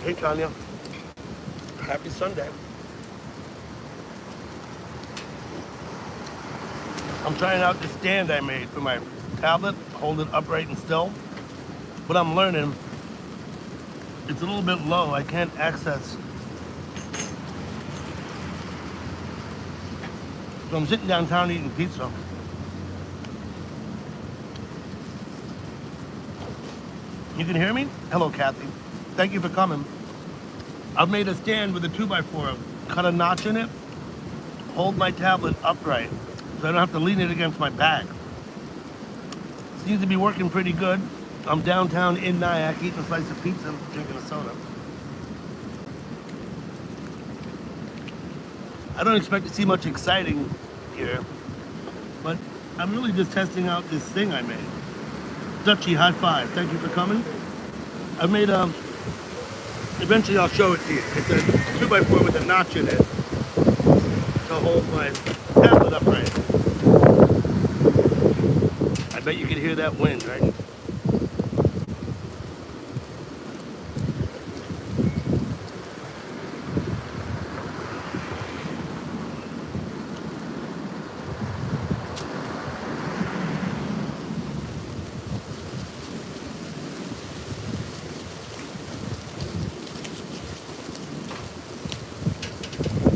Hey, Tanya. Happy Sunday. I'm trying out the stand I made for my tablet, hold it upright and still. But I'm learning it's a little bit low. I can't access. So I'm sitting downtown eating pizza. You can hear me? Hello, Kathy. Thank you for coming. I've made a stand with a 2x4. Cut a notch in it, hold my tablet upright so I don't have to lean it against my back. Seems to be working pretty good. I'm downtown in Nyack eating a slice of pizza and drinking a soda. I don't expect to see much exciting here, but I'm really just testing out this thing I made. Dutchie, high five. Thank you for coming. I made eventually I'll show it to you. It's a 2x4 with a notch in it to hold my tablet upright. I bet you can hear that wind, right?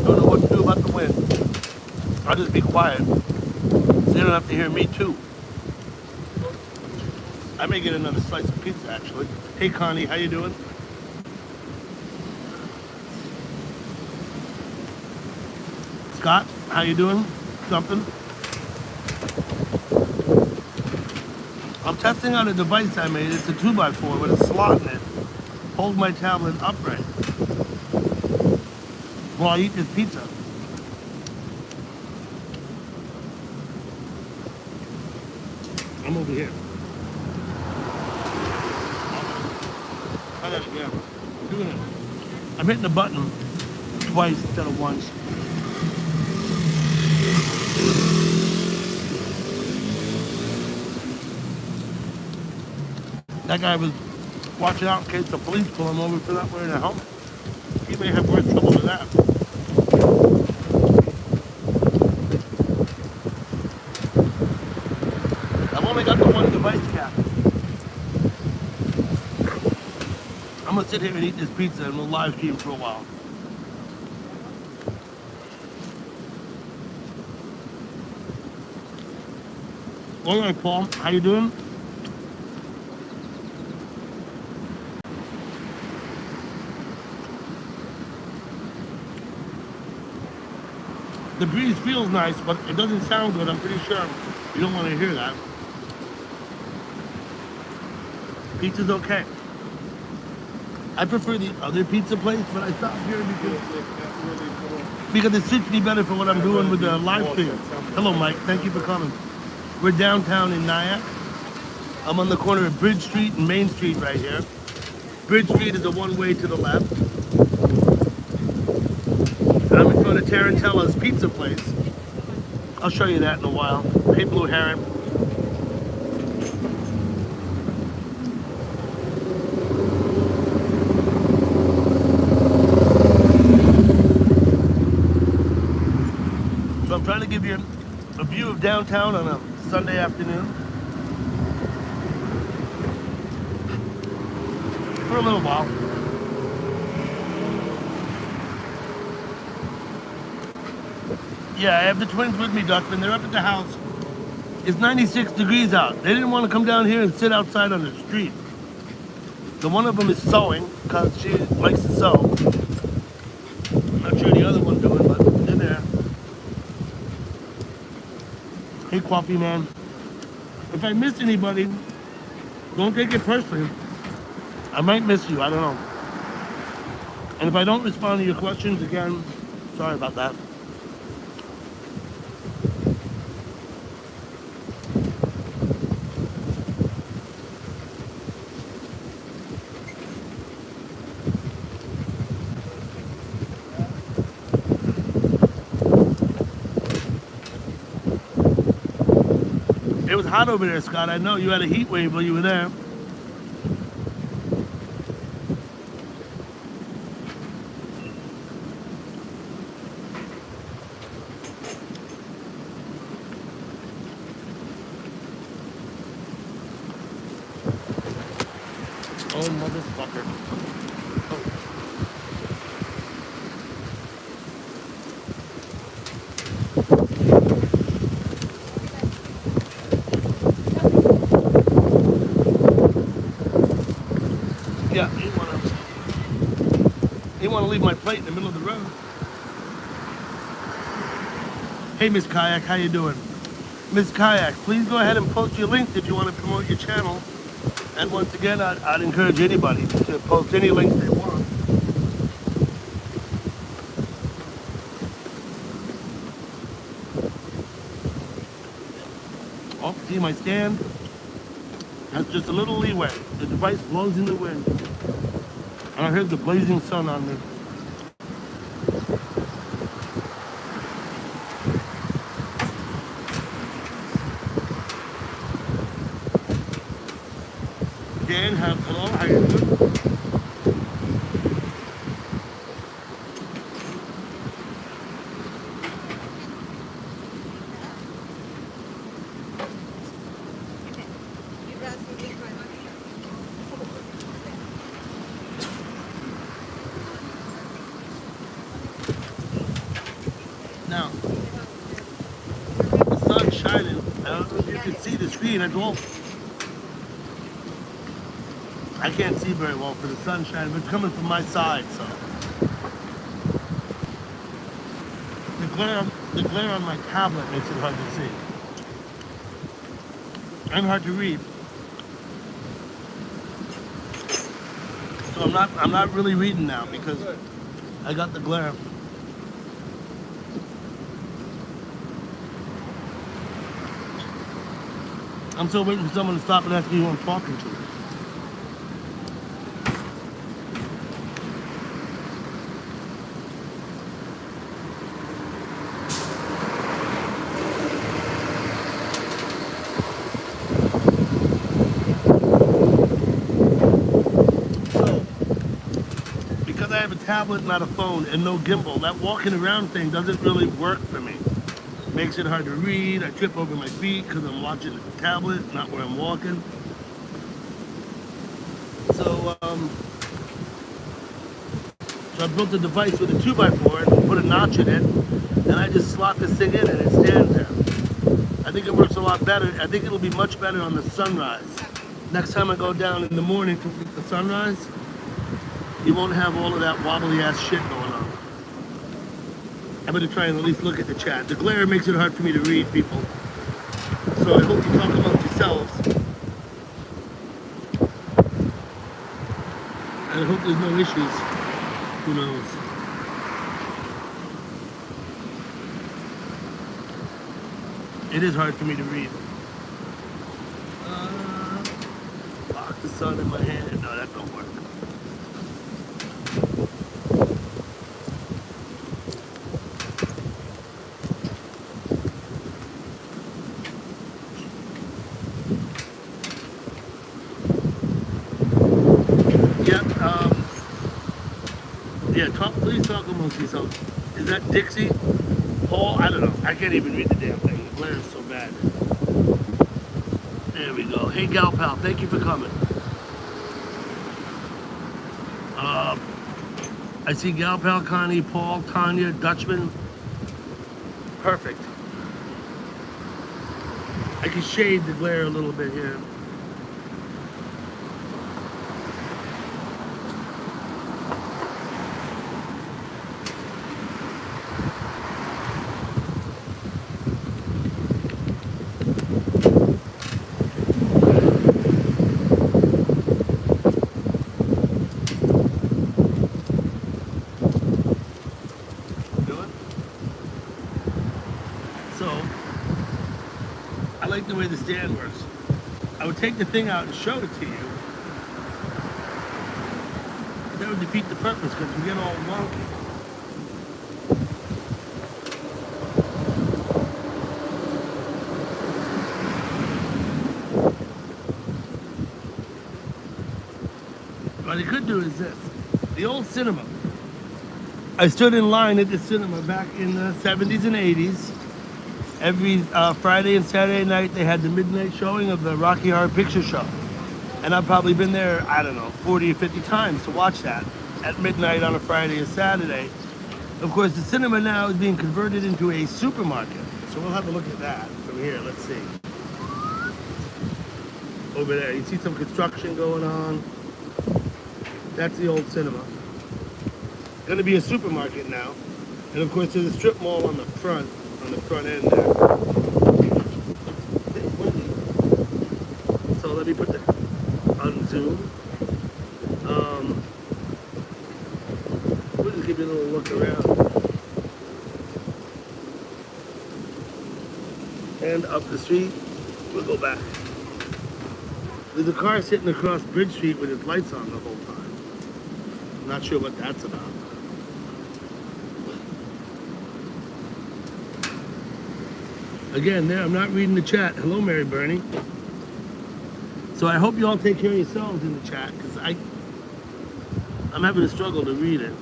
Don't know what to do about the wind. I'll just be quiet so you don't have to hear me too. I may get another slice of pizza actually. Hey Connie, how you doing? Scott, how you doing? Something? I'm testing out a device I made. It's a 2x4 with a slot in it. Hold my tablet upright while I eat this pizza. I'm over here. I got it, yeah. I'm doing it. I'm hitting the button twice instead of once. That guy was watching out in case the police pull him over for not wearing a helmet. He may have worse trouble than that. I've only got the one device cap. I'm gonna sit here and eat this pizza and we'll live stream for a while. All right, Paul, how you doing? The breeze feels nice, but it doesn't sound good. I'm pretty sure you don't want to hear that. Pizza's okay. I prefer the other pizza place, but I stopped here because it suits me better for what I'm doing with the live stream. Hello, Mike. Thank you for coming. We're downtown in Nyack. I'm on the corner of Bridge Street and Main Street right here. Bridge Street is a one-way to the left. I'm in front of Tarantella's pizza place. I'll show you that in a while. Hey, Blue Heron. So I'm trying to give you a view of downtown on a Sunday afternoon. For a little while. Yeah, I have the twins with me, Dutchman. They're up at the house. It's 96 degrees out. They didn't want to come down here and sit outside on the street. The one of them is sewing because she likes to sew. I'm not sure the other one's doing, but they're there. Hey, Coffee Man. If I miss anybody, don't take it personally. I might miss you. I don't know. And if I don't respond to your questions again, sorry about that. It was hot over there, Scott. I know you had a heat wave while you were there. Oh, this fucker. Oh. Yeah, he wanna leave my plate in the middle of the road. Hey, Miss Kayak, how you doing? Miss Kayak, please go ahead and post your links if you want to promote your channel. And once again, I'd encourage anybody to post any links they want. Oh, see my stand? That's just a little leeway. The device blows in the wind. And I heard the blazing sun on me. Dan, hello, how you doing? Now, the sun's shining. I don't know if you can see the screen at all. I can't see very well for the sunshine, but it's coming from my side, so. The glare on my tablet makes it hard to see. And hard to read. So I'm not really reading now because I got the glare. I'm still waiting for someone to stop and ask me who I'm talking to. Because I have a tablet, not a phone, and no gimbal, that walking around thing doesn't really work for me. Makes it hard to read. I trip over my feet because I'm watching the tablet, not where I'm walking. So I built a device with a 2x4 and put a notch in it, and I just slot this thing in and it stands there. I think it works a lot better. I think it'll be much better on the sunrise. Next time I go down in the morning to look at the sunrise, you won't have all of that wobbly ass shit going on. I'm gonna try and at least look at the chat. The glare makes it hard for me to read, people. So I hope you talk amongst yourselves. And I hope there's no issues. Who knows? It is hard for me to read. Block the sun in my hand. No, that don't work. Yeah, please talk amongst yourselves. Is that Dixie? Paul? I don't know. I can't even read the damn thing. The glare is so bad. There we go. Hey, Gal Pal, thank you for coming. I see Gal Pal, Connie, Paul, Tanya, Dutchman. Perfect. I can shade the glare a little bit here. The way the stand works. I would take the thing out and show it to you. But that would defeat the purpose because we get all wonky. What I could do is this. The old cinema. I stood in line at the cinema back in the 70s and 80s. Every Friday and Saturday night, they had the midnight showing of the Rocky Horror Picture Show. And I've probably been there, I don't know, 40 or 50 times to watch that at midnight on a Friday or Saturday. Of course, the cinema now is being converted into a supermarket. So we'll have a look at that from here. Let's see. Over there, you see some construction going on. That's the old cinema. Going to be a supermarket now. And of course, there's a strip mall on the front end there. So let me put the on Zoom. We'll just give you a little look around. And up the street, we'll go back. There's a car sitting across Bridge Street with its lights on the whole time. I'm not sure what that's about. Again, there, I'm not reading the chat. Hello, Mary Bernie. So I hope you all take care of yourselves in the chat, because I'm having a struggle to read it.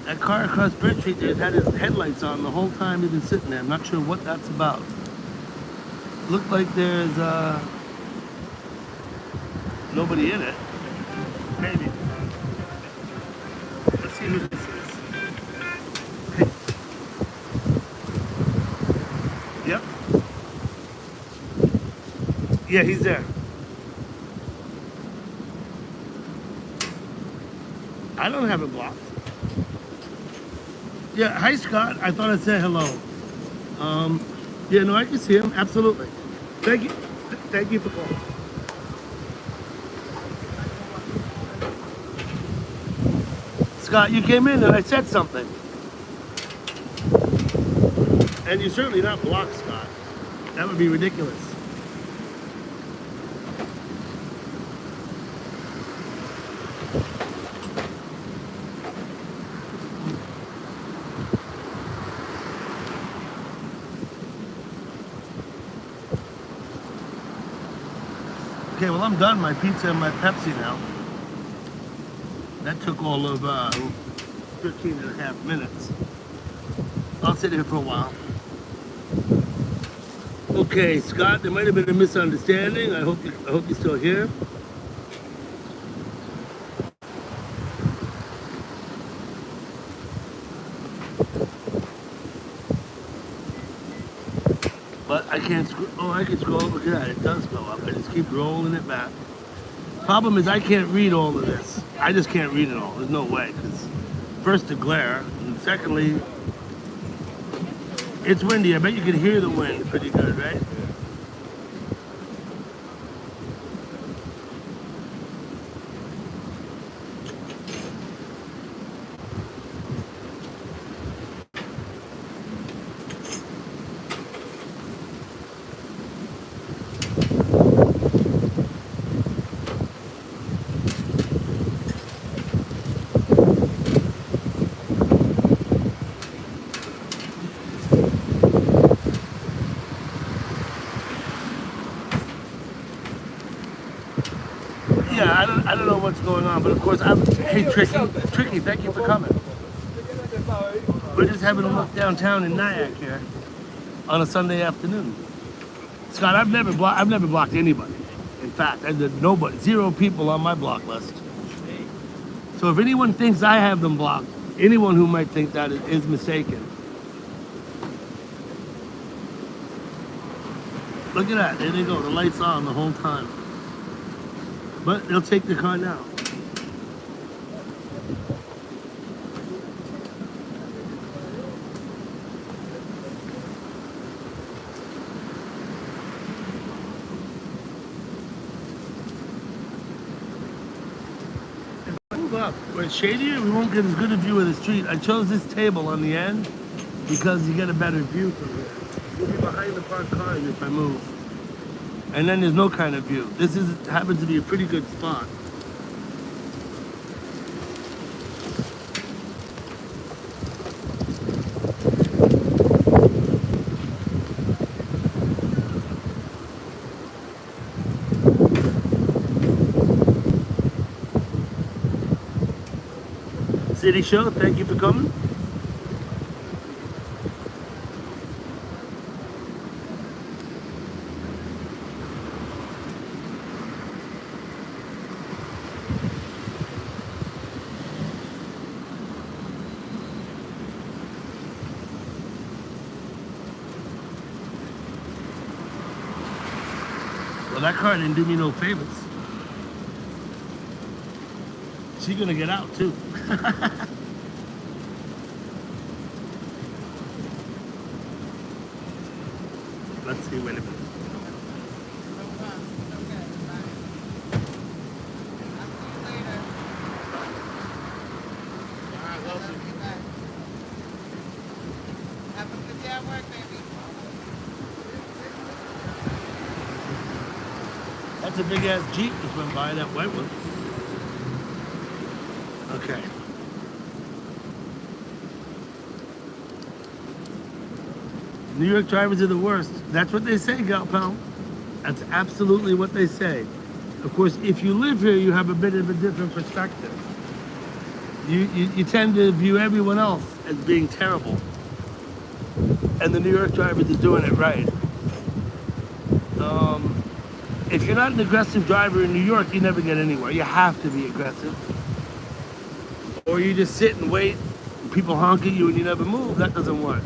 That car across Bridge Street there had his headlights on the whole time he's been sitting there. I'm not sure what that's about. Looked like there's nobody in it. Maybe. Let's see who this is. Yep. Yeah, he's there. I don't have it blocked. Yeah, hi Scott. I thought I'd say hello. Yeah, no, I can see him. Absolutely. Thank you. Thank you for calling. Scott, you came in and I said something. And you're certainly not blocked, Scott. That would be ridiculous. Okay, well, I'm done my pizza and my Pepsi now. That took all of 13 and a half minutes. I'll sit here for a while. Okay, Scott, there might have been a misunderstanding. I hope you're still here. But I can't scroll. Oh, I can scroll. Look at that. It does go up. I just keep rolling it back. Problem is, I can't read all of this. I just can't read it all. There's no way. Because first, the glare. And secondly, it's windy. I bet you can hear the wind pretty good, right? Yeah, I don't know what's going on, but of course, hey, Tricky, thank you for coming. We're just having a look downtown in Nyack here on a Sunday afternoon. Scott, I've never blocked anybody. In fact, there's nobody, 0 people on my block list. So if anyone thinks I have them blocked, anyone who might think that is mistaken. Look at that, there they go, the light's on the whole time. But they'll take the car now. Move up. Where it's shadier, we won't get as good a view of the street. I chose this table on the end because you get a better view from here. You'll be behind the parked cars if I move. And then there's no kind of view. This happens to be a pretty good spot. City Show, thank you for coming. Well, that car didn't do me no favors. She's gonna get out too. Let's see, wait a minute. That's a big ass Jeep just went by, that white one. Okay. New York drivers are the worst. That's what they say, Gal Pal. That's absolutely what they say. Of course, if you live here, you have a bit of a different perspective. You tend to view everyone else as being terrible. And the New York drivers are doing it right. If you're not an aggressive driver in New York, you never get anywhere. You have to be aggressive. Or you just sit and wait, and people honk at you and you never move. That doesn't work.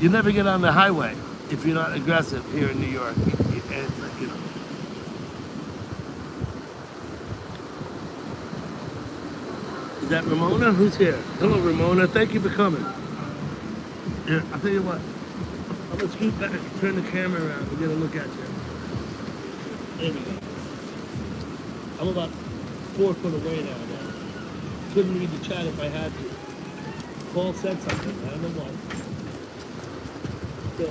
You never get on the highway if you're not aggressive here in New York. It's like, you know. Is that Ramona? Who's here? Hello, Ramona. Thank you for coming. Here, I'll tell you what. I'm gonna scoot back, turn the camera around, and get a look at you. There we go. I'm about 4 foot away now, man. Couldn't read the chat if I had to. Paul said something. I don't know what. So,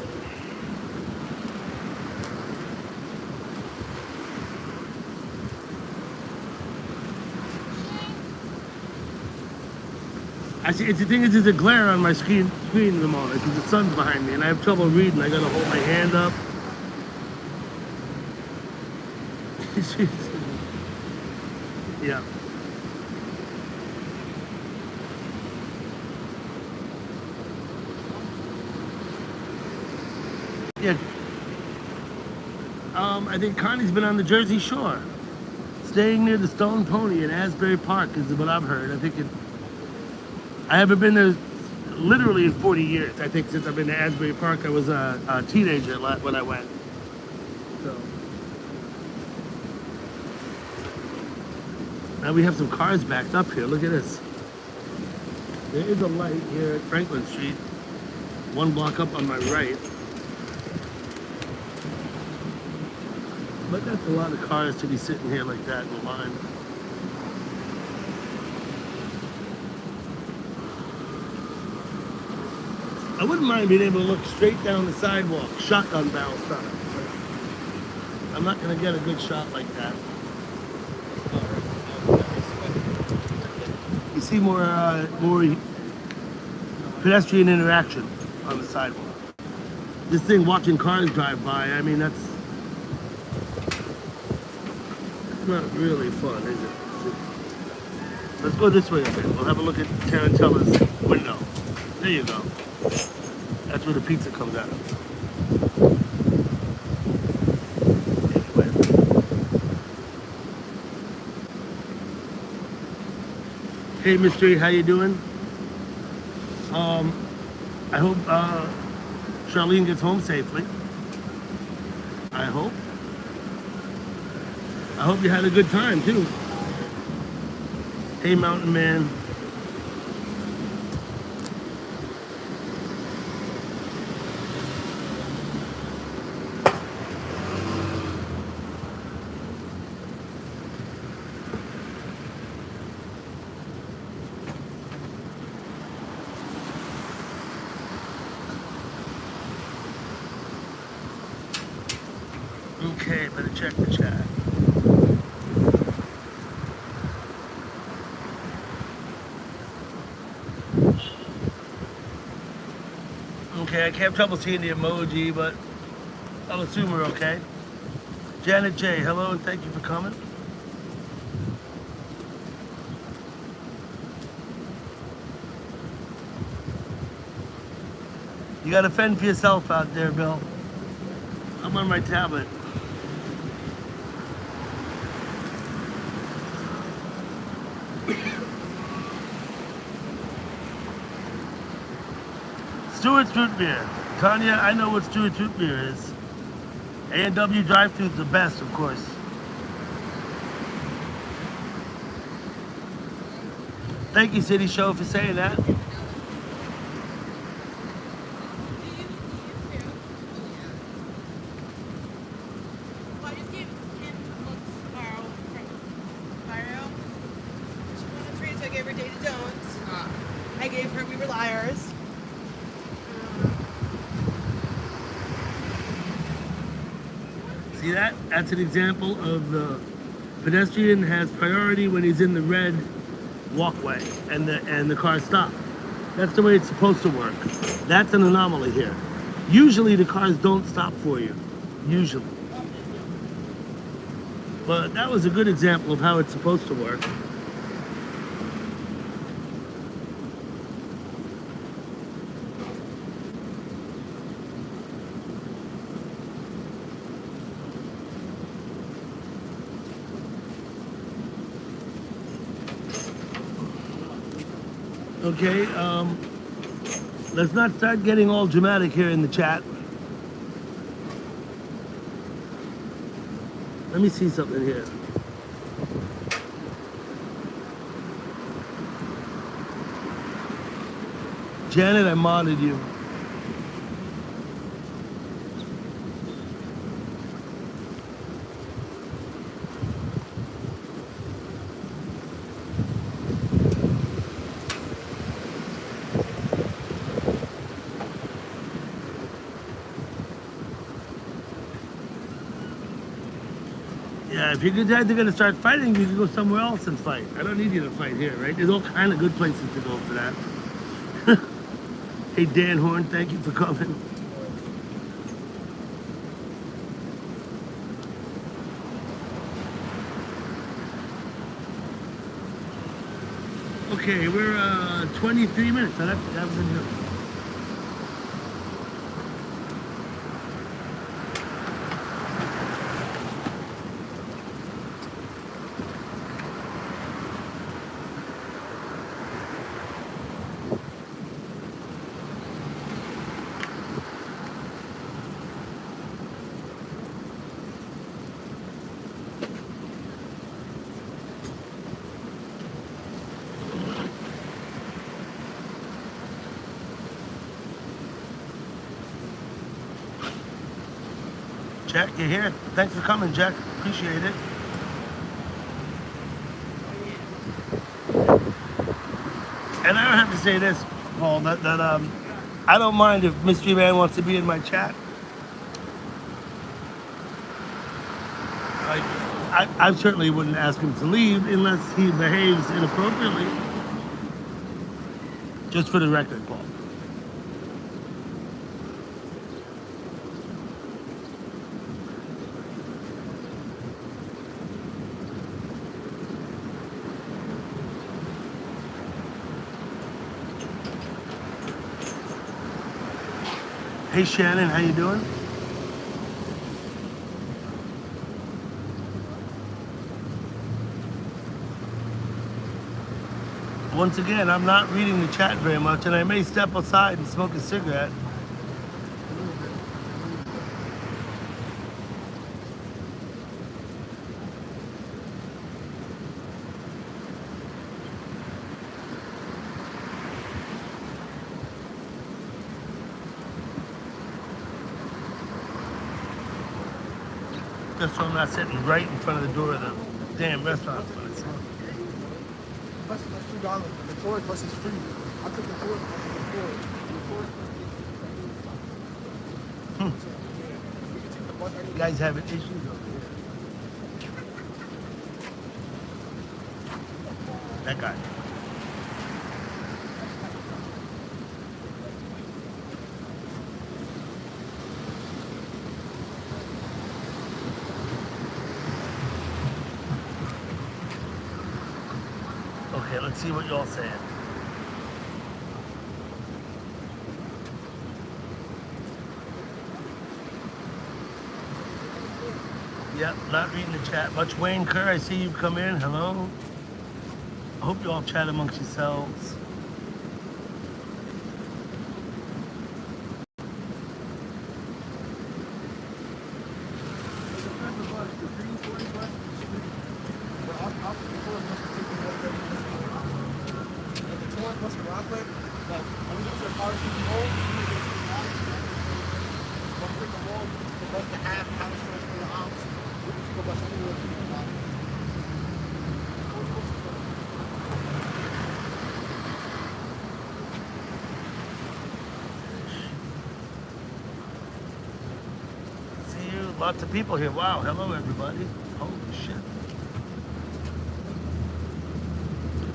actually, the thing is, there's a glare on my screen at the moment because the sun's behind me and I have trouble reading. I gotta hold my hand up. Yeah. Yeah. I think Connie's been on the Jersey Shore, staying near the Stone Pony in Asbury Park is what I've heard. I haven't been there literally in 40 years. I think since I've been to Asbury Park, I was a teenager when I went. So now we have some cars backed up here. Look at this. There is a light here at Franklin Street, 1 block up on my right. But that's a lot of cars to be sitting here like that in line. I wouldn't mind being able to look straight down the sidewalk, shotgun barrel style. I'm not going to get a good shot like that. You see more pedestrian interaction on the sidewalk. This thing, watching cars drive by, I mean, that's not really fun, is it? Let's go this way a bit. We'll have a look at Tarantella's window. There you go. That's where the pizza comes out of. Anyway. Hey, Mystery, how you doing? I hope Charlene gets home safely. I hope. I hope you had a good time too. Hey, Mountain Man. Okay, better check the chat. Okay, I have trouble seeing the emoji, but I'll assume we're okay. Janet J, hello and thank you for coming. You gotta fend for yourself out there, Bill. I'm on my tablet. Stewart's Root Beer. Tanya, I know what Stewart's Root Beer is. A&W drive-thru's the best, of course. Thank you, City Show, for saying that. See that? That's an example of the pedestrian has priority when he's in the red walkway and the cars stop. That's the way it's supposed to work. That's an anomaly here. Usually the cars don't stop for you. Usually. But that was a good example of how it's supposed to work. Okay, let's not start getting all dramatic here in the chat. Let me see something here. Janet, I modded you. Yeah, if you're guys are gonna start fighting, you can go somewhere else and fight. I don't need you to fight here, right? There's all kind of good places to go for that. Hey, Dan Horn, thank you for coming. Okay, we're 23 minutes. That was good. Jack, you're here. Thanks for coming, Jack. Appreciate it. And I don't have to say this, Paul, that I don't mind if Mystery Man wants to be in my chat. Like, I certainly wouldn't ask him to leave unless he behaves inappropriately. Just for the record, Paul. Hey Shannon, how you doing? Once again, I'm not reading the chat very much, and I may step outside and smoke a cigarette. Just so I'm not sitting right in front of the door of the damn restaurant. That's $2. The tour plus is free. I took the tour plus the tour. You guys having issues over here? That guy. Let's see what y'all saying. Yep, not reading the chat much. Wayne Kerr, I see you come in. Hello. I hope you all chat amongst yourselves. See you, lots of people here. Wow, hello everybody. Holy shit.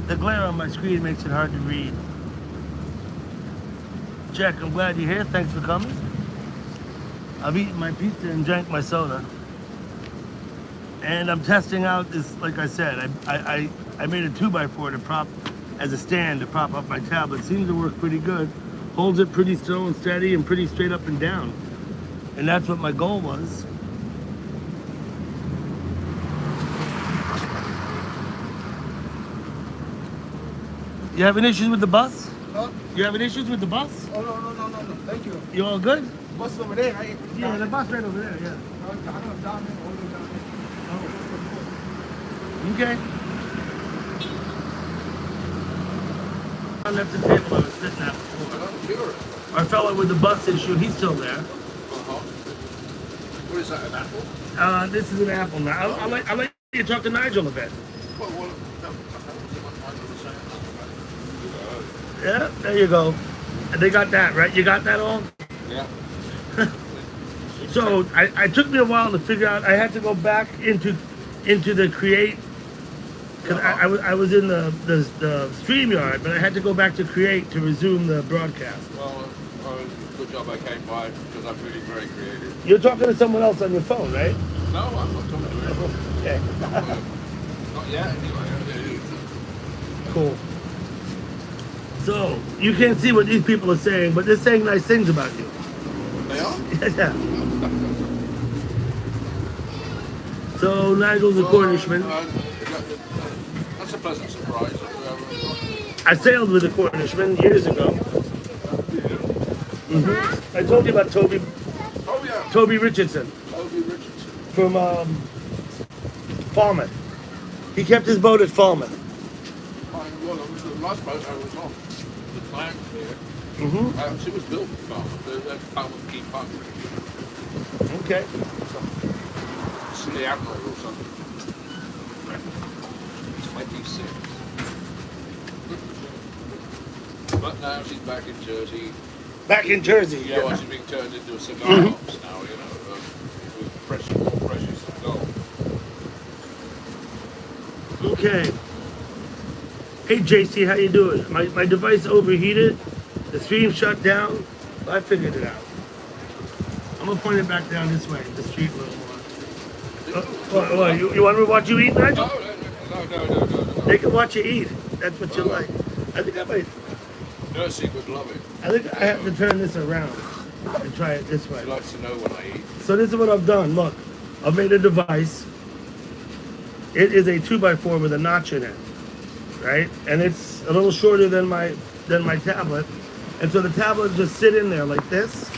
The glare on my screen makes it hard to read. Jack, I'm glad you're here. Thanks for coming. I've eaten my pizza and drank my soda. And I'm testing out this, like I said, I made a 2x4 to prop as a stand to prop up my tablet. Seems to work pretty good. Holds it pretty still and steady and pretty straight up and down. And that's what my goal was. You having issues with the bus? Huh? You having issues with the bus? Oh, no. Thank you. You all good? The bus is over there, right? Yeah, the bus right over there, yeah. I don't know, down there, all the way down there. Okay. I left the table I was sitting at before. Our fellow with the bus issue, he's still there. What is that, an apple? This is an apple now. I'll let you talk to Nigel a bit. Well, Yeah, there you go. They got that, right? You got that all? yeah. So I took me a while to figure out. I had to go back into the Create because I was in the StreamYard, but I had to go back to Create to resume the broadcast. Well, good job I came by because I'm feeling very creative. You're talking to someone else on your phone, right? No, I'm not talking to anyone. Okay. Not yet, anyway. Cool. So you can't see what these people are saying, but they're saying nice things about you. They are? Yeah. So Nigel's a Cornishman. That's a pleasant surprise. I sailed with a Cornishman years ago. I told you about Toby Oh, yeah. Toby Richardson Toby Richardson. from Falmouth. He kept his boat at Falmouth. Well, the last boat I was on, the Clan here, Mm-hmm. she was built in Falmouth. They're Falmouth Key Park. Okay. Silly Admiral or something. 26. But now she's back in Jersey. Back in Jersey. Yeah, well, she's being turned into a cigar hops now, you know, with more precious than gold. Okay. Hey JC, how you doing? My device overheated. The stream shut down. I figured it out. I'm gonna point it back down this way, the street a little more. You want me to watch you eat, Nigel? No. They can watch you eat. That's what you like. I think I might. Nursey would love it. I think I have to turn this around and try it this way. She likes to know when I eat. So this is what I've done. Look, I've made a device. It is a 2x4 with a notch in it, right? And it's a little shorter than my tablet. And so the tablet just sit in there like this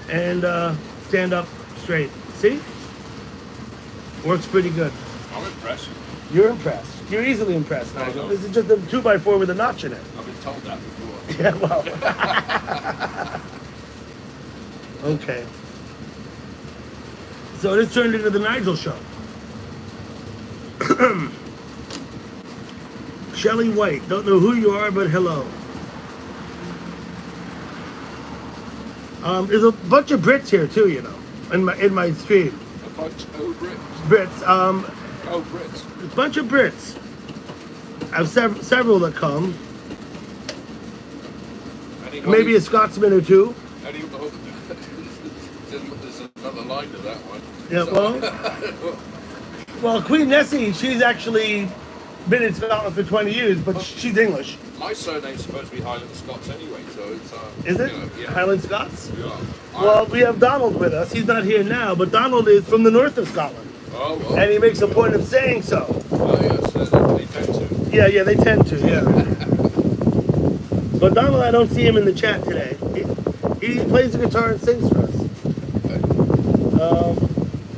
and stand up straight. See? Works pretty good. I'm impressed. You're impressed. You're easily impressed, Nigel. This is just a 2x4 with a notch in it. I've been told that before. Yeah, well. Okay. So this turned into the Nigel show. Shelly White, don't know who you are, but hello. There's a bunch of Brits here too, you know, in my stream. A bunch of Brits. Brits, Oh, Brits. a bunch of Brits. I have several that come. Maybe a Scotsman or two. There's another line to that one. Yeah, well, Queen Nessie, she's actually been in Scotland for 20 years, but she's English. My surname's supposed to be Highland Scots anyway, so it's Is it? You know, yeah. Highland Scots? Yeah. Well, we have Donald with us. He's not here now, but Donald is from the north of Scotland. Oh, well. And he makes a point of saying so. Oh, yes, they tend to. Yeah, they tend to, yeah. But Donald, I don't see him in the chat today. He plays the guitar and sings for us.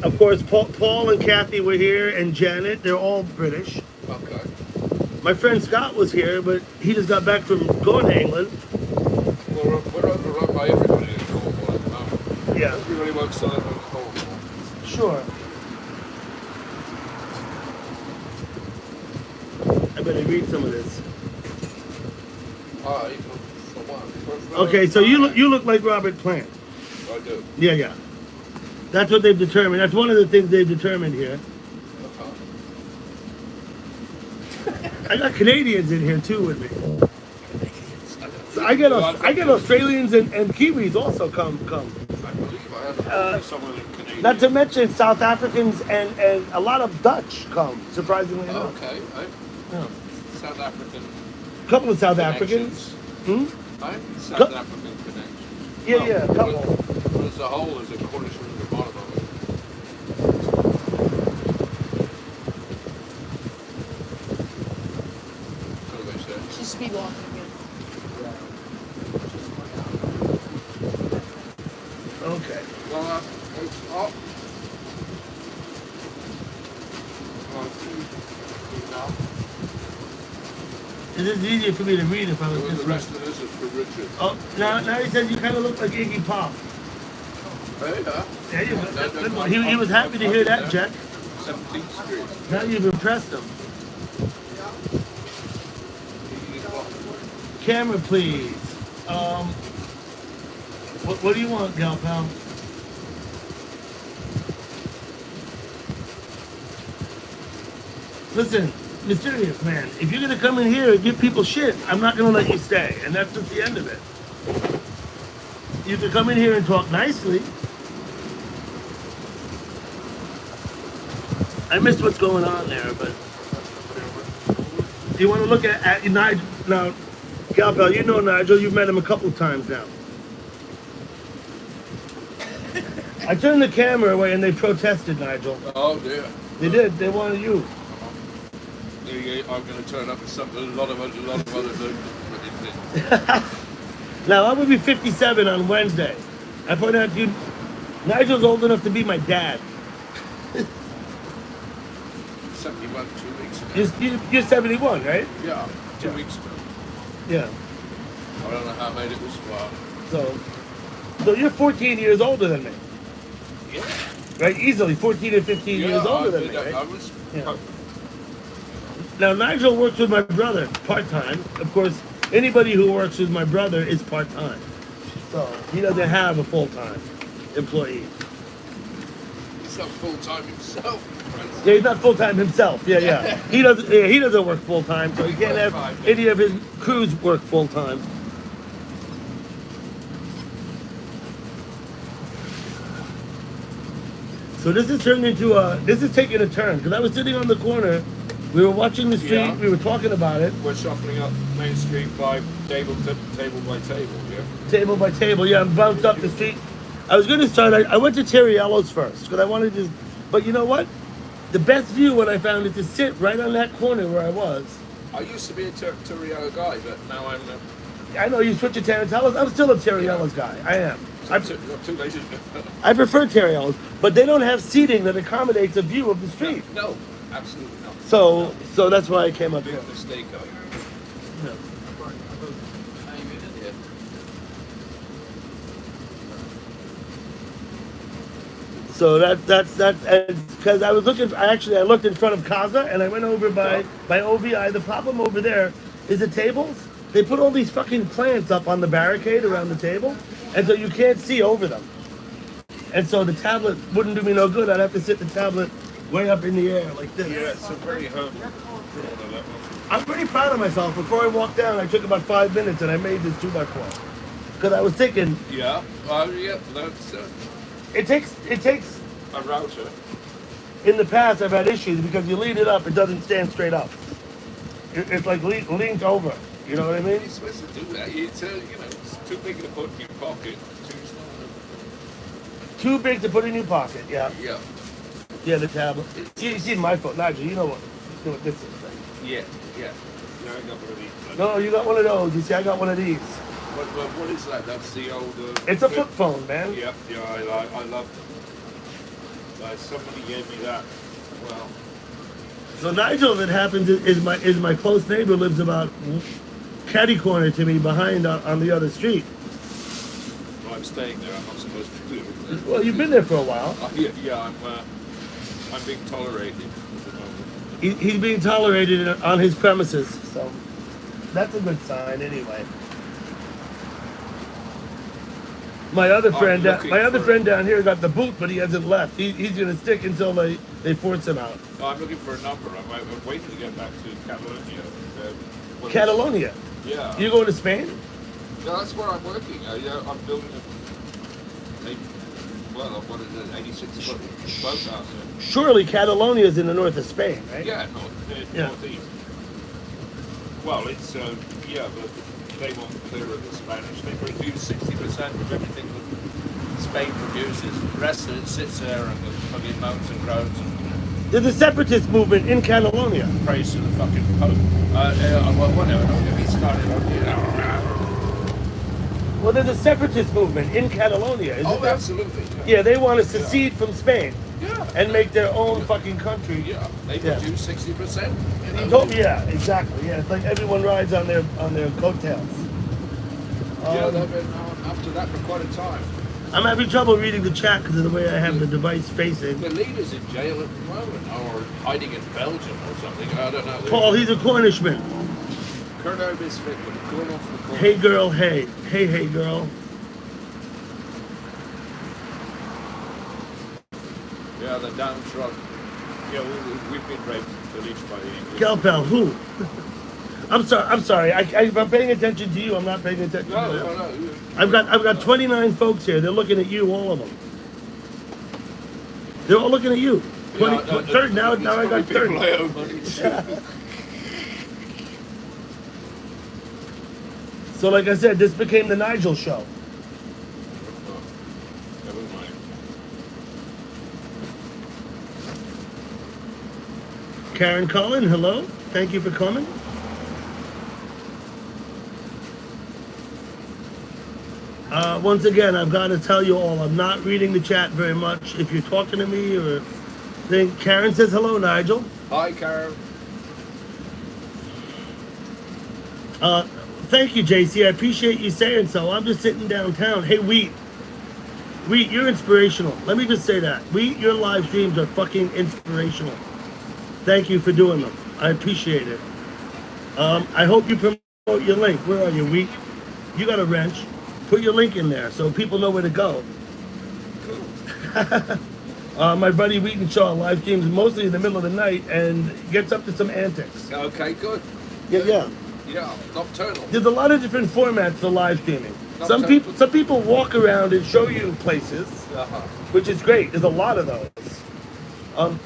Of course, Paul and Kathy were here, and Janet. They're all British. Okay. My friend Scott was here, but he just got back from going to England. We're overrun by everybody in Cornwall at the moment. Yeah, Everybody wants to live in Cornwall. sure. I better read some of this. Ah, for one. Okay, so you look like Robert Plant. I do. Yeah. That's what they've determined. That's one of the things they've determined here. I got Canadians in here too with me. So I get Australians and Kiwis also come. I believe I have someone in Canadian. Not to mention South Africans and a lot of Dutch come, surprisingly enough. Okay. Yeah. South African. A couple of South connections. Africans. South African connection. Yeah, a couple. But as a whole, there's a Cornishman at the bottom of it. So they said. She's speed walking again. Okay. Well, it's up. Now, It is easier for me to read if I was the just rest of this is for Richard. Oh, now he says you kind of look like Iggy Pop. Hey, There you go. He was happy to hear that, Jack. 17th Street. Now you've impressed him. Camera, please. What do you want, gal pal? Listen, Mysterious Man, if you're gonna come in here and give people shit, I'm not gonna let you stay, and that's just the end of it. You can come in here and talk nicely. I missed what's going on there, but do you want to look at Nigel now? Galpel, you know Nigel. You've met him a couple of times now. I turned the camera away and they protested, Nigel. Oh dear. They did. They wanted you. I'm going to turn up with something a lot of other things. Now I'm gonna be 57 on Wednesday. I point out to you, Nigel's old enough to be my dad. 71 2 weeks ago. You're 71, right? Yeah, 2 weeks ago. Yeah. I don't know how I made it this far. So you're 14 years older than me, Yeah. right? Easily 14 or 15 years older than me, I right? was. Yeah. Now Nigel works with my brother part-time. Of course, anybody who works with my brother is part-time. So he doesn't have a full-time employee. He's not full time himself. Yeah, he's not full-time himself. Yeah. He doesn't work full-time, so he can't have any of his crews work full-time. So this has turned into this is taking a turn, because I was sitting on the corner, we were watching the street, Yeah. we were talking about it, We're shuffling up Main Street by table by table, yeah. table by table, yeah, I'm bounced up the street. I was gonna start, I went to Terriello's first, because I wanted to, but you know what? The best view what I found is to sit right on that corner where I was. I used to be a Torriello guy, but now I'm I know you switch to Tarantela's, I'm still a Terriello's guy, I am. I'm too lazy to I prefer Terriello's, but they don't have seating that accommodates a view of the street. No, absolutely not. So that's why I came up here. Big mistake, I Yeah. So that's because I was looking. I looked in front of Casa and I went over by OVI. The problem over there is the tables. They put all these fucking plants up on the barricade around the table, and so you can't see over them. And so the tablet wouldn't do me no good. I'd have to sit the tablet way up in the air like this. Yeah, it's a very hard. I'm pretty proud of myself. Before I walked down, I took about 5 minutes and I made this 2x4. Because I was thinking, Yeah, yeah, that's it takes. a router. In the past, I've had issues because you lead it up, it doesn't stand straight up. It's like leaned over. You know what I mean? You're supposed to do that. It's it's too big to put in your pocket. Too small. Too big to put in your pocket. Yeah. Yeah. Yeah, the tablet. You see my phone, Nigel. You know what this is. Right? Yeah. Yeah. Yeah, I got one of these. No, you got one of those. You see, I got one of these. What is that? That's the old. It's a flip phone, man. Yeah, I love them. Somebody gave me that. Well, So Nigel, that happens, is my close neighbor. Lives about catty corner to me, behind on the other street. I'm staying there. I'm not supposed to do it. Well, you've been there for a while. Yeah, I'm being tolerated at the moment. He's being tolerated on his premises, so that's a good sign, anyway. My other friend down here got the boot, but he hasn't left. He's gonna stick until they force him out. No, I'm looking for a number. I'm waiting to get back to Catalonia. Catalonia. Yeah. You going to Spain? No, that's where I'm working. I'm building what is it, 86-foot boathouse there. Surely Catalonia is in the north of Spain, right? Yeah, Yeah. northeast. Well, it's but they won't clear of the Spanish. They produce 60% of everything that Spain produces. The rest of it sits there and the fucking mountains and grows and There's a separatist movement in Catalonia. prays to the fucking Pope. Whatever. Don't get me started. Well, there's a separatist movement in Catalonia, isn't Oh, there? absolutely. Yeah, they want to secede from Spain Yeah. and make their own fucking country. Yeah, they Yeah. produce 60%. He told me, yeah, exactly. Yeah, it's like everyone rides on their coattails. They've been after that for quite a time. I'm having trouble reading the chat because of the way I have the device facing. The leader's in jail at the moment, or hiding in Belgium or something. I don't know. Paul, he's a Cornishman. Colonel Misfit, going off the corner. Hey girl, hey. Hey girl. Yeah, the downtrodden. Yeah, we've been raped, released by the English. Galpel, who? I'm sorry. I'm paying attention to you. I'm not paying attention to them. No. I've got 29 folks here. They're looking at you, all of them. They're all looking at you. 30, now I got 30. I owe money to. So like I said, this became the Nigel show. Never mind. Karen Cullen, hello. Thank you for coming. Once again, I've got to tell you all, I'm not reading the chat very much. If you're talking to me or think, Karen says hello, Nigel. Hi, Karen. Thank you, JC. I appreciate you saying so. I'm just sitting downtown. Hey, Wheat, you're inspirational. Let me just say that. Wheat, your live streams are fucking inspirational. Thank you for doing them. I appreciate it. I hope you promote your link. Where are you, Wheat? You got a wrench. Put your link in there so people know where to go. My buddy Wheaton Shaw live streams mostly in the middle of the night and gets up to some antics. Okay, good. Yeah. Yeah, nocturnal. There's a lot of different formats for live streaming. Some Nocturnal. people walk around and show you places, which is great. There's a lot of those.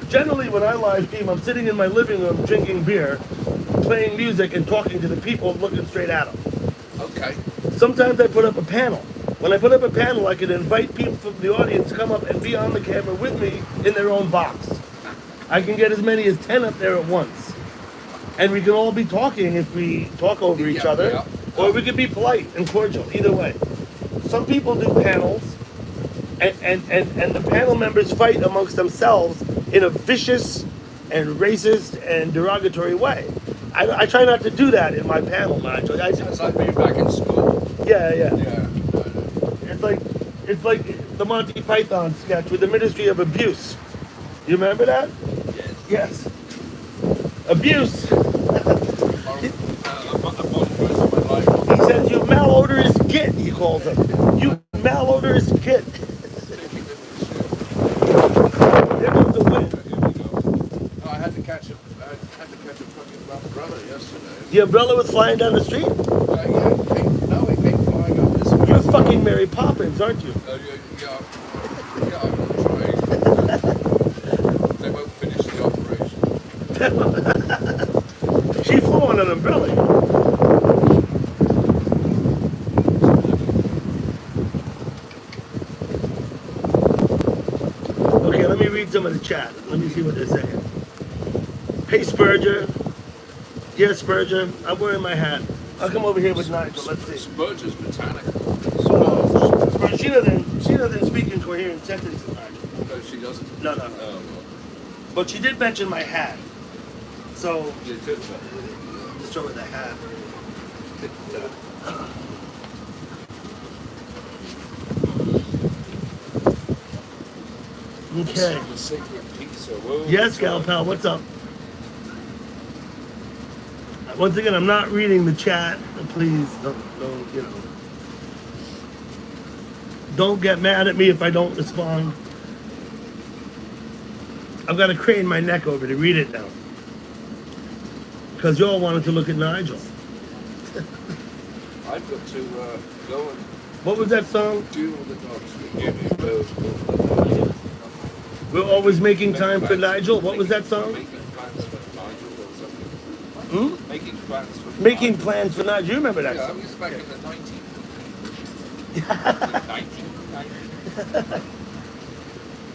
Generally, when I live stream, I'm sitting in my living room drinking beer, playing music, and talking to the people looking straight at them. Okay. Sometimes I put up a panel. When I put up a panel, I could invite people from the audience to come up and be on the camera with me in their own box. I can get as many as 10 up there at once. And we can all be talking if we talk over each other. Yeah. Or we can be polite and cordial, either way. Some people do panels, and the panel members fight amongst themselves in a vicious and racist and derogatory way. I try not to do that in my panel, Nigel. Sounds like being back in school. Yeah. Yeah. It's like the Monty Python sketch with the Ministry of Abuse. You remember that? Yes. Yes. Abuse. He says, you malodorous git, he calls him. You malodorous git. There goes the wind. I had to catch a fucking umbrella yesterday. The umbrella was flying down the street? It came flying up this way. You're fucking Mary Poppins, aren't you? Yeah, I'm trying. They won't finish the operation. She flew on an umbrella. Okay, let me read some of the chat. Let me see what they're saying. Hey, Spurgeon. Yes, Spurgeon. I'm wearing my hat. I'll come over here with Nigel. Let's see. Spurgeon's botanical. Spurgeon, she doesn't speak in coherent sentences, Nigel. No, she doesn't. No. Oh, But she did mention my hat. So, well, you did, just show her the hat. Okay. The secret pizza. Whoa, Yes, Gal Pal, what's up? Once again, I'm not reading the chat. Please don't get mad at me if I don't respond. I've got to crane my neck over to read it now. Because you all wanted to look at Nigel. I've got to go and What was that song? do all the dogs. Give me those. We're always making time for Nigel. What was that song? Making plans for Nigel or something. Hmm? Making plans for Making Nigel. plans for Nigel. You remember that Yeah, I song? was back in the 1990s.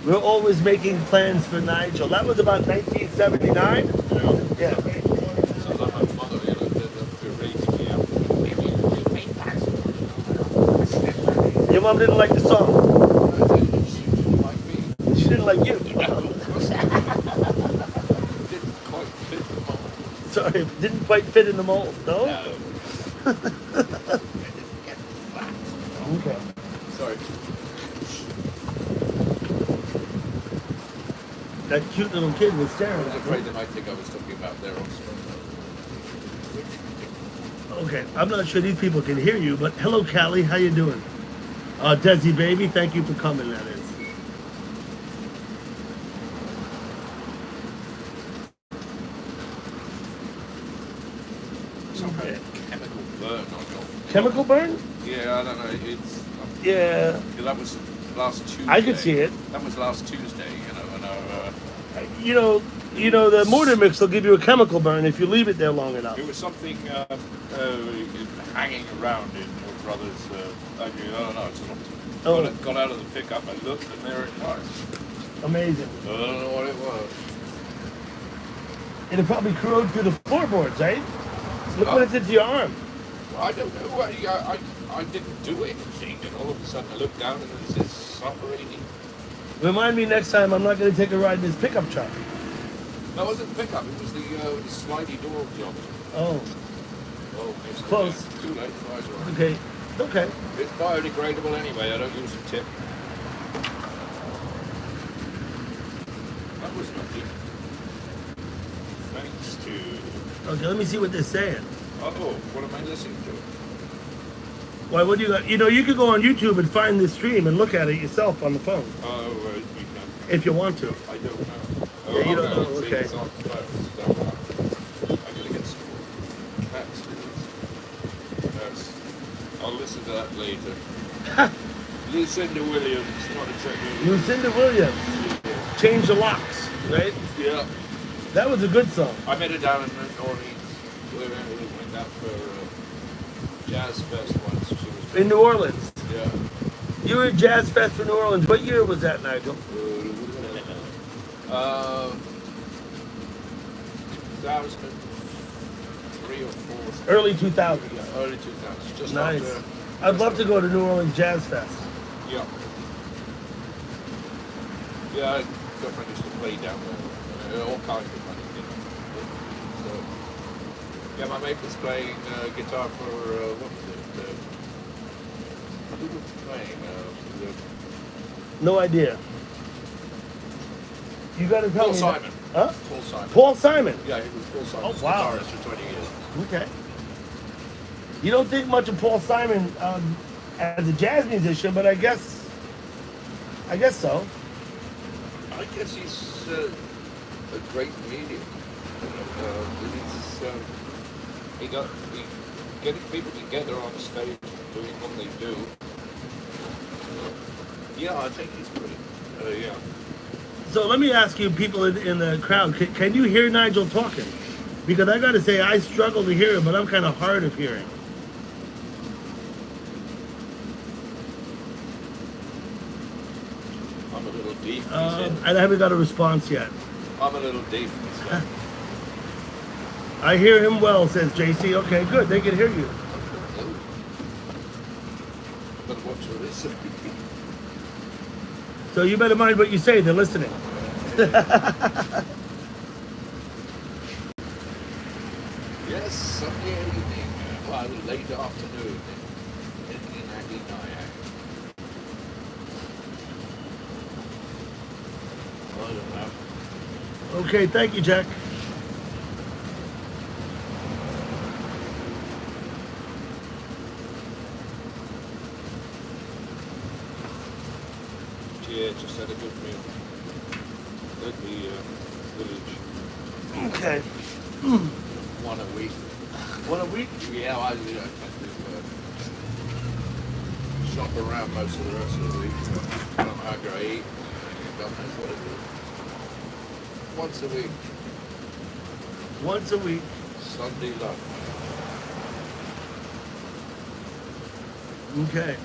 We're always making plans for Nigel. That was about 1979. Yeah. Sounds like my mother, they're raising me up. Making plans for Your mom didn't like the song. Nigel. She didn't like me. She didn't like you. Of course not. Didn't quite fit the mold. Sorry, it didn't quite fit in the mold. No? No. I didn't get the plans. Okay. Sorry. That cute little kid was staring I was at afraid me. they might think I was talking about their offspring. Okay, I'm not sure these people can hear you, but hello, Callie. How you doing? Desi, baby, thank you for coming, that is. Some kind of chemical burn on your. Chemical burn? Yeah, I don't know. It's. Yeah, Yeah, that was last Tuesday. I could see it. That was last Tuesday, and You know, the mortar mix will give you a chemical burn if you leave it there long enough. it was something hanging around in your brother's. I don't know. It's Oh. got out of the pickup. I looked, and there it was. Amazing. I don't know what it was. It'll probably corrode through the floorboards, right? Look what it did to your arm. Well, I don't know. I didn't do anything, and all of a sudden I looked down, and there's this operating. Remind me next time I'm not going to take a ride in this pickup truck. No, it wasn't the pickup. It was the slidey door job. Oh, Oh, it's Close. Too late. Flies are on. okay. Okay. It's biodegradable anyway. I don't use a tip. That was lucky. Thanks to. Okay, let me see what they're saying. Oh, what am I listening to? Why, what do you got? You know, you could go on YouTube and find this stream and look at it yourself on the phone, Oh, you can. if you want to. I don't know. Oh, Yeah, you don't no, know, see, okay. it's on close. Don't know. I'm gonna get some. That's. I'll listen to that later. Lucinda Williams, not exactly. Lucinda Williams, Change the Locks, right? Yeah. That was a good song. I met her down in New Orleans. We went down for Jazz Fest once. She was. In New Orleans. Yeah. You were at Jazz Fest for New Orleans. What year was that, Nigel? 2003 or 4. Early 2000s. Early 2000s. Just Nice. after. I'd love to go to New Orleans Jazz Fest. Yeah. Yeah, girlfriend used to play down there. All kinds of funny things. So, yeah, my mate was playing guitar for, what was it? Who was playing? No idea. You got to tell Paul me. Simon. Huh? Paul Simon. Paul Simon. Yeah, he was Paul Simon's Oh, wow. guitarist for 20 years. Okay. You don't think much of Paul Simon as a jazz musician, but I guess so. I guess he's a great medium. Getting people together on stage and doing what they do. Yeah, I think he's pretty. Yeah. So let me ask you, people in the crowd, can you hear Nigel talking? Because I gotta say, I struggle to hear it, but I'm kind of hard of hearing. I'm a little deaf. I haven't got a response yet. I'm a little deaf. So. I hear him well, says JC. Okay, good. They can hear you. Better watch for this. So you better mind what you say. They're listening. Yes, Sunday evening, well, late afternoon in Nyack. I don't know. Okay, thank you, Jack. Yeah, just had a good meal. At the village. Okay. One a week. One a week? Yeah, I tend to shop around most of the rest of the week. I don't know how I eat. God knows what I do. Once a week. Once a week. Sunday lunch. Okay.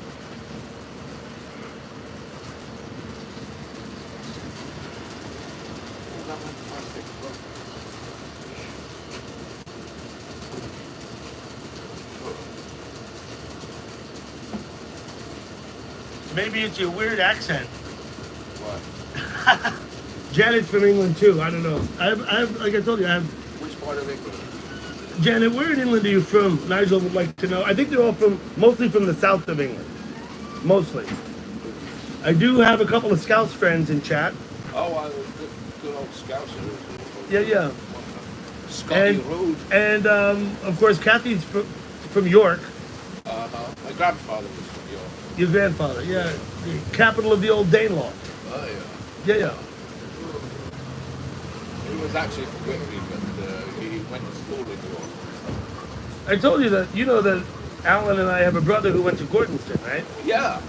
Maybe it's your weird accent. What? Janet's from England too. I don't know. I have, like I told you, I have. Which part of England? Janet, where in England are you from? Nigel would like to know. I think they're all mostly from the south of England. Mostly. I do have a couple of Scouts friends in chat. Oh, good old Scouser. Yeah. Scotty Road. And of course, Kathy's from York. My grandfather was from York. Your grandfather, yeah. The capital of the old Danelaw. Oh, yeah. Yeah. He was actually from Whitby, but he went to school in York. I told you that, you know that Alan and I have a brother who went to Gordonston, right? Yeah.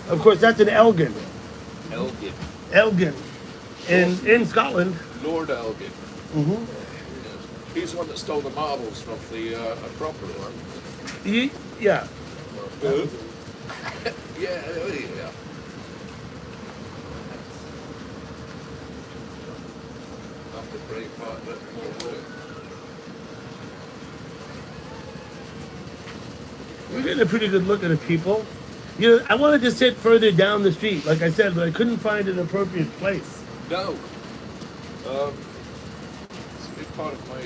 Of course, that's in Elgin. Elgin. Elgin. In Scotland. Lord Elgin. Mm-hmm. Yes. He's the one that stole the marbles from the Acropolis. Yeah. Yeah. After brave part, but We're getting a pretty good look at the people. You know, I wanted to sit further down the street, like I said, but I couldn't find an appropriate place. no. It's a big part of my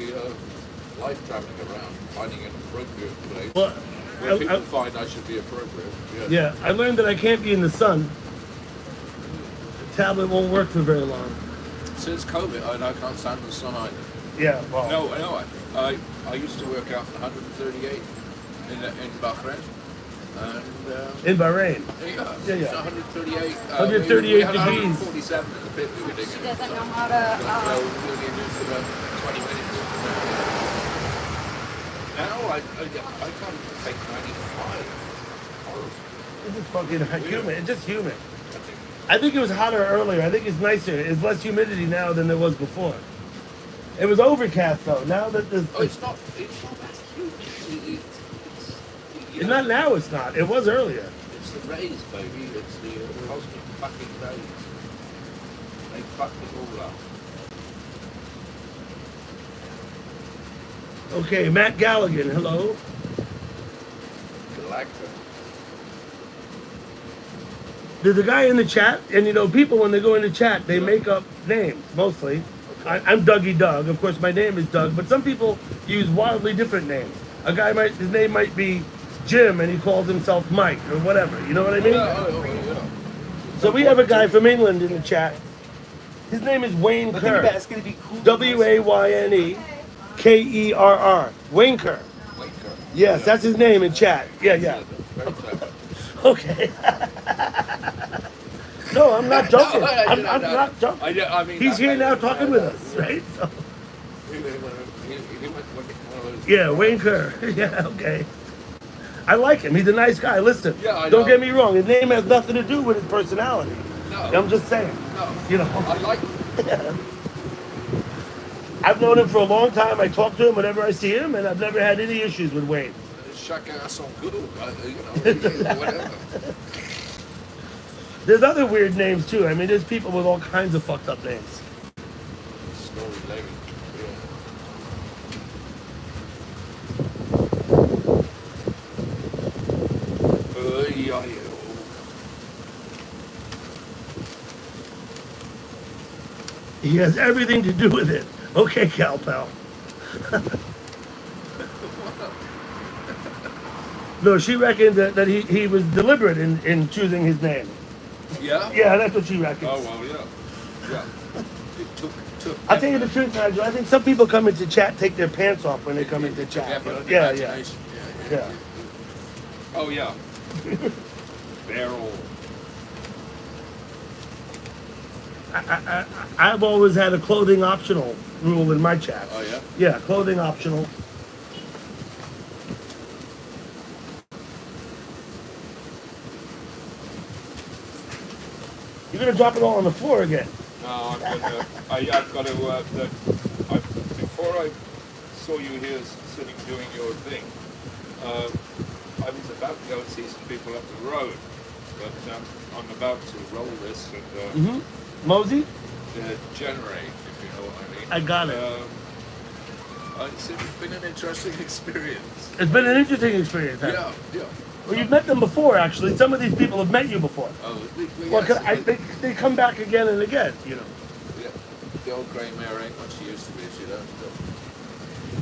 life traveling around, finding an appropriate place. Well, Where people find I should be appropriate. yeah, I learned that I can't be in the sun. The tablet won't work for very long. Since COVID, I can't stand the sun either. Yeah, well. No, I know. I used to work out 138 in Bahrain. And, In Bahrain. yeah. Yeah. So 138. 138 we had degrees. 147 in the pit we were She digging. doesn't know how to. Well, we were getting used to about 20 minutes. Now I can't take 95. This is fucking humid. It's just humid. I think it was hotter earlier. I think it's nicer. It's less humidity now than there was before. It was overcast though. Now that there's, Oh, it's not that huge. it's not now. It's not. It was earlier. It's the rays, baby. It's the cosmic fucking rays. They fucked it all up. Okay, Matt Galligan. Hello. Galacta. There's a guy in the chat, and you know, people when they go into chat, they make up names mostly. I'm Dougie Doug. Of course, my name is Doug, but some people use wildly different names. A guy his name might be Jim, and he calls himself Mike or whatever. You know what I mean? Yeah. So we have a guy from England in the chat. His name is Wayne Kerr. WAYNE Wayne Kerr. Yes, that's his name in chat. Yeah. Very clever. Okay. No, I'm not joking. I'm No. not joking. I mean, He's here now talking with us, right? So, yeah, Wayne Kerr. Yeah, okay. I like him. He's a nice guy. Listen, Yeah, I don't know. get me wrong. His name has nothing to do with his personality. No. I'm just saying. No. You know. I like I've known him for a long time. I talk to him whenever I see him, and I've never had any issues with Wayne. Chacun son goût, whatever. There's other weird names too. I mean, there's people with all kinds of fucked up names. Snowy Larry. Yeah. He has everything to do with it. Okay, Cal Pal. No, she reckoned that he was deliberate in choosing his name. Yeah? Yeah, that's what she reckons. Oh, well, yeah. Yeah. It took I'll tell you the effort. truth, Nigel. I think some people come into chat, take their pants off when they come into It took chat. effort You know? and Yeah, imagination. yeah. Oh, yeah. Barrel. I've always had a clothing optional rule in my chat. Oh, yeah? Yeah, clothing optional. You're gonna drop it all on the floor again. No, I've got to, before I saw you here sitting doing your thing, I was about to go and see some people up the road, but I'm about to roll this and Mosey, generate, if you know what I mean. I got it. It's been an interesting experience. It's been an interesting experience. Huh? Yeah, yeah. Well, you've met them before, actually. Some of these people have met you before. Oh, Well, yes, 'cause they come back again and again, you know. yeah, the old grey mare ain't what she used to be, she don't.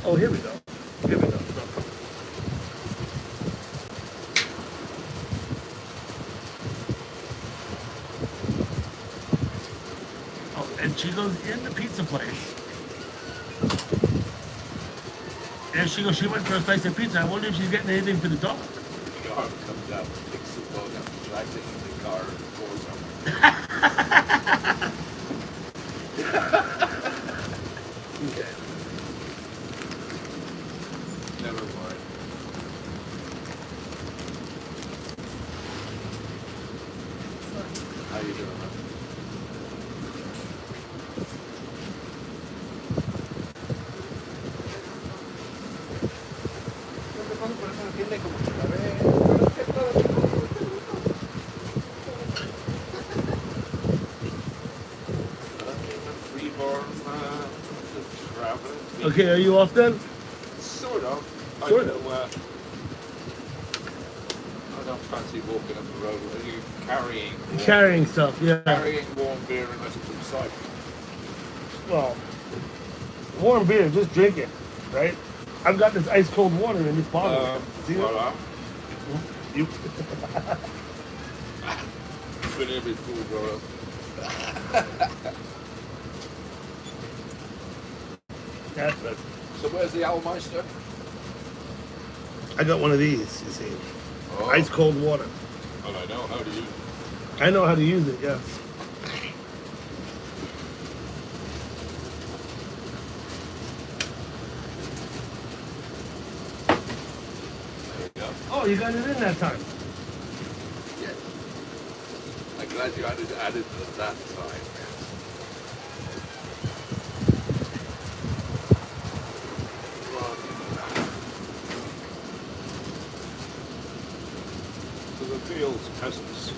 Oh, here we go. Here we go. Oh, and she goes in the pizza place. And she goes, she went for a slice of pizza. I wonder if she's getting anything for the dog. The arm comes out, picks the bug up, drags it in the car, and pours on. Okay. Never mind. How you doing, man? Freeborn, traveling. Okay, are you off then? Sort of. Sort of. I don't fancy walking up the road. Are you carrying Carrying stuff, yeah. carrying warm beer unless it's inside? Well, warm beer, just drink it, right? I've got this ice cold water in this bottle. See that? Voila. You, Been here before, bro. that's it. So where's the Almeister? I got one of these, you see. Oh, Ice cold water. well, I know how to use it. I know how to use it, yes. There you go. Oh, you got it in that time. Yes. I'm glad you added it at that time. To the fields, peasants.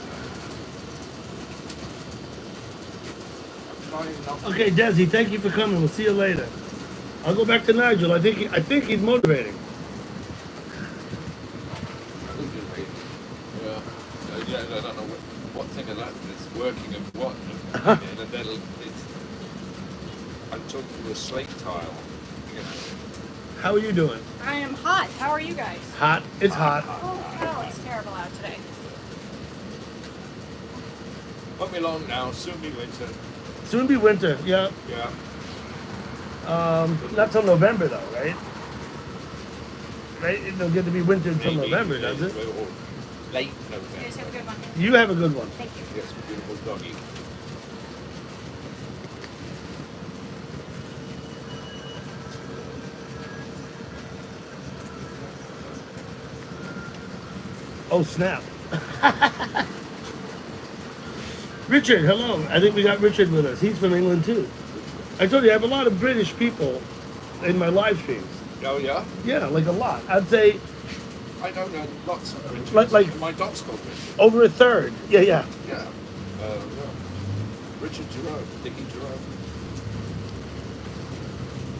I'm trying not to. Okay, Desi, thank you for coming. We'll see you later. I'll go back to Nigel. I think he's motivating. Yeah. Yeah, I don't know what thing of that is working and what. And then I'm talking to a slate tile. You know. How are you doing? I am hot. How are you guys? Hot. It's hot. Oh, it's terrible out today. Put me along now, soon be winter. Soon be winter. Yeah. Yeah. Not till November though, right? Right? It'll get to be winter until Maybe November, does it? or late You November. guys have a good one. You have a good one. Thank you. Yes, beautiful doggy. Oh snap. Richard, hello. I think we got Richard with us. He's from England too. I told you I have a lot of British people in my live streams. Oh yeah, Yeah, like a lot. I'd say I know lots of Richards. Like- my dog's called Richard. over a third. Yeah, yeah. Yeah. Yeah. Richard Jerome, Dickie Jerome.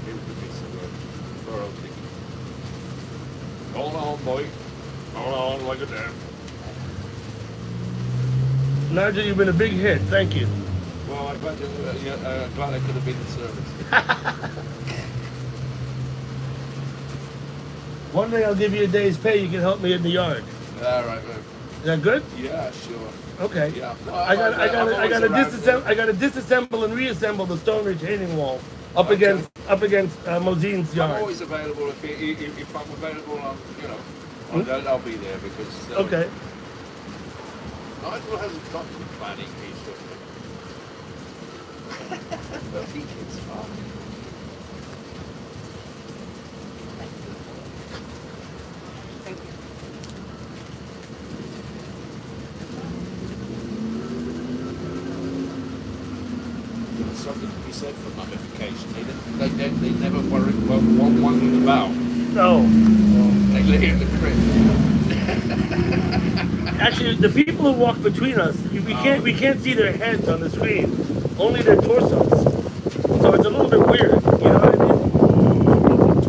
He was the piece of work. Poor old Dickie. Hold on, boy. Hold on like a damn. Nigel, you've been a big hit. Thank you. Well, I'm glad, glad I could have been in service. One day I'll give you a day's pay. You can help me in the yard. All right, man. Is that good? Yeah, sure. Okay. Yeah. I got to disassemble and reassemble the stone retaining wall up Okay. against Mozine's I'm yard. always available if I'm available. I'll be there because. Okay. Nigel hasn't got the planning piece of it. But he gets fun. Thank you. There's something to be said for mummification. They never worry want one in the bow. No. They lay in the crib. Actually, the people who walk between us, we can't see their heads on the screen, only their torsos. So it's a little bit weird. You know what I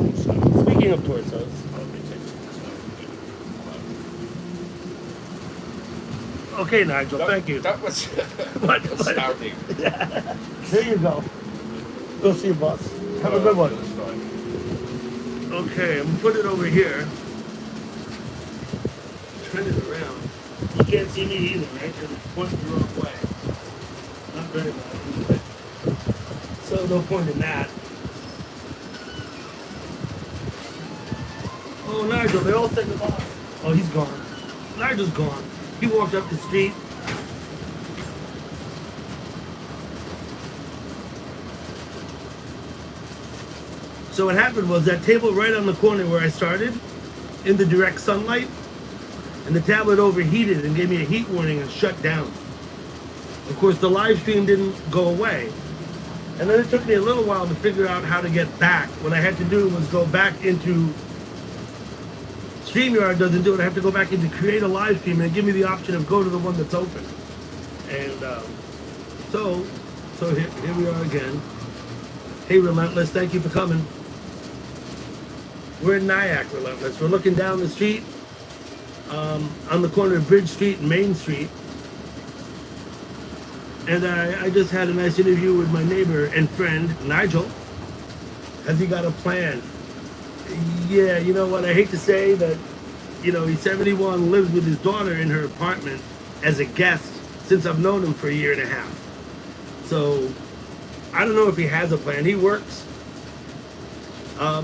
mean? Speaking of torsos. Okay, Nigel. Thank you. That was But- astounding. There you go. Go see you, boss. Have a good one. Okay, I'm gonna put it over here. Turn it around. You can't see me either, right? Because it's pointing the wrong way. Not very much. But so no point in that. Oh, Nigel, they all said goodbye. Oh, he's gone. Nigel's gone. He walked up the street. So what happened was that table right on the corner where I started, in the direct sunlight, and the tablet overheated and gave me a heat warning and shut down. Of course, the live stream didn't go away. And then it took me a little while to figure out how to get back. What I had to do was go back into StreamYard doesn't do it. I have to go back into create a live stream and give me the option of go to the one that's open. And so here we are again. Hey, Relentless, thank you for coming. We're in Nyack, Relentless. We're looking down the street on the corner of Bridge Street and Main Street. And I just had a nice interview with my neighbor and friend, Nigel. Has he got a plan? Yeah, you know what? I hate to say that, he's 71, lives with his daughter in her apartment as a guest since I've known him for a year and a half. So I don't know if he has a plan. He works.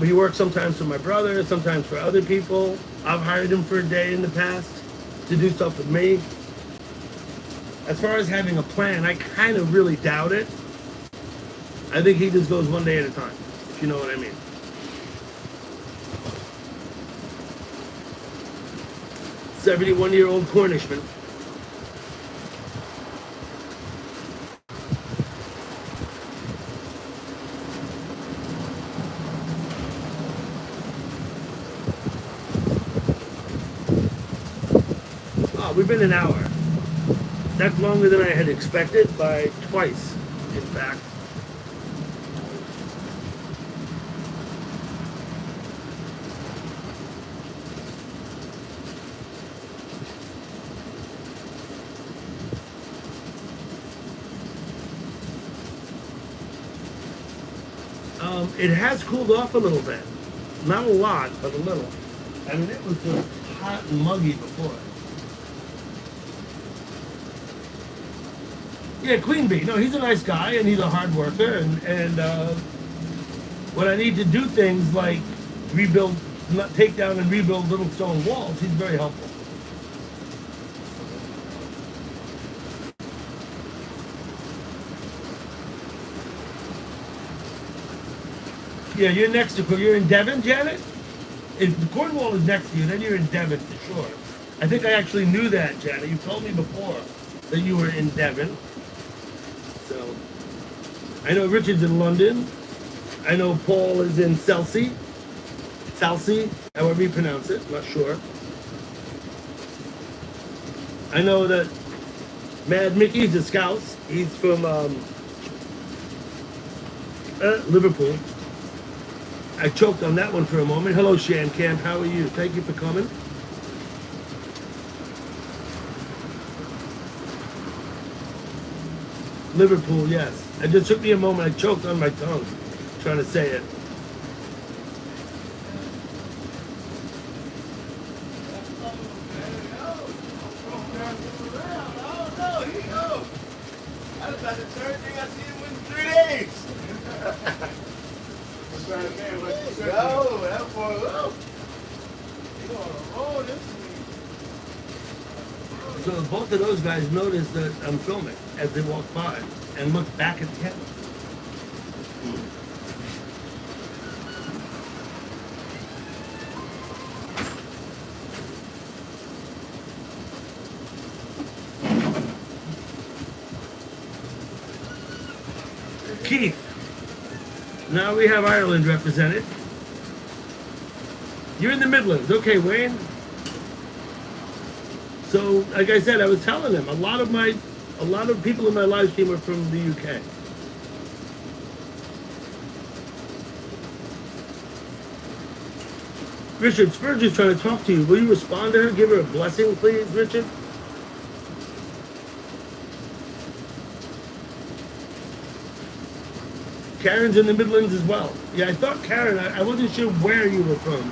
He works sometimes for my brother, sometimes for other people. I've hired him for a day in the past to do stuff with me. As far as having a plan, I kind of really doubt it. I think he just goes one day at a time, if you know what I mean. "71-year-old Cornishman." We've been an hour. That's longer than I had expected by twice, in fact. It has cooled off a little bit. Not a lot, but a little. I mean, it was just hot and muggy before. Yeah, Queen Bee. No, he's a nice guy and he's a hard worker. And when I need to do things like rebuild, take down and rebuild little stone walls, he's very helpful. Yeah, you're next to, you're in Devon, Janet? If the Cornwall is next to you, then you're in Devon for sure. I think I actually knew that, Janet. You told me before that you were in Devon. So, I know Richard's in London. I know Paul is in Chelsea. Chelsea, however you pronounce it, not sure. I know that Mad Mickey's a Scouse. He's from Liverpool. I choked on that one for a moment. Hello, Shan Camp. How are you? Thank you for coming. Liverpool, yes. It just took me a moment. I choked on my tongue trying to say it. So both of those guys noticed that I'm filming as they walk by and look back at the camera. Keith. Now we have Ireland represented. You're in the Midlands. Okay, Wayne. So, like I said, I was telling them, a lot of people in my live stream are from the UK. Richard, Spurgeon's trying to talk to you. Will you respond to her? Give her a blessing, please, Richard? Karen's in the Midlands as well. Yeah, I thought Karen, I wasn't sure where you were from.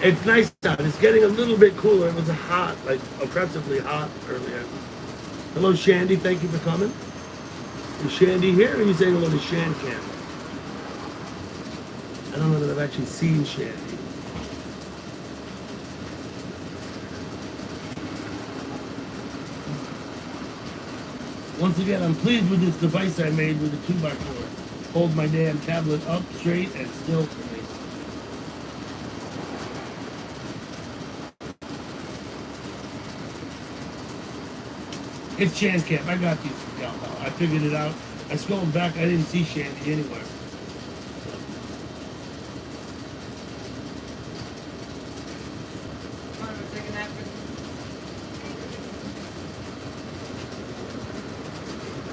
It's nice out. It's getting a little bit cooler. It was hot, like oppressively hot earlier. Hello, Shandy. Thank you for coming. Is Shandy here, or are you saying hello to Shan Camp? I don't know that I've actually seen Shandy. Once again, I'm pleased with this device I made with the 2x4. Hold my damn tablet up straight and still for me. It's Shan Camp. I got you. Yeah, I figured it out. I scrolled back. I didn't see Shandy anywhere. Want to take a nap?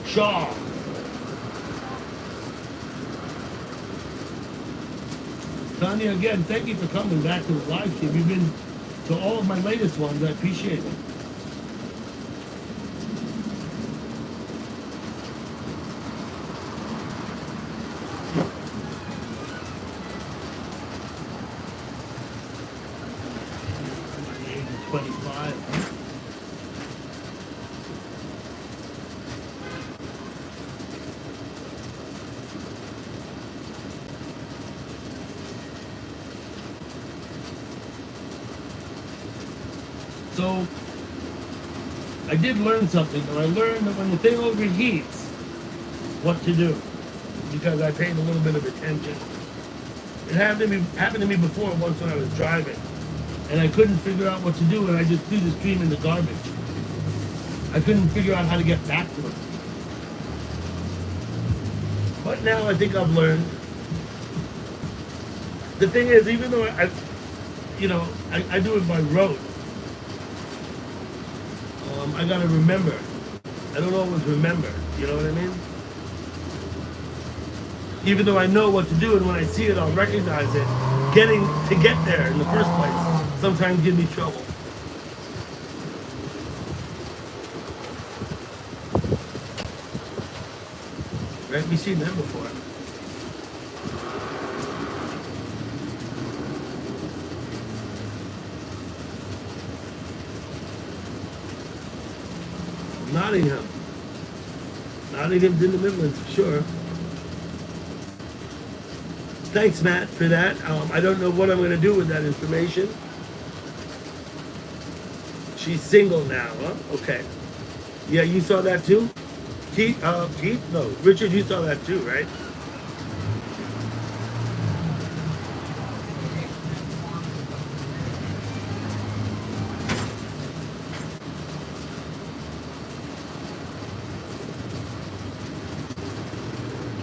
Shaw. Tanya, again, thank you for coming back to the live stream. You've been to all of my latest ones. I appreciate it. So, I did learn something, though. I learned that when the thing overheats, what to do, because I paid a little bit of attention. It happened to me before once when I was driving, and I couldn't figure out what to do, and I just threw the stream in the garbage. I couldn't figure out how to get back to it. But now I think I've learned. The thing is, even though I do it by rote, I gotta remember. I don't always remember. You know what I mean? Even though I know what to do, and when I see it, I'll recognize it. Getting to get there in the first place sometimes gives me trouble. Right? We've seen them before. Nottingham. Nottingham's in the Midlands for sure. Thanks, Matt, for that. I don't know what I'm going to do with that information. She's single now, huh? Okay. Yeah, you saw that too? Keith? No. Richard, you saw that too, right?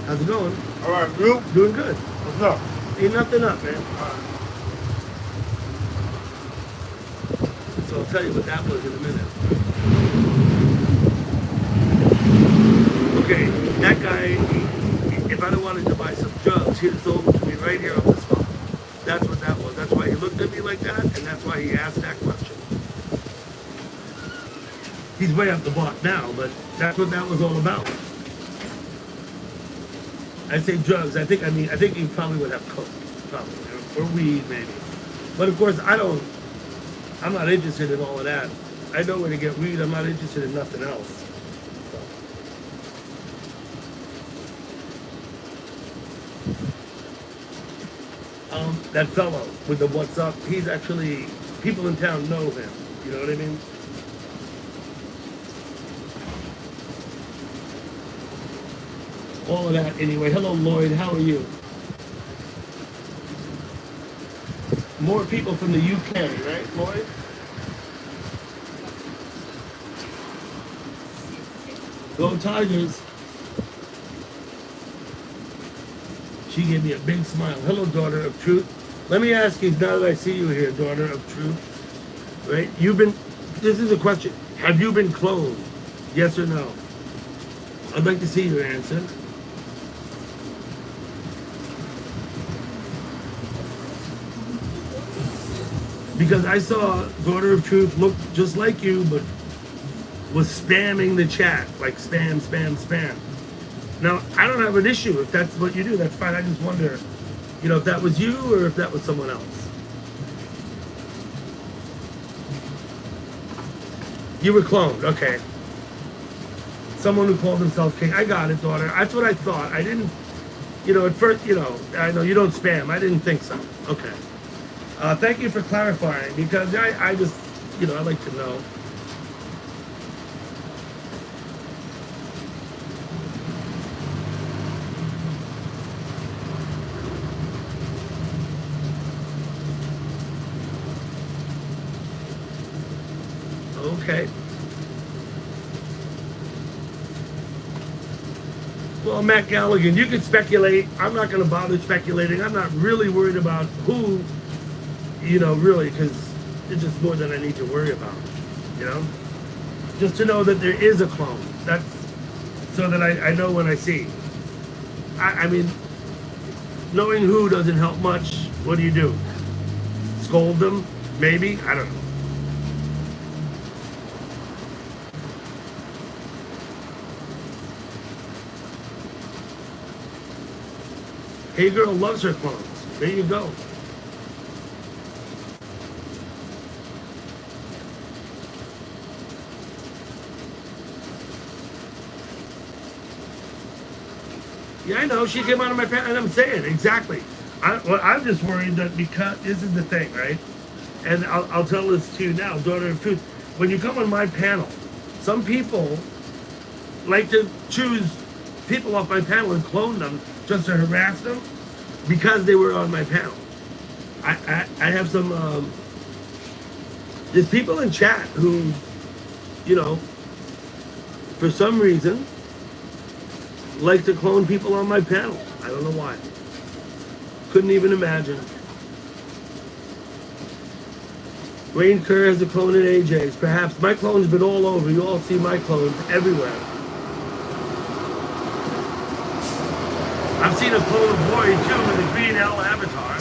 How's it going? All right, you? Doing good. What's up? Ain't nothing up, man. So I'll tell you what that was in a minute. Okay, that guy, if I'd have wanted to buy some drugs, he'd have sold them to me right here on the spot. That's what that was. That's why he looked at me like that, and that's why he asked that question. He's way up the block now, but that's what that was all about. I say drugs. I think he probably would have coke, probably, or weed maybe. But of course, I'm not interested in all of that. I know where to get weed. I'm not interested in nothing else. That fellow with the what's up, he's actually, people in town know him. You know what I mean? All of that anyway. Hello, Lloyd. How are you? More people from the UK, right, Lloyd? Go Tigers. She gave me a big smile. Hello, daughter of truth. Let me ask you, now that I see you here, daughter of truth, right? This is a question. Have you been cloned? Yes or no? I'd like to see your answer. Because I saw daughter of truth look just like you, but was spamming the chat, like spam, spam, spam. Now, I don't have an issue if that's what you do. That's fine. I just wonder, if that was you or if that was someone else. You were cloned. Okay. Someone who called himself king. I got it, daughter. That's what I thought. I didn't, at first, I know you don't spam. I didn't think so. Okay. Thank you for clarifying, because I just, I like to know. Okay. Well, Matt Galligan, you can speculate. I'm not going to bother speculating. I'm not really worried about who, really, because it's just more than I need to worry about, Just to know that there is a clone. That's so that I know when I see. I mean, knowing who doesn't help much. What do? Scold them? Maybe? I don't know. Hey Girl loves her clones. There you go. Yeah, I know. She came out of my pants, and I'm saying exactly. I'm just worried that, because this is the thing, right? And I'll tell this to you now, daughter of truth. When you come on my panel, some people like to choose people off my panel and clone them just to harass them because they were on my panel. I have some, there's people in chat who, for some reason, like to clone people on my panel. I don't know why. Couldn't even imagine. Wayne Kerr has a clone in AJ's. Perhaps my clone's been all over. You all see my clones everywhere. I've seen a clone of Boyd too with the green L avatar.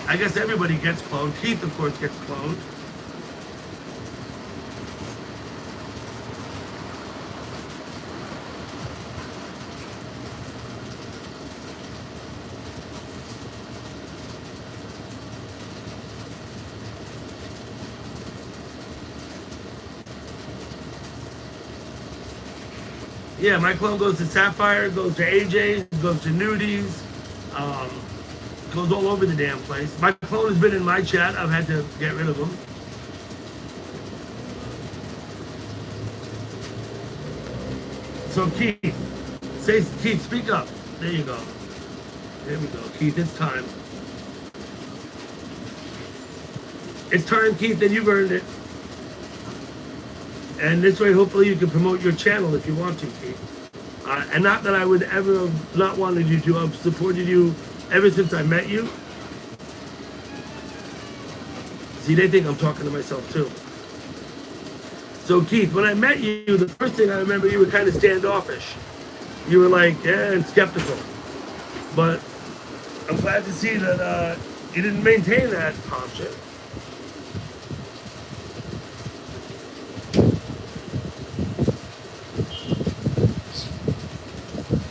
I guess everybody gets cloned. Keith, of course, gets cloned. Yeah, my clone goes to Sapphire, goes to AJ's, goes to Nudies, goes all over the damn place. My clone has been in my chat. I've had to get rid of him. So Keith, speak up. There you go. There we go, Keith. It's time. It's time, Keith, and you've earned it. And this way, hopefully, you can promote your channel if you want to, Keith. And not that I would ever have not wanted you to. I've supported you ever since I met you. See, they think I'm talking to myself too. So Keith, when I met you, the first thing I remember, you were kind of standoffish. You were like, yeah, and skeptical. But I'm glad to see that you didn't maintain that posture.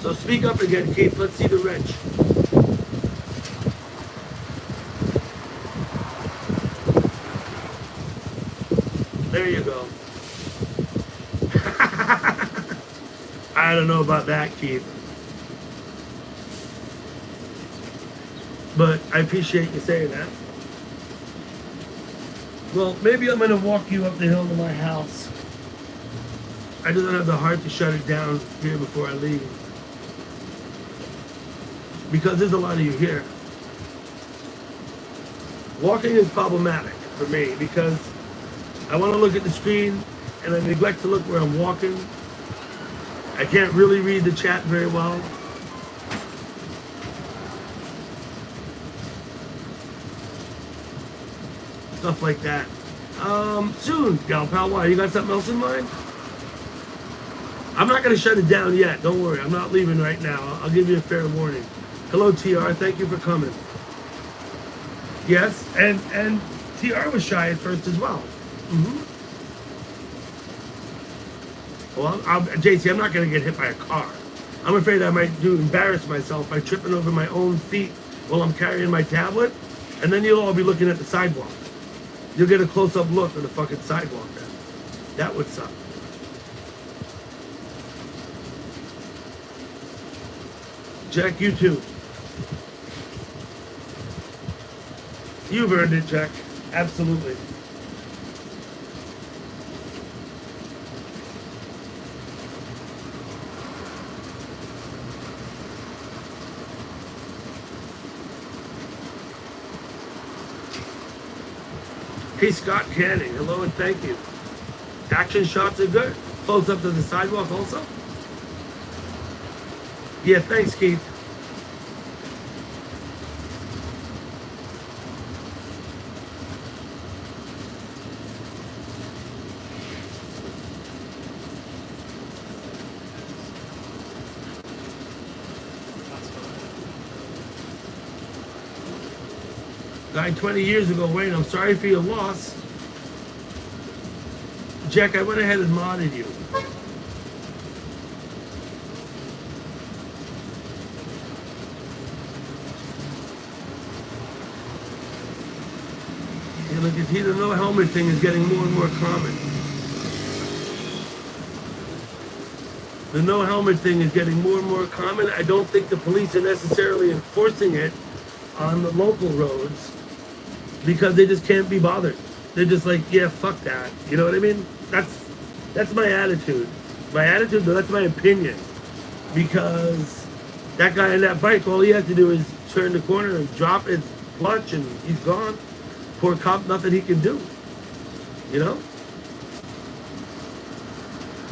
So speak up again, Keith. Let's see the wrench. There you go. I don't know about that, Keith. But I appreciate you saying that. Well, maybe I'm going to walk you up the hill to my house. I just don't have the heart to shut it down here before I leave. Because there's a lot of you here. Walking is problematic for me because I want to look at the screen and I neglect to look where I'm walking. I can't really read the chat very well. Stuff like that. Soon, Gal Pal. Why? You got something else in mind? I'm not going to shut it down yet. Don't worry. I'm not leaving right now. I'll give you a fair warning. Hello, TR. Thank you for coming. Yes, and TR was shy at first as well. Well, JC, I'm not going to get hit by a car. I'm afraid I might embarrass myself by tripping over my own feet while I'm carrying my tablet, and then you'll all be looking at the sidewalk. You'll get a close-up look at the fucking sidewalk then. That would suck. Jack, you too. You've earned it, Jack. Absolutely. Hey, Scott Canning. Hello and thank you. Action shots are good. Close up to the sidewalk also. Yeah, thanks, Keith. Died 20 years ago. Wayne, I'm sorry for your loss. Jack, I went ahead and modded you. Yeah, look, you see, the no helmet thing is getting more and more common. The no helmet thing is getting more and more common. I don't think the police are necessarily enforcing it on the local roads because they just can't be bothered. They're just like, yeah, fuck that. You know what I mean? That's my attitude. My attitude, though, that's my opinion. Because that guy on that bike, all he has to do is turn the corner and drop his clutch and he's gone. Poor cop, nothing he can do. You know?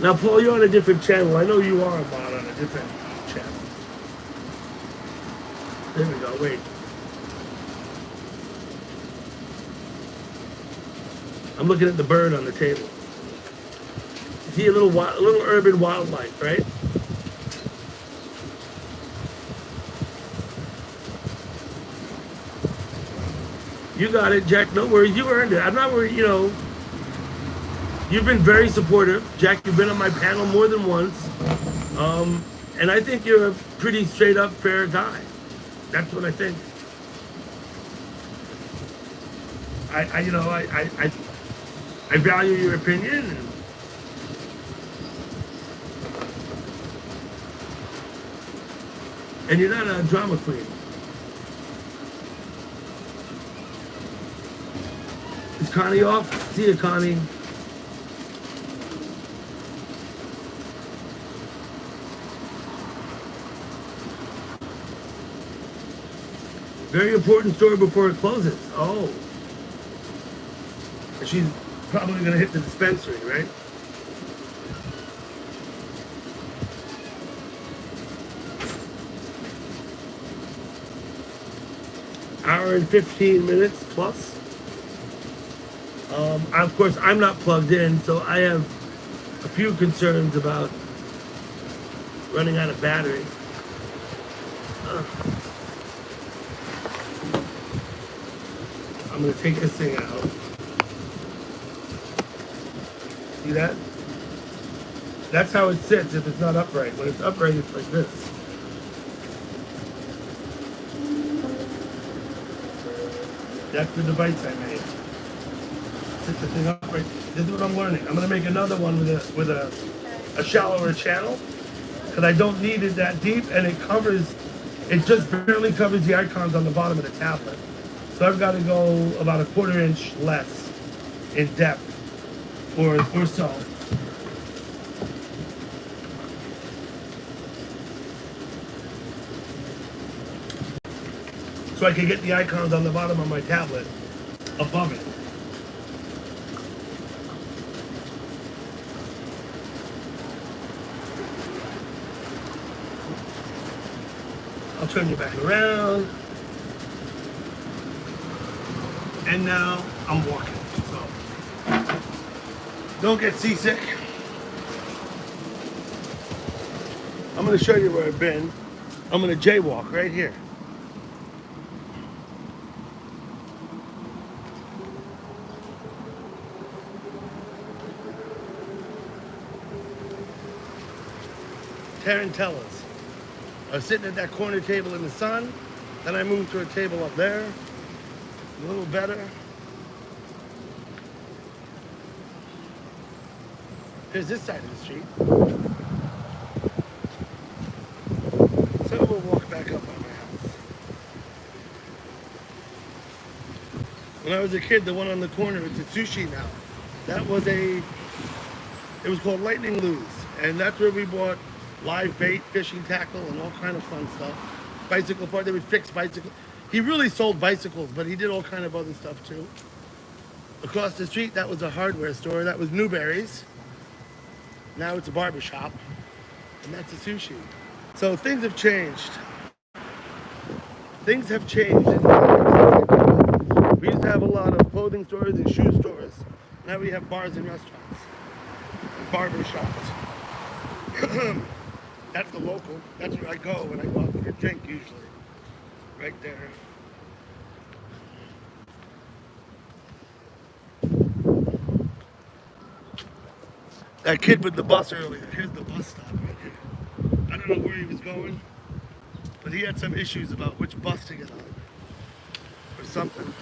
Now, Paul, you're on a different channel. I know you are, Bob, on a different channel. There we go. Wait. I'm looking at the bird on the table. See a little urban wildlife, right? You got it, Jack. No worries. You earned it. I'm not worried. You know, you've been very supportive, Jack. You've been on my panel more than once, and I think you're a pretty straight up, fair guy. That's what I think. I value your opinion. And you're not a drama queen. Is Connie off? See you, Connie. Very important story before it closes. Oh. She's probably going to hit the dispensary, right? hour and 15 minutes plus. Of course, I'm not plugged in, so I have a few concerns about running out of battery. I'm gonna take this thing out. See that? That's how it sits if it's not upright. When it's upright, it's like this. That's the device I made. Sit the thing upright. This is what I'm learning. I'm gonna make another one with a shallower channel because I don't need it that deep, and it just barely covers the icons on the bottom of the tablet. So I've got to go about a 1/4 inch less in depth, or so. So I can get the icons on the bottom of my tablet above it. I'll turn you back around. And now I'm walking, so don't get seasick. I'm gonna show you where I've been. I'm gonna jaywalk right here. Tarantellas. I was sitting at that corner table in the sun, then I moved to a table up there. A little better. Here's this side of the street. So we'll walk back up on my house. When I was a kid, the one on the corner, it's a sushi now. It was called Lightning Lose. And that's where we bought live bait, fishing tackle, and all kind of fun stuff. Bicycle part, they would fix bicycles. He really sold bicycles, but he did all kind of other stuff too. Across the street, that was a hardware store. That was Newberry's. Now it's a barber shop, and that's a sushi. So things have changed. Things have changed. We used to have a lot of clothing stores and shoe stores. Now we have bars and restaurants, barber shops. That's the local. That's where I go when I go out for a drink usually. Right there. That kid with the bus earlier, here's the bus stop right here. I don't know where he was going, but he had some issues about which bus to get on or something.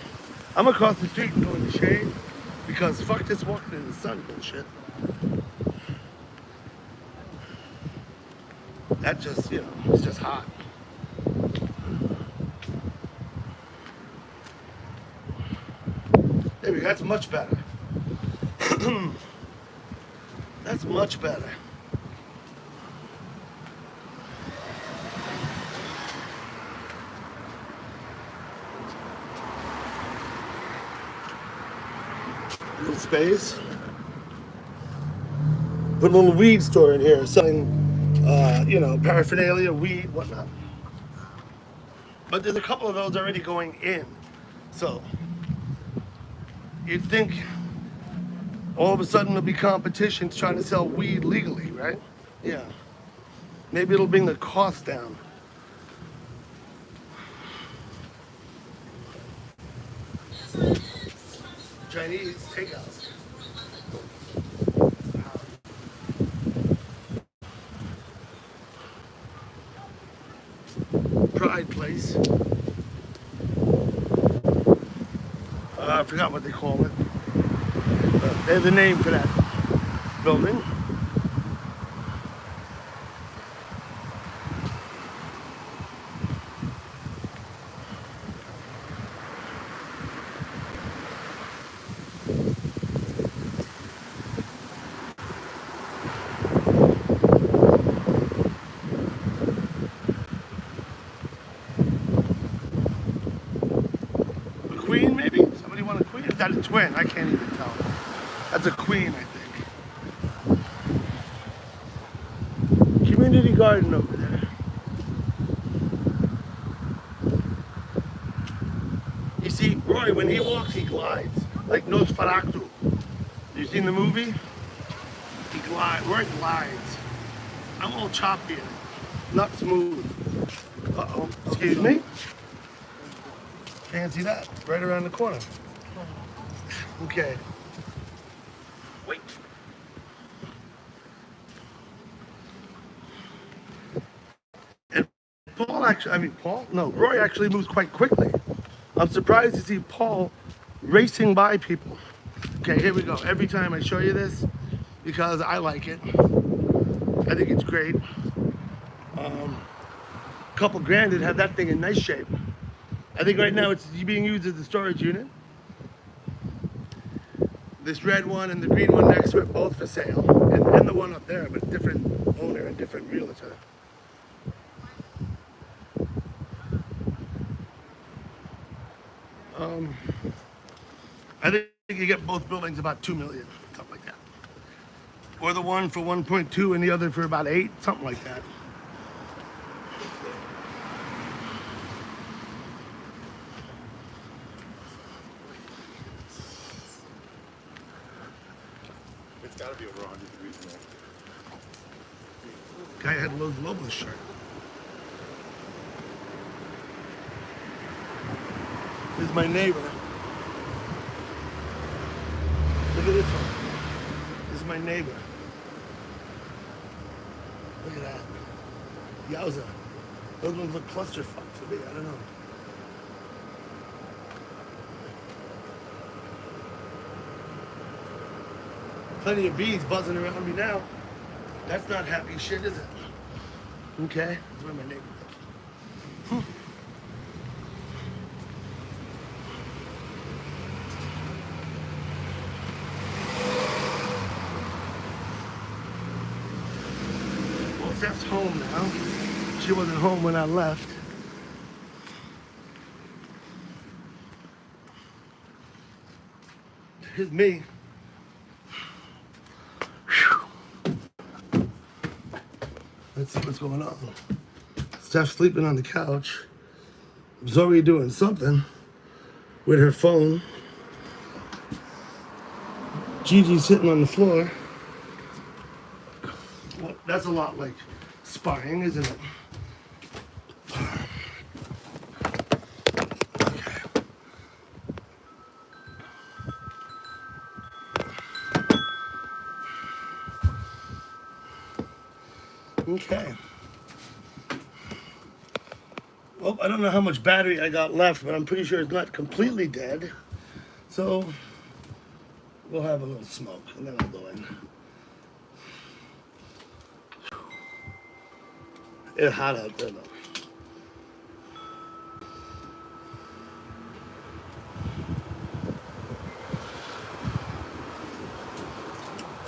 I'm across the street and go in the shade because fuck this walking in the sun bullshit. That just, it's just hot. There we go, that's much better. That's much better. Little space. Put a little weed store in here selling, paraphernalia, weed, whatnot. But there's a couple of those already going in. So you'd think all of a sudden there'll be competitions trying to sell weed legally, right? Yeah. Maybe it'll bring the cost down. Chinese takeout. Pride Place. I forgot what they call it. They have the name for that building. A queen, maybe? Somebody want a queen? Is that a twin? I can't even tell. That's a queen, I think. Community garden over there. Rory, when he walks, he glides. Like Nosferatu. You seen the movie? He glides. Rory glides. I'm all choppy and not smooth. Uh-oh. Excuse me? Can't see that. Right around the corner. Okay. Wait. And Roy actually moves quite quickly. I'm surprised to see Paul racing by people. Okay, here we go. Every time I show you this, because I like it. I think it's great. Couple grand to have that thing in nice shape. I think right now it's being used as a storage unit. This red one and the green one next to it, both for sale. And the one up there, but different owner and different realtor. I think you get both buildings about 2 million, something like that. Or the one for 1.2 and the other for about 8, something like that. It's got to be over 100 degrees in there. Guy had Los Lobos shirt. This is my neighbor. Look at this one. This is my neighbor. Look at that. Yowza. Those ones look clusterfuck to me. I don't know. Plenty of bees buzzing around me now. That's not happy shit, is it? Okay. That's where my neighbor lives. Well, Steph's home now. She wasn't home when I left. Here's me. Let's see what's going on. Steph's sleeping on the couch. Zoe doing something with her phone. Gigi's sitting on the floor. Well, that's a lot like spying, isn't it? Okay. Well, I don't know how much battery I got left, but I'm pretty sure it's not completely dead. So we'll have a little smoke and then I'll go in. It's hot out there though.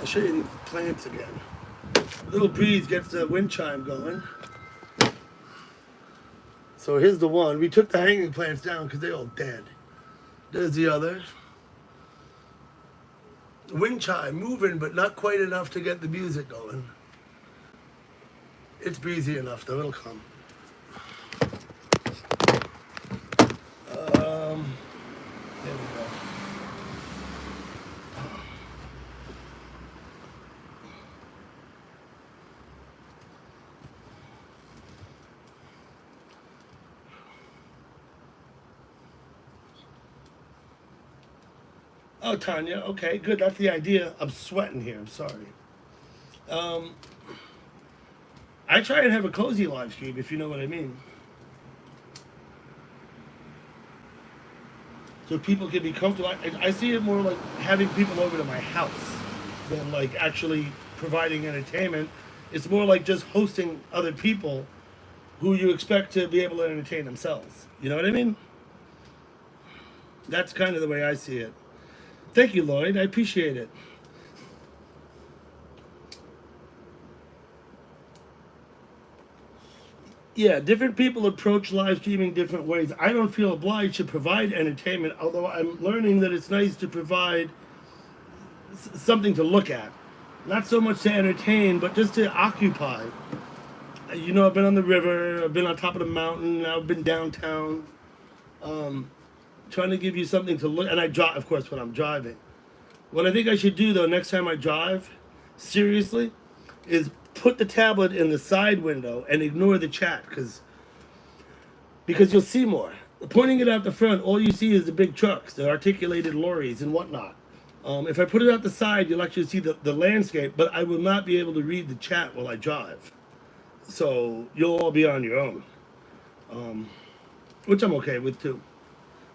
I'll show you the plants again. Little breeze gets the wind chime going. So here's the one. We took the hanging plants down because they're all dead. There's the other. The wind chime moving, but not quite enough to get the music going. It's breezy enough though, it'll come. There we go. Oh, Tanya, okay, good. That's the idea. I'm sweating here. I'm sorry. I try and have a cozy live stream, if you know what I mean. So people can be comfortable. I see it more like having people over to my house than like actually providing entertainment. It's more like just hosting other people who you expect to be able to entertain themselves. You know what I mean? That's kind of the way I see it. Thank you, Lloyd. I appreciate it. Yeah, different people approach live streaming different ways. I don't feel obliged to provide entertainment, although I'm learning that it's nice to provide something to look at. Not so much to entertain, but just to occupy. You know, I've been on the river, I've been on top of the mountain, I've been downtown. trying to give you something to look. And I drive, of course, when I'm driving. What I think I should do though, next time I drive, seriously, is put the tablet in the side window and ignore the chat, because you'll see more. Pointing it out the front, all you see is the big trucks, the articulated lorries and whatnot. If I put it out the side, you'll actually see the landscape, but I will not be able to read the chat while I drive. So you'll all be on your own, which I'm okay with too.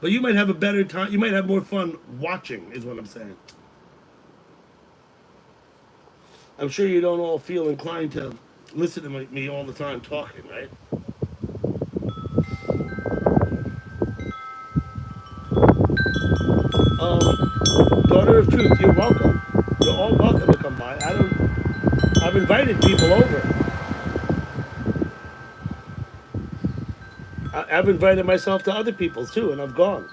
But you might have a better time, you might have more fun watching, is what I'm saying. I'm sure you don't all feel inclined to listen to me all the time talking, right? Daughter of Truth, you're welcome. You're all welcome to come by. I've invited people over. I've invited myself to other people's too, and I've gone.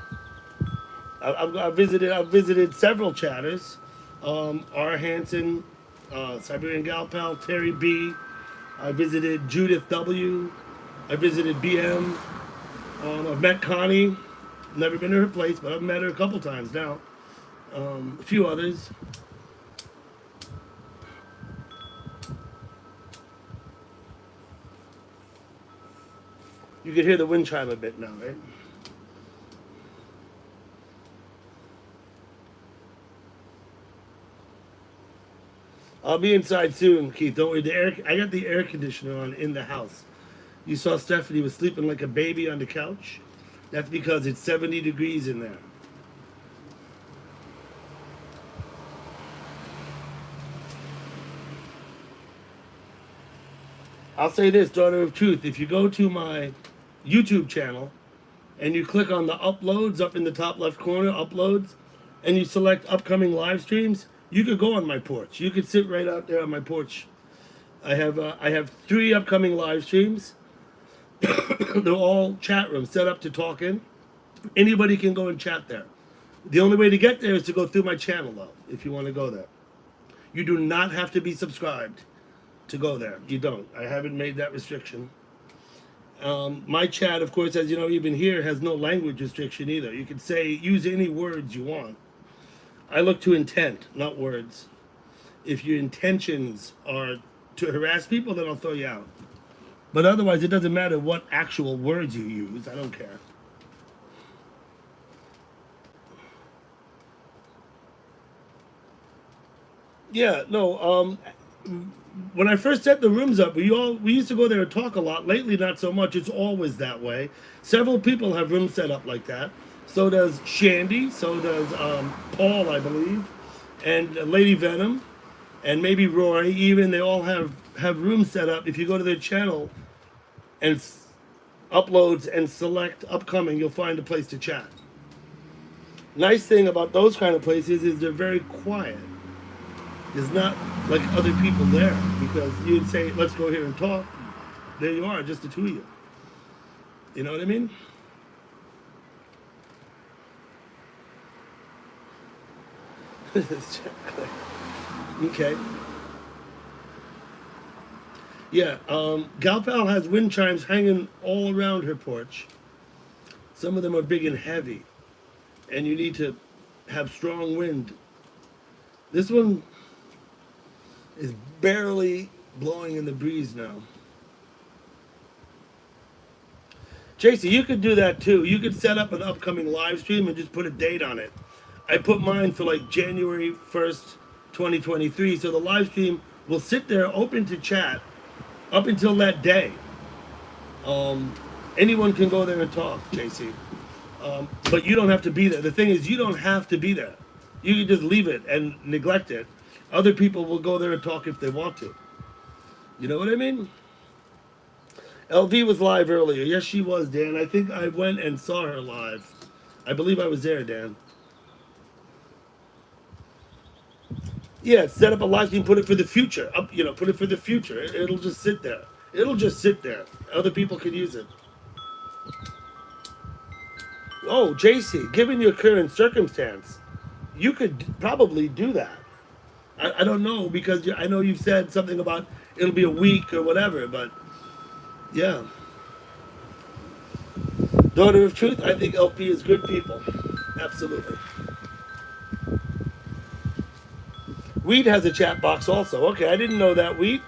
I've visited several chatters. R. Hansen, Siberian Gal Pal, Terry B. I visited Judith W. I visited BM. I've met Connie. Never been to her place, but I've met her a couple times now. A few others. You can hear the wind chime a bit now, right? I'll be inside soon, Keith. Don't worry. I got the air conditioner on in the house. You saw Stephanie was sleeping like a baby on the couch. That's because it's 70 degrees in there. I'll say this, Daughter of Truth. If you go to my YouTube channel and you click on the uploads up in the top left corner, uploads, and you select upcoming live streams, you could go on my porch. You could sit right out there on my porch. I have 3 upcoming live streams. They're all chat rooms set up to talk in. Anybody can go and chat there. The only way to get there is to go through my channel, though, if you want to go there. You do not have to be subscribed to go there. You don't. I haven't made that restriction. My chat, of course, as you know, even here, has no language restriction either. You can use any words you want. I look to intent, not words. If your intentions are to harass people, then I'll throw you out. But otherwise, it doesn't matter what actual words you use. I don't care. Yeah, no, when I first set the rooms up, we used to go there and talk a lot. Lately, not so much. It's always that way. Several people have rooms set up like that. So does Shandy. So does Paul, I believe, and Lady Venom, and maybe Roy. Even they all have rooms set up. If you go to their channel and uploads and select upcoming, you'll find a place to chat. Nice thing about those kind of places is they're very quiet. There's not like other people there, because you'd say, let's go here and talk. There you are, just the two of you. You know what I mean? Okay. Yeah, Gal Pal has wind chimes hanging all around her porch. Some of them are big and heavy, and you need to have strong wind. This one is barely blowing in the breeze now. JC, you could do that too. You could set up an upcoming live stream and just put a date on it. I put mine for like January 1st, 2023. So the live stream will sit there open to chat up until that day. Anyone can go there and talk, JC. But you don't have to be there. The thing is, you don't have to be there. You can just leave it and neglect it. Other people will go there and talk if they want to. You know what I mean? LV was live earlier. Yes, she was, Dan. I think I went and saw her live. I believe I was there, Dan. Yeah, set up a live stream, put it for the future. Put it for the future. It'll just sit there. It'll just sit there. Other people can use it. Oh, JC, given your current circumstance, you could probably do that. I don't know, because I know you've said something about it'll be a week or whatever, but yeah. Daughter of Truth, I think LP is good people. Absolutely. Wheat has a chat box also. Okay, I didn't know that. Wheat,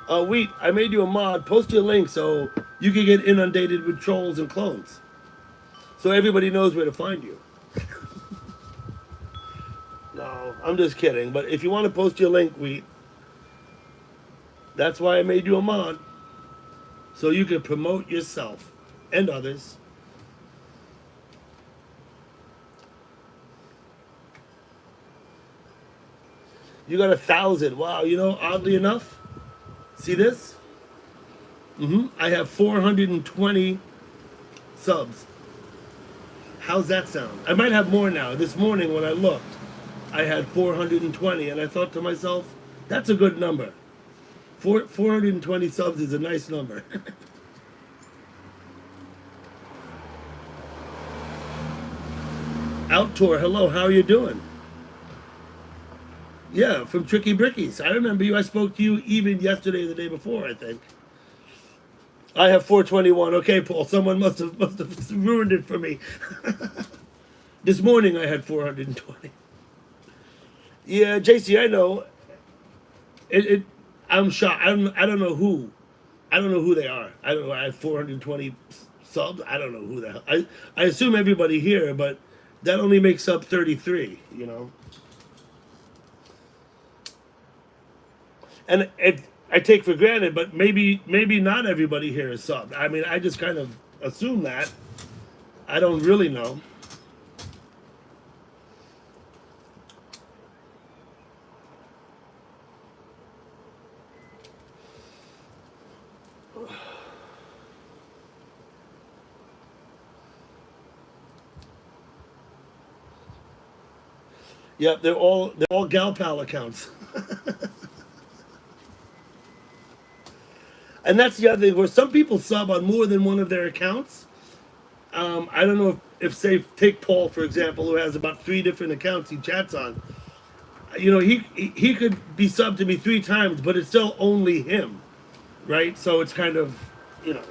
Wheat, I made you a mod. Post your link so you can get inundated with trolls and clones. So everybody knows where to find you. No, I'm just kidding. But if you want to post your link, Wheat, that's why I made you a mod. So you can promote yourself and others. You got 1,000. Wow, you know, oddly enough, see this? I have 420 subs. How's that sound? I might have more now. This morning when I looked, I had 420, and I thought to myself, that's a good number. 420 subs is a nice number. Outdoor, hello, how are you doing? Yeah, from Tricky Brickies. I remember you. I spoke to you even yesterday or the day before, I think. I have 421. Okay, Paul, someone must have ruined it for me. This morning I had 420. Yeah, JC, I know. I'm shocked. I don't know who. I don't know who they are. I don't know. I have 420 subs. I don't know who the hell. I assume everybody here, but that only makes up 33, you know. And I take for granted, but maybe not everybody here is subbed. I mean, I just kind of assume that. I don't really know. Yep, they're all GalPal accounts. And that's the other thing, where some people sub on more than one of their accounts. I don't know if say, take Paul, for example, who has about 3 different accounts he chats on. You know, he could be subbed to me 3 times, but it's still only him, right? So it's kind of, you know,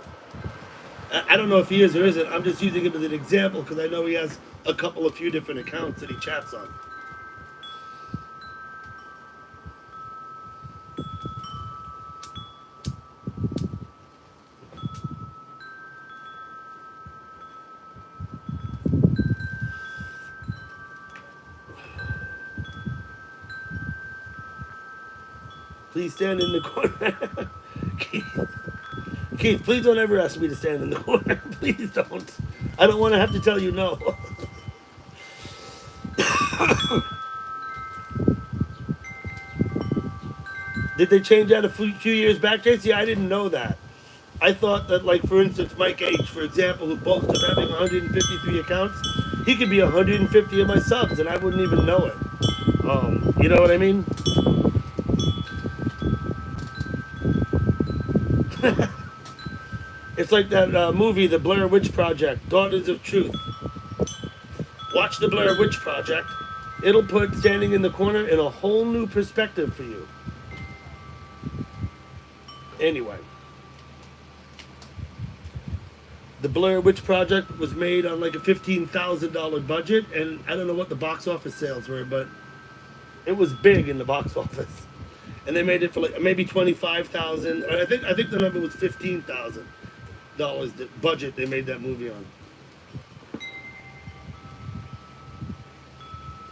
I don't know if he is or isn't. I'm just using him as an example because I know he has a few different accounts that he chats on. Please stand in the corner. Keith, please don't ever ask me to stand in the corner. Please don't. I don't want to have to tell you no. Did they change that a few years back, JC? I didn't know that. I thought that, like, for instance, Mike H., for example, who boasts of having 153 accounts, he could be 150 of my subs, and I wouldn't even know it. You know what I mean? It's like that movie, The Blair Witch Project, Daughters of Truth. Watch The Blair Witch Project. It'll put standing in the corner in a whole new perspective for you. Anyway. The Blair Witch Project was made on like a $15,000 budget, and I don't know what the box office sales were, but it was big in the box office. And they made it for like maybe $25,000. I think the number was $15,000. The budget they made that movie on.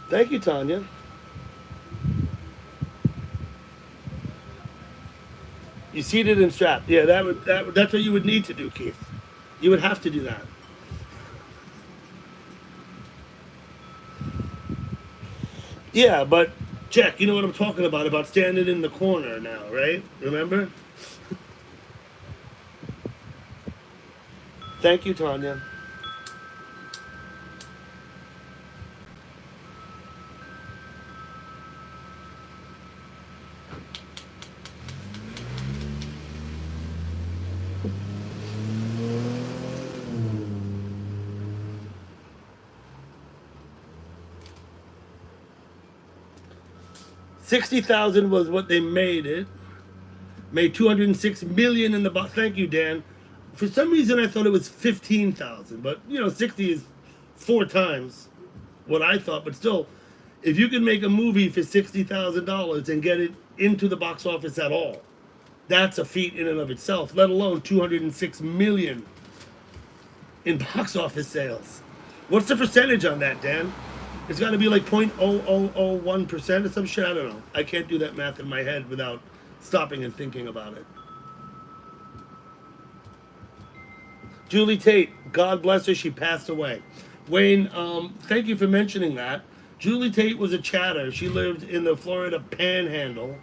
Thank you, Tanya. You seated and strapped. Yeah, that's what you would need to do, Keith. You would have to do that. Yeah, but Jack, you know what I'm talking about standing in the corner now, right? Remember? Thank you, Tanya. $60,000 was what they made it. Made $206 million in the box. Thank you, Dan. For some reason, I thought it was 15,000, but 60 is 4 times what I thought. But still, if you can make a movie for $60,000 and get it into the box office at all, that's a feat in and of itself. Let alone 206 million in box office sales. What's the percentage on that, Dan? It's got to be like 0.0001% or some shit. I don't know. I can't do that math in my head without stopping and thinking about it. Julie Tate, God bless her, she passed away. Wayne, thank you for mentioning that. Julie Tate was a chatter. She lived in the Florida Panhandle,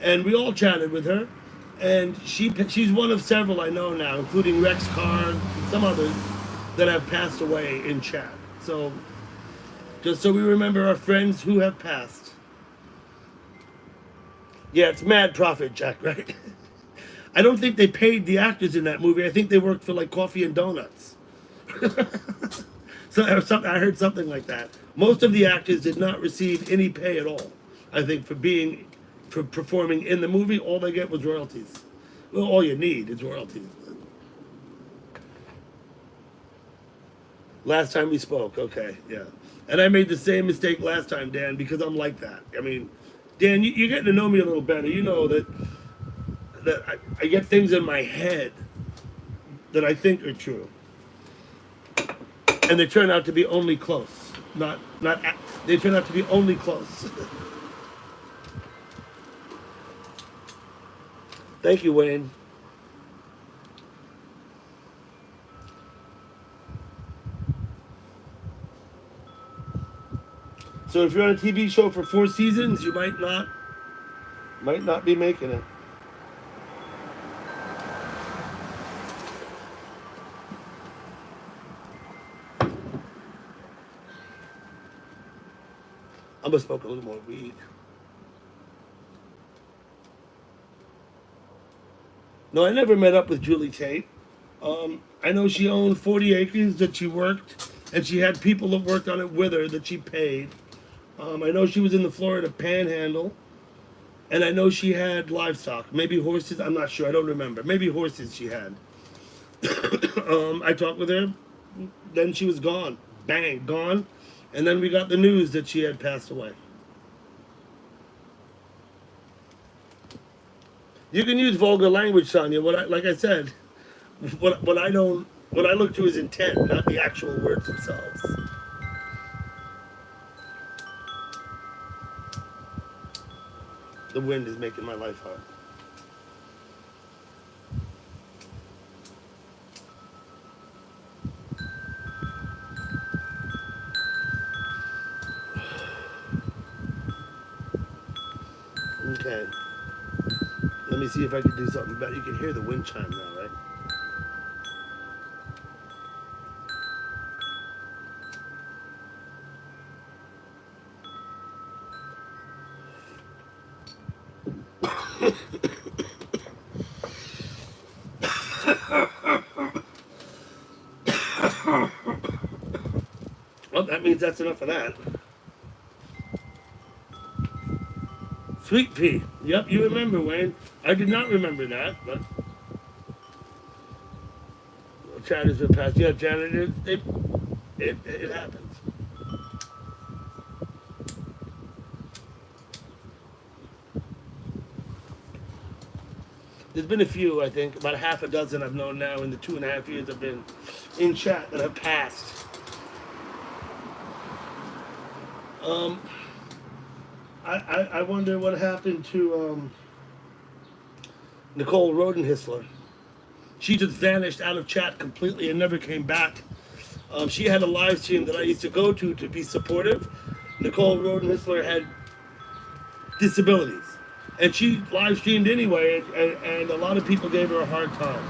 and we all chatted with her. And she's one of several I know now, including Rex Carr and some others that have passed away in chat. So, just so we remember our friends who have passed. Yeah, it's mad profit, Jack, right? I don't think they paid the actors in that movie. I think they worked for like coffee and donuts. So I heard something like that. Most of the actors did not receive any pay at all. I think for performing in the movie, all they get was royalties. Well, all you need is royalties. Last time we spoke, okay, yeah. And I made the same mistake last time, Dan, because I'm like that. I mean, Dan, you're getting to know me a little better. You know that I get things in my head that I think are true, and they turn out to be only close. They turn out to be only close. Thank you, Wayne. So if you're on a TV show for 4 seasons, you might not be making it. I must smoke a little more weed. No, I never met up with Julie Tate. I know she owned 40 acres that she worked, and she had people that worked on it with her that she paid. I know she was in the Florida Panhandle, and I know she had livestock, maybe horses. I'm not sure. I don't remember. Maybe horses she had. I talked with her. Then she was gone. Bang, gone. And then we got the news that she had passed away. You can use vulgar language, Sonia. Like I said, what I look to is intent, not the actual words themselves. The wind is making my life hard. Okay. Let me see if I can do something better. You can hear the wind chime now, right? Well, that means that's enough of that. Sweet pea. Yep, you remember, Wayne. I did not remember that, but Chad has been passed. Yeah, Janet, it happens. There's been a few, I think, about half a dozen I've known now in the 2.5 years I've been in chat that have passed. I wonder what happened to Nicole Rodenhisler. She just vanished out of chat completely and never came back. She had a live stream that I used to go to be supportive. Nicole Rodenhisler had disabilities, and she live streamed anyway, and a lot of people gave her a hard time.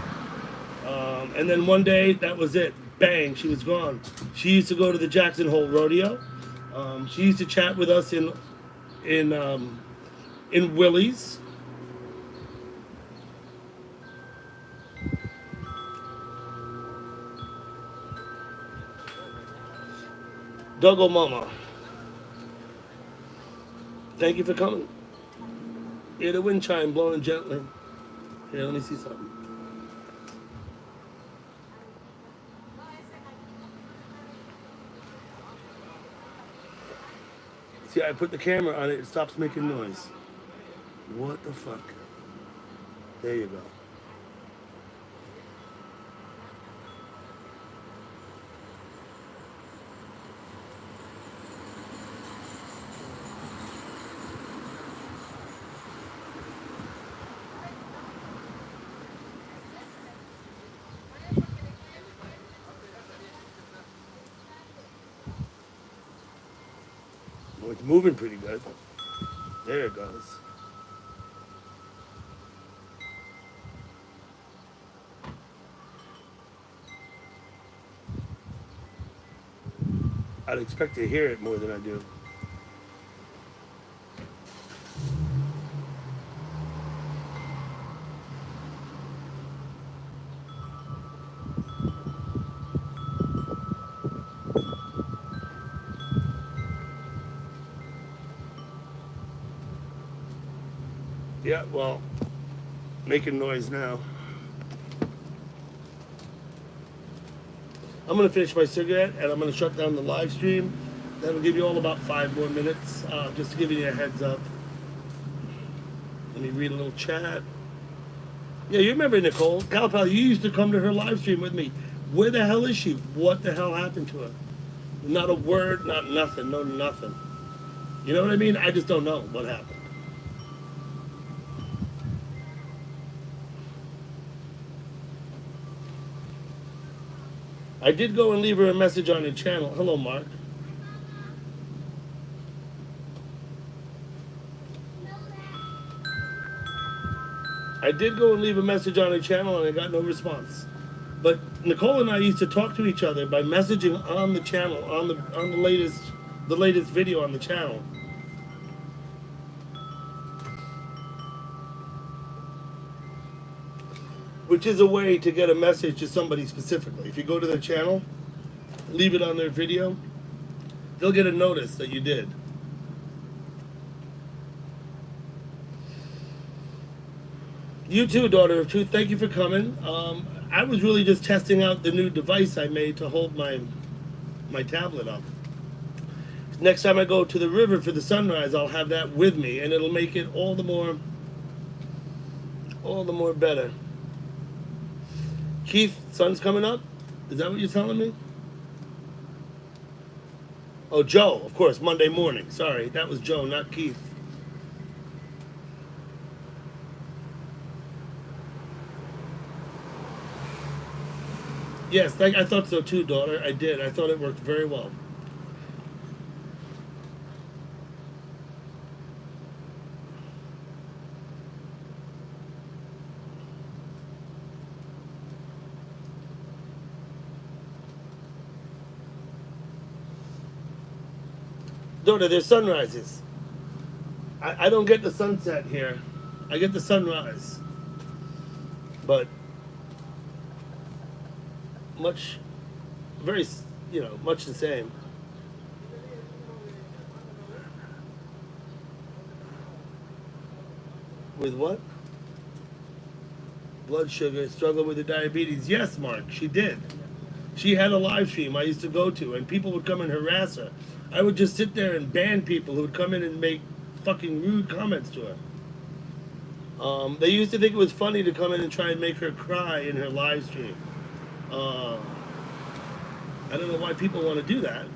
And then one day, that was it. Bang, she was gone. She used to go to the Jackson Hole Rodeo. She used to chat with us in Willie's. Dougal Mama, thank you for coming. Hear the wind chime blowing gently. Here, let me see something. See, I put the camera on it, it stops making noise. What the fuck? There you go. Well, it's moving pretty good. There it goes. I'd expect to hear it more than I do. Yeah, well, making noise now. I'm gonna finish my cigarette and I'm gonna shut down the live stream. That'll give you all about 5 more minutes, just to give you a heads up. Let me read a little chat. Yeah, you remember Nicole Calpal? You used to come to her live stream with me. Where the hell is she? What the hell happened to her? Not a word, not nothing, no nothing. You know what I mean? I just don't know what happened. I did go and leave her a message on her channel. Hello, Mark. I did go and leave a message on her channel and I got no response. But Nicole and I used to talk to each other by messaging on the channel, on the latest video on the channel. Which is a way to get a message to somebody specifically. If you go to their channel, leave it on their video, they'll get a notice that you did. You too, Daughter of Truth. Thank you for coming. I was really just testing out the new device I made to hold my tablet up. Next time I go to the river for the sunrise, I'll have that with me, and it'll make it all the more better. Keith, sun's coming up? Is that what you're telling me? Oh, Joe, of course, Monday morning. Sorry, that was Joe, not Keith. Yes, I thought so too, Daughter. I did. I thought it worked very well. Daughter, there's sunrises. I don't get the sunset here. I get the sunrise. But much the same. With what? Blood sugar, struggle with the diabetes. Yes, Mark, she did. She had a live stream I used to go to, and people would come and harass her. I would just sit there and ban people who would come in and make fucking rude comments to her. They used to think it was funny to come in and try and make her cry in her live stream. I don't know why people want to do that.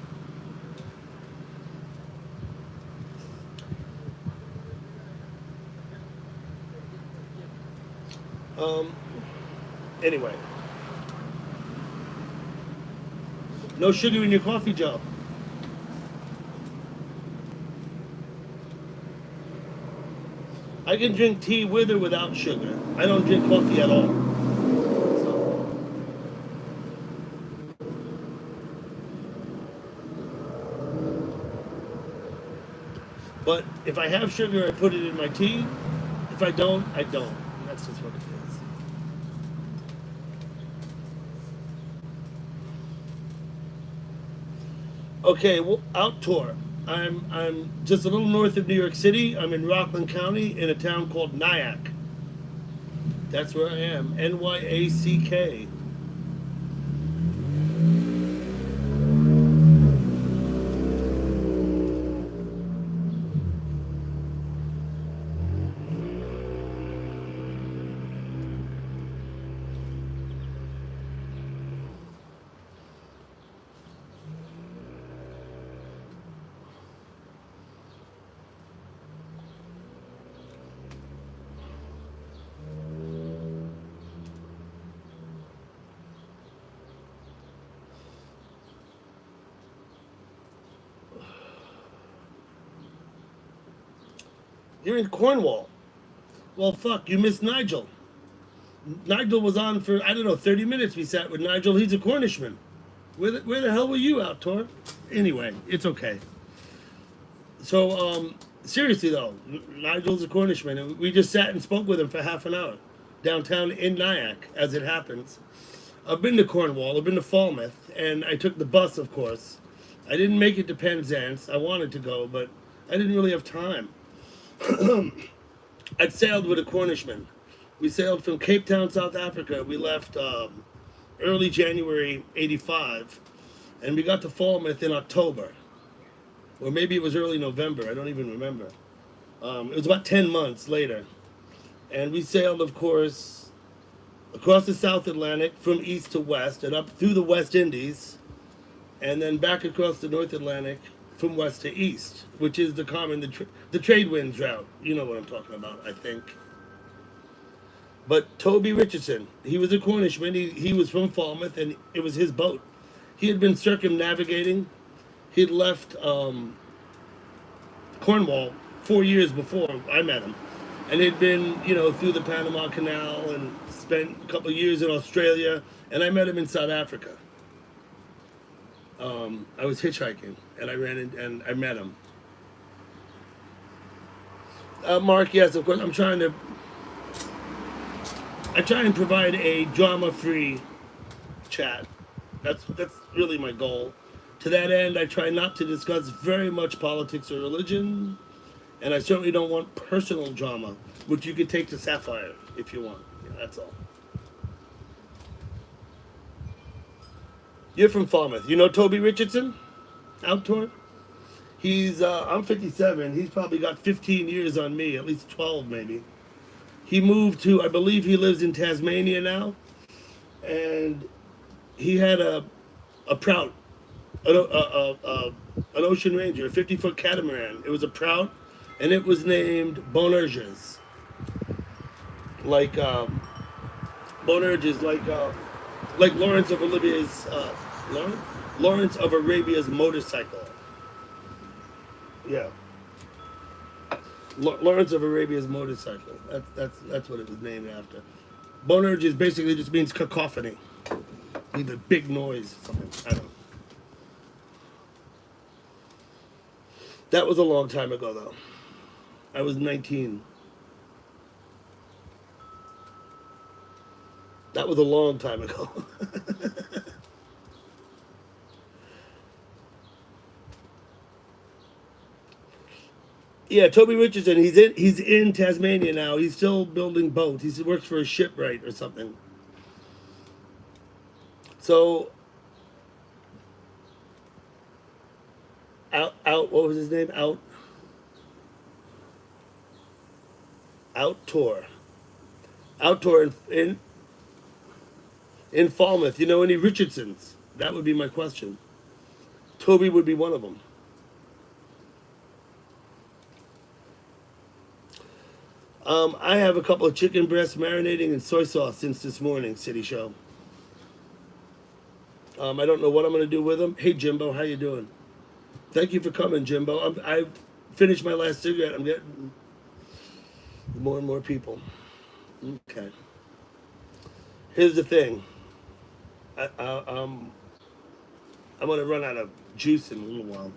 Anyway. No sugar in your coffee, Joe. I can drink tea with or without sugar. I don't drink coffee at all. But if I have sugar, I put it in my tea. If I don't, I don't. And that's just what it is. Okay, well, out tour. I'm just a little north of New York City. I'm in Rockland County in a town called Nyack. That's where I am. Nyack. You're in Cornwall. Well, fuck, you missed Nigel. Nigel was on for, I don't know, 30 minutes we sat with Nigel. He's a Cornishman. Where the hell were you out, Tor? Anyway, it's okay. So, seriously though, Nigel's a Cornishman, and we just sat and spoke with him for half an hour downtown in Nyack, as it happens. I've been to Cornwall, I've been to Falmouth, and I took the bus, of course. I didn't make it to Penzance. I wanted to go, but I didn't really have time. I'd sailed with a Cornishman. We sailed from Cape Town, South Africa. We left early January '85, and we got to Falmouth in October, or maybe it was early November. I don't even remember. It was about 10 months later, and we sailed, of course, across the South Atlantic from east to west, and up through the West Indies, and then back across the North Atlantic from west to east, which is the trade winds route. You know what I'm talking about, I think. But Toby Richardson, he was a Cornishman. He was from Falmouth, and it was his boat. He had been circumnavigating. He had left Cornwall 4 years before I met him, and he'd been, through the Panama Canal and spent a couple of years in Australia. And I met him in South Africa. I was hitchhiking, and I ran in, and I met him. Mark, yes, of course. I try and provide a drama-free chat. That's really my goal. To that end, I try not to discuss very much politics or religion, and I certainly don't want personal drama, which you could take to Sapphire if you want. Yeah, that's all. You're from Falmouth. You know Toby Richardson? Outdoor? I'm 57. He's probably got 15 years on me, at least 12 maybe. He moved to, I believe he lives in Tasmania now, and he had a Prout, an Ocean Ranger, a 50-foot catamaran. It was a Prout, and it was named Bonerges. Like Bonerges, like Lawrence of Arabia's Lawrence of Arabia's motorcycle. Yeah. Lawrence of Arabia's motorcycle. That's what it was named after. Bonerges basically just means cacophony. Means a big noise. Something. I don't know. That was a long time ago, though. I was 19. That was a long time ago. Yeah, Toby Richardson. He's in Tasmania now. He's still building boats. He works for a shipwright or something. So, out. What was his name? Outdoor in Falmouth. You know any Richardsons? That would be my question. Toby would be one of them. I have a couple of chicken breasts marinating in soy sauce since this morning, City Show. I don't know what I'm going to do with them. Hey, Jimbo, how you doing? Thank you for coming, Jimbo. I finished my last cigarette. I'm getting more and more people. Okay. Here's the thing. I'm going to run out of juice in a little while.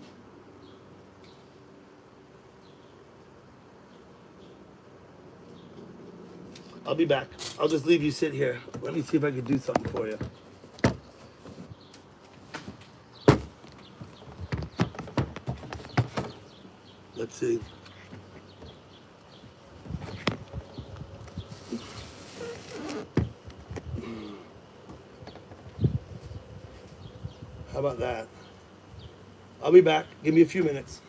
I'll be back. I'll just leave you sit here. Let me see if I can do something for you. Let's see. How about that? I'll be back. Give me a few minutes.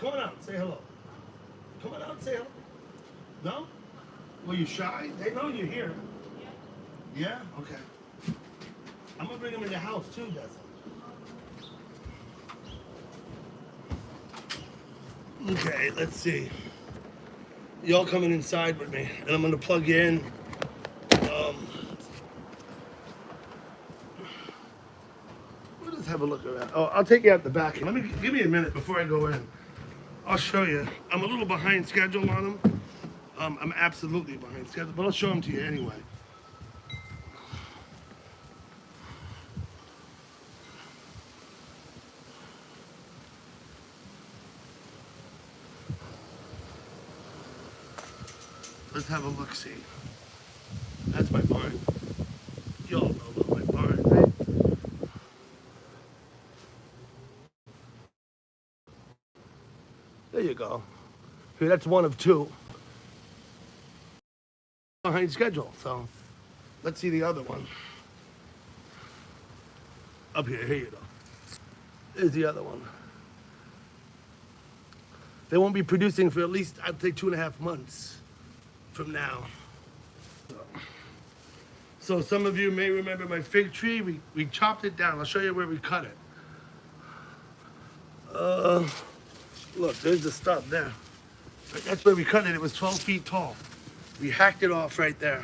Come on out, say hello. Come on out, say hello. No? Were you shy? They know you're here. Yeah? Okay. I'm gonna bring them in the house too, Dessa. Okay, let's see. Y'all coming inside with me, and I'm gonna plug you in. We'll just have a look around. Oh, I'll take you out the back. Give me a minute before I go in. I'll show you. I'm a little behind schedule on them. I'm absolutely behind schedule, but I'll show them to you anyway. Let's have a look-see. That's my barn. Y'all know about my barn, right? There you go. Okay, that's one of two. Behind schedule, so let's see the other one. Up here, here you go. There's the other one. They won't be producing for at least, I'd say, 2.5 months from now. So some of you may remember my fig tree. We chopped it down. I'll show you where we cut it. Look, there's the stub there. That's where we cut it. It was 12 feet tall. We hacked it off right there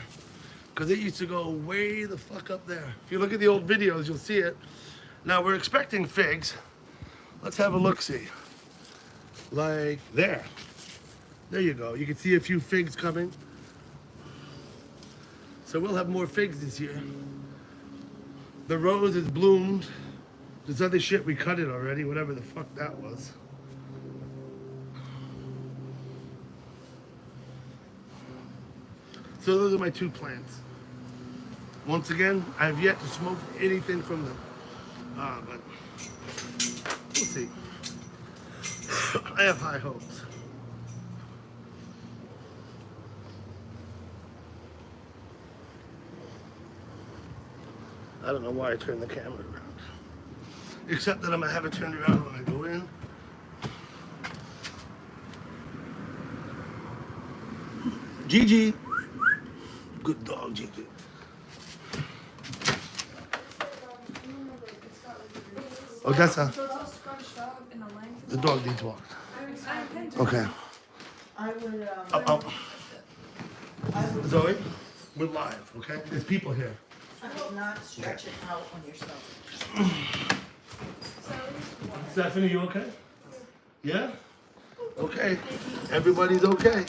because it used to go way the fuck up there. If you look at the old videos, you'll see it. Now we're expecting figs. Let's have a look-see. Like there. There you go. You can see a few figs coming. So we'll have more figs this year. The rose is bloomed. This other shit, we cut it already, whatever the fuck that was. So those are my 2 plants. Once again, I have yet to smoke anything from them. But we'll see. I have high hopes. I don't know why I turned the camera around. Except that I'm gonna have it turned around when I go in. Gigi. Good dog, Gigi. Odessa. The dog needs walked. Okay. I would, Zoe, we're live, okay? There's people here. I would not stretch it out on yourself. Stephanie, you okay? Yeah? Okay. Everybody's okay.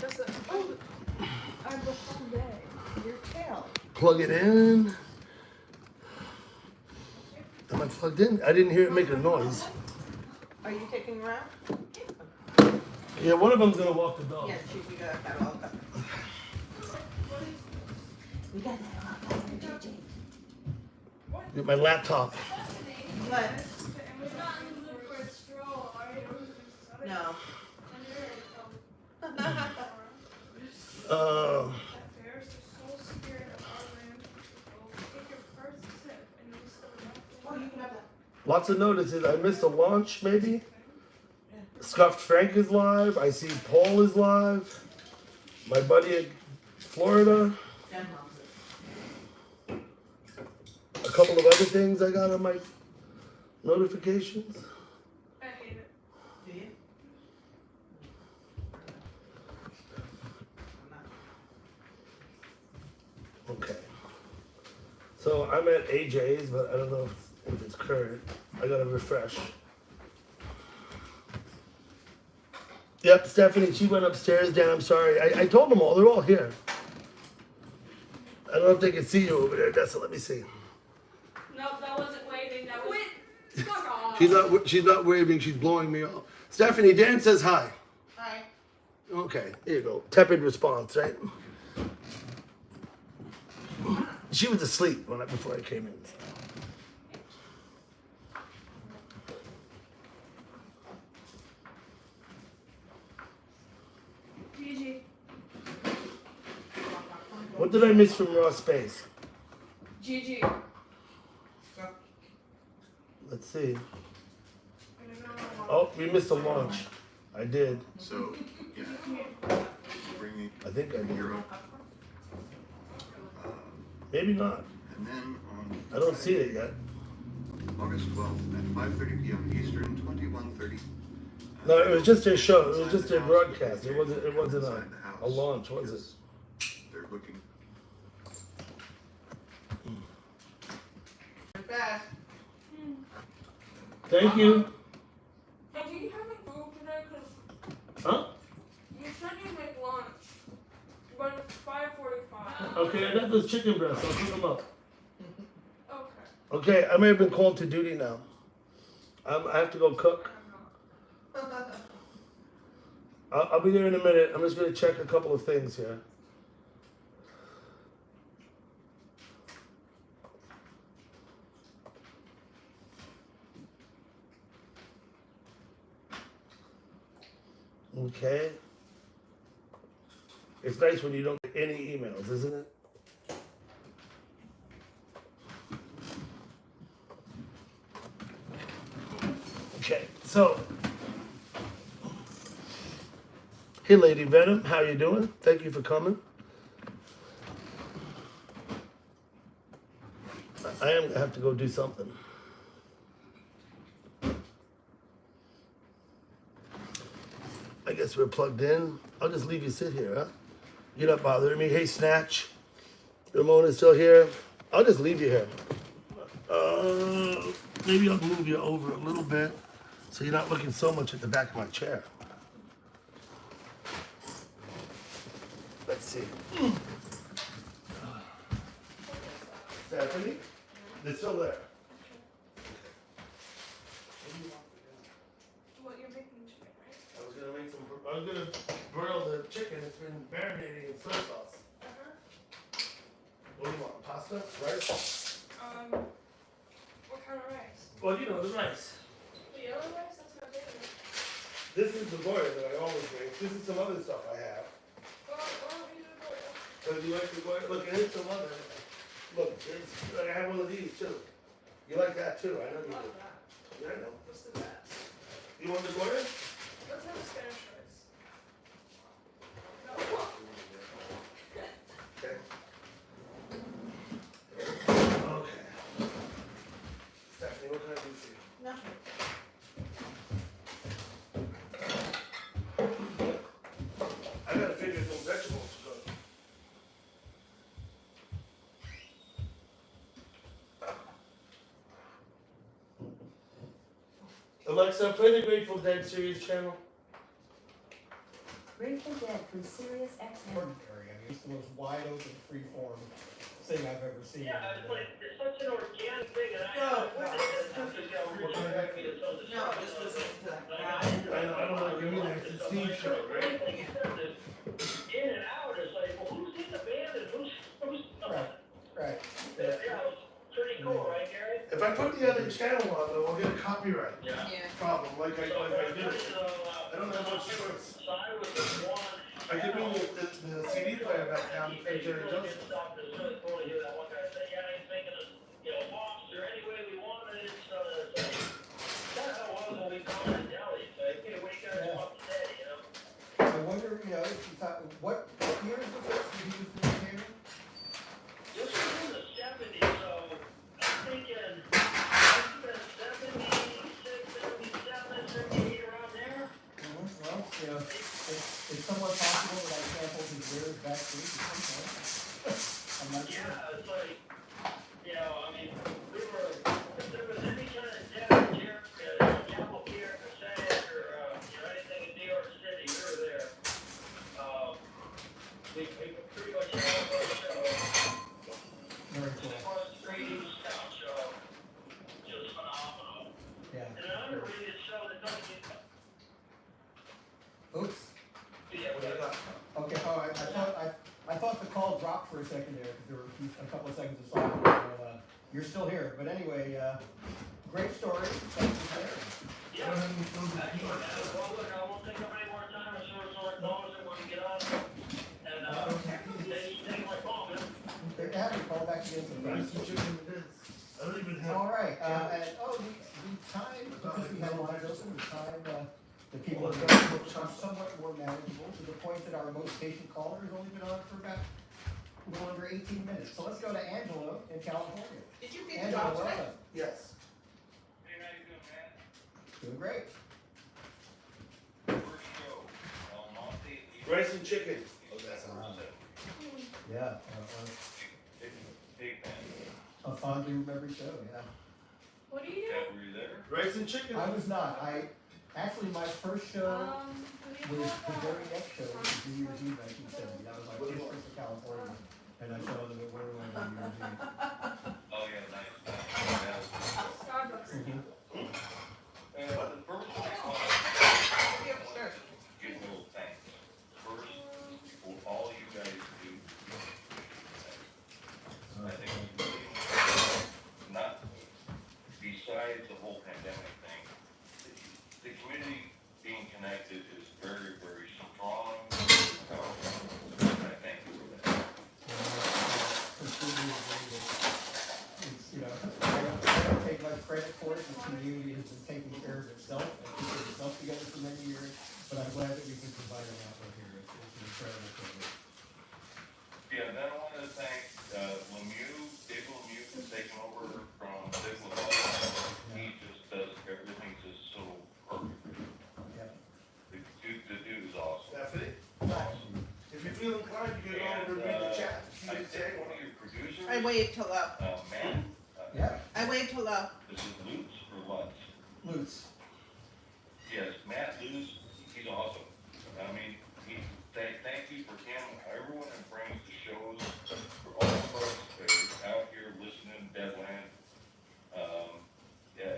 I'm the whole day. Your tail. Plug it in. Am I plugged in? I didn't hear it make a noise. Are you taking her out? Yeah, one of them's gonna walk the dog. Yeah, we got that all covered. We got that all covered, JJ. Get my laptop. What? No. Oh, you can have that. Lots of notices. I missed a launch, maybe. Scuffed Frank is live. I see Paul is live. My buddy in Florida. Jen loves it. A couple of other things I got on my notifications. I hate it. Do you? Okay. So I'm at AJ's, but I don't know if it's current. I gotta refresh. Yep, Stephanie, she went upstairs, Dan, I'm sorry. I told them all, they're all here. I don't know if they can see you over there, Dessa, let me see. Nope, that wasn't waving. That was. Quit. Fuck off. She's not waving, she's blowing me off. Stephanie, Dan says hi. Hi. Okay, here you go. Tepid response, right? She was asleep before I came in. Gigi. What did I miss from Raw Space? Gigi. Let's see. Oh, we missed a launch. I did. So, yeah, bringing I think I did. Europe. Maybe not. And then on I don't see it yet. August 12th at 5:30 p.m. Eastern, 21:30. No, it was just a show. It was just a broadcast. It wasn't. It wasn't a launch, was it? They're looking. Thank you. Hey, do you have any food today? Cause Huh? you said you make lunch, but it's 5:45. Okay, I got those chicken breasts. I'll cook them up. Okay. Okay, I may have been called to duty now. I have to go cook. I'll be there in a minute. I'm just gonna check a couple of things here. Okay. It's nice when you don't get any emails, isn't it? Okay, so hey, Lady Venom, how you doing? Thank you for coming. I am gonna have to go do something. I guess we're plugged in. I'll just leave you sit here, huh? You're not bothering me. Hey, Snatch. Ramona's still here. I'll just leave you here. Maybe I'll move you over a little bit so you're not looking so much at the back of my chair. Let's see. Stephanie? They're still there. What you're making chicken, right? I was gonna broil the chicken. It's been marinating in soy sauce. What do you want? Pasta? Rice? What kind of rice? Well, you know, the rice. The yellow rice? That's my favorite. This is the boil that I always make. This is some other stuff I have. Well, why don't we do the boil? So do you like the boil? Look, here's some other. Look, I have one of these too. You like that too? I know you Love do. that. Yeah, I know. What's the best? You want the boil? Let's have a Spanish rice. No. Okay. Okay. Stephanie, what can I do for you? Nothing. I gotta figure some vegetables to cook. Alexa, play the Grateful Dead series channel. Grateful Dead from Sirius XM. Area. It's the most wide open, free form thing I've ever seen. Yeah, it's like, it's such an organic thing, and No, this was I don't like it either. It's a Steve show, right? in and out, it's like, well, who's in the band and who's not? Right. Yeah, it's pretty cool, right, Gary? If I put the other channel on, though, I'll get a copyright Yeah. problem, like I do. I don't have much choice. Side was the one. I can bring the CD player back down and play Jerry Johnson. It's really cool to hear that one guy say, yeah, he's making us, lobster any way we wanted it, so it's like, that's how it was when we called it deli, it's like, hey, what do you guys want today, I wonder, if you thought, what year is this? Did you use this camera? This was in the 70s, so I'm thinking, must have been 76, 77, 78, around there. Well, it's somewhat possible that I sampled his lyrics backstage at some point. I'm not sure. Yeah, it's like, I mean, we were, if there was any kind of death, Yellow Beer, Cassette, or, anything in New York City, we were there. We pretty much had all those shows. Very And cool. of course, the Great Eagle Scout show, just phenomenal. Yeah. And an underrated show that doesn't get, Oops. yeah, What do you got? Okay, I thought the call dropped for a second there because there were a couple of seconds of silence. So, you're still here, but anyway, great story. Thanks for sharing. yeah. Well, look, I won't take up any more time, I'm sure it's all those that want to get on. And, take my call, man. There you have it. Call back again sometime. Nice chicken it is. I don't even have. All right, and the time, because we have lines open, the time The people have become somewhat more manageable to the point that our most patient caller has only been on for about a little under 18 minutes. So let's go to Angelo in California. Did you feed the Angelo, dog today? welcome. Yes. Hey, how you doing, man? Doing great. First show, El Monte. Rice and chicken. Oh, that sounds good. Yeah, Big fan. a fondly remembered show, yeah. What do you do? Yeah, were you there? Rice and chicken. I was not. Actually, my first show Do we was have the very next show, which was New Year's Eve 1970. That was my first trip to California. And I saw them at Wonderland on New Year's Eve. Oh, yeah, nice. Yeah. Starbucks? The first thing I want Maybe upstairs. to give a little thanks. First, for all you guys do. I think it's really not, besides the whole pandemic thing, the community being connected is very, very strong. So, I thank you for that. Completely agree with, it's, you know, I don't take much credit for it. The community has been taking care of itself and keeping itself together for many years. But I'm glad that we can provide an outlet here. It's an incredible program. Yeah, then I wanted to thank Lemieux, Dave Lemieux, for taking over from Dick LaValle. He just does everything just so perfect. Yeah. The dude is awesome. Stephanie, Awesome. if you feel inclined, you can go over and read the chat. See I what it think says. one of your producers, I wait till man, Yeah. I wait till this is Lutz or Lutz? Lutz. Yes, Matt Lutz, he's awesome. I mean, thank you for him, everyone that brings the shows, for all of us that are out here listening, Deadland. Yeah,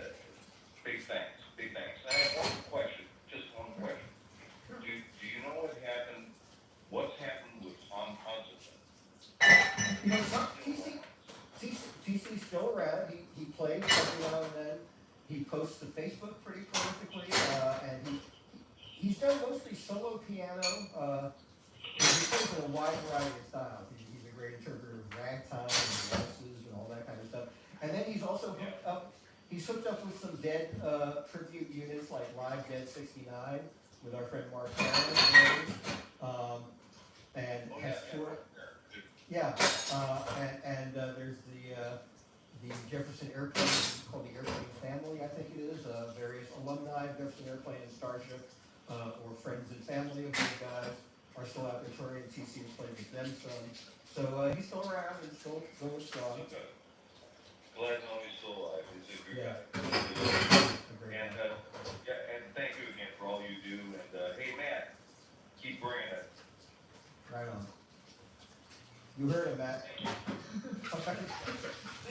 big thanks, big thanks. I have one question, just one question. Do you know what's happened with Tom Hudson? You know, TC's still around. He plays every now and then. He posts to Facebook pretty prolifically, and he's done mostly solo piano. He plays in a wide variety of styles. He's a great interpreter of ragtime and waltzes and all that kind of stuff. And then he's also hooked up. He's hooked up with some Dead tribute units like Live Dead 69 with our friend Mark Cameron, and has toured. Yeah, and there's the Jefferson Airplane, called the Airplane Family, I think it is, various alumni of Jefferson Airplane and Starship, or friends and family of these guys are still out there touring. TC has played with them some. So he's still around and still going strong. Okay. Glad to know he's still alive, he's a good Yeah. guy. Agreed. And, yeah, and thank you again for all you do, and, hey, Matt, keep bringing it. Right on. You heard him, Matt.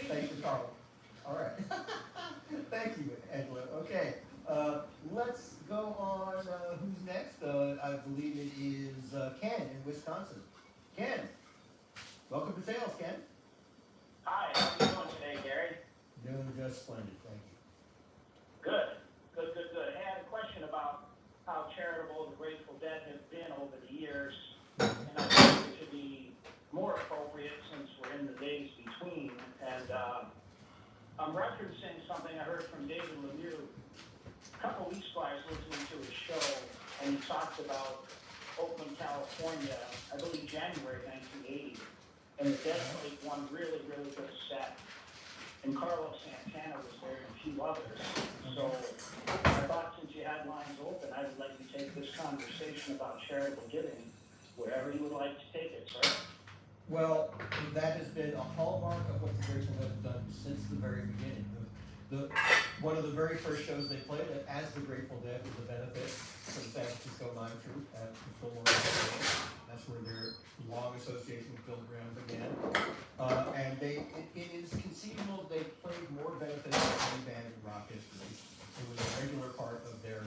Thank you, Carl. All right. Thank you, Angela. Okay, let's go on. Who's next? I believe it is Ken in Wisconsin. Ken, welcome to Sales, Ken. Hi, how are you doing today, Gary? Doing just splendid, thank you. Good. I had a question about how charitable the Grateful Dead has been over the years, and I think it should be more appropriate since we're in the days between. And I'm referencing something I heard from David Lemieux a couple weeks ago. I was listening to his show, and he talked about Oakland, California, I believe January 1980, and the Dead played one really, really good set. And Carlos Santana was there and a few others. So I thought since you had lines open, I would like to take this conversation about charitable giving wherever you would like to take it, sir. Well, that has been a hallmark of what the Grateful Dead have done since the very beginning. One of the very first shows they played as the Grateful Dead was a benefit for the San Francisco Mime Troupe at the Fillmore Auditorium. That's where their long association with Bill Graham began. And it is conceivable they played more benefits than any band in rock history. It was a regular part of their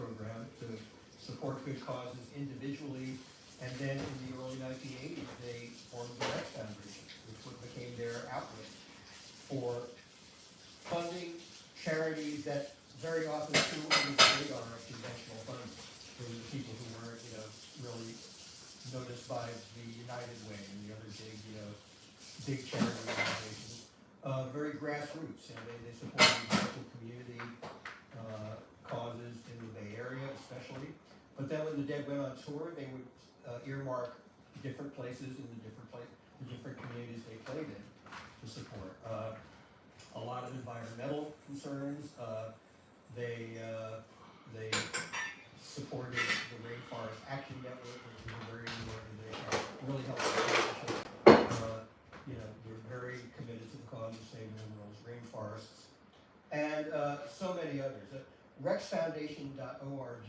program to support good causes individually. And then in the early 1980s, they formed the Rex Foundation, which became their outlet for funding charities that very often flew under the radar of conventional funds. For the people who weren't, really noticed by the United Way and the other big charity organizations. Very grassroots, they supported the local community, causes in the Bay Area especially. But then when the Dead went on tour, they would earmark different places in the different communities they played in to support. A lot of environmental concerns. They supported the Rainforest Action Network, which is a very new organization that really helped establish. We're very committed to the cause of saving the world's rainforests, and so many others. RexFoundation.org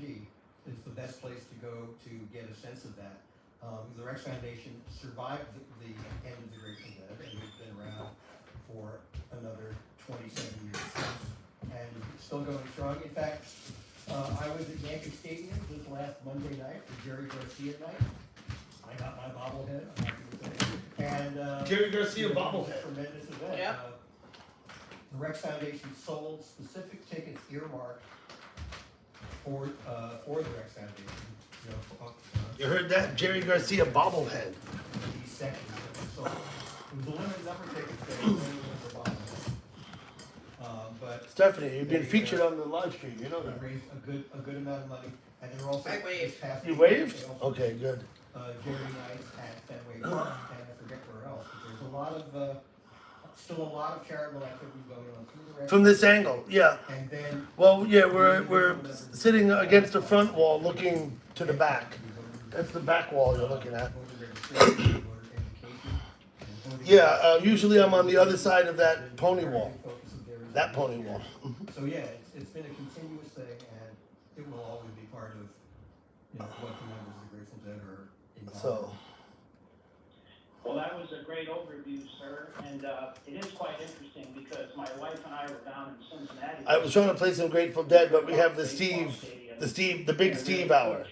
is the best place to go to get a sense of that. The Rex Foundation survived the end of the Grateful Dead, and we've been around for another 27 years since, and still going strong. In fact, I was at Yankee Stadium this last Monday night for Jerry Garcia night. I got my bobblehead, I'm happy to say. And Jerry Garcia it was bobblehead. a tremendous event. Yep. The Rex Foundation sold specific tickets earmarked for the Rex Foundation. You heard that? Jerry Garcia bobblehead. These sections that were sold. It was a limited number of tickets that were for bobbleheads. But Stephanie, you've been They, featured on the live stream. You know they that. raised a good amount of money, and they're also. I waved. this past You weekend, waved? they also Okay, good. Jerry Nights at Fenway Park, and I forget where else, but there's a lot of, still a lot of charitable activity going on through the Rex. From this angle, yeah. And then. Well, yeah, we're sitting against the front wall, looking to the back. That's the back wall you're looking at. Voter registration, voter education, and voting. Yeah, usually I'm on the other side of that pony wall. Focus of theirs. That pony wall. So yeah, it's been a continuous thing, and it will always be part of, what the members of the Grateful Dead are involved in. So, Well, that was a great overview, sir, and it is quite interesting because my wife and I were down in Cincinnati. I was trying to play some Grateful Dead, but we have the Big Steve hour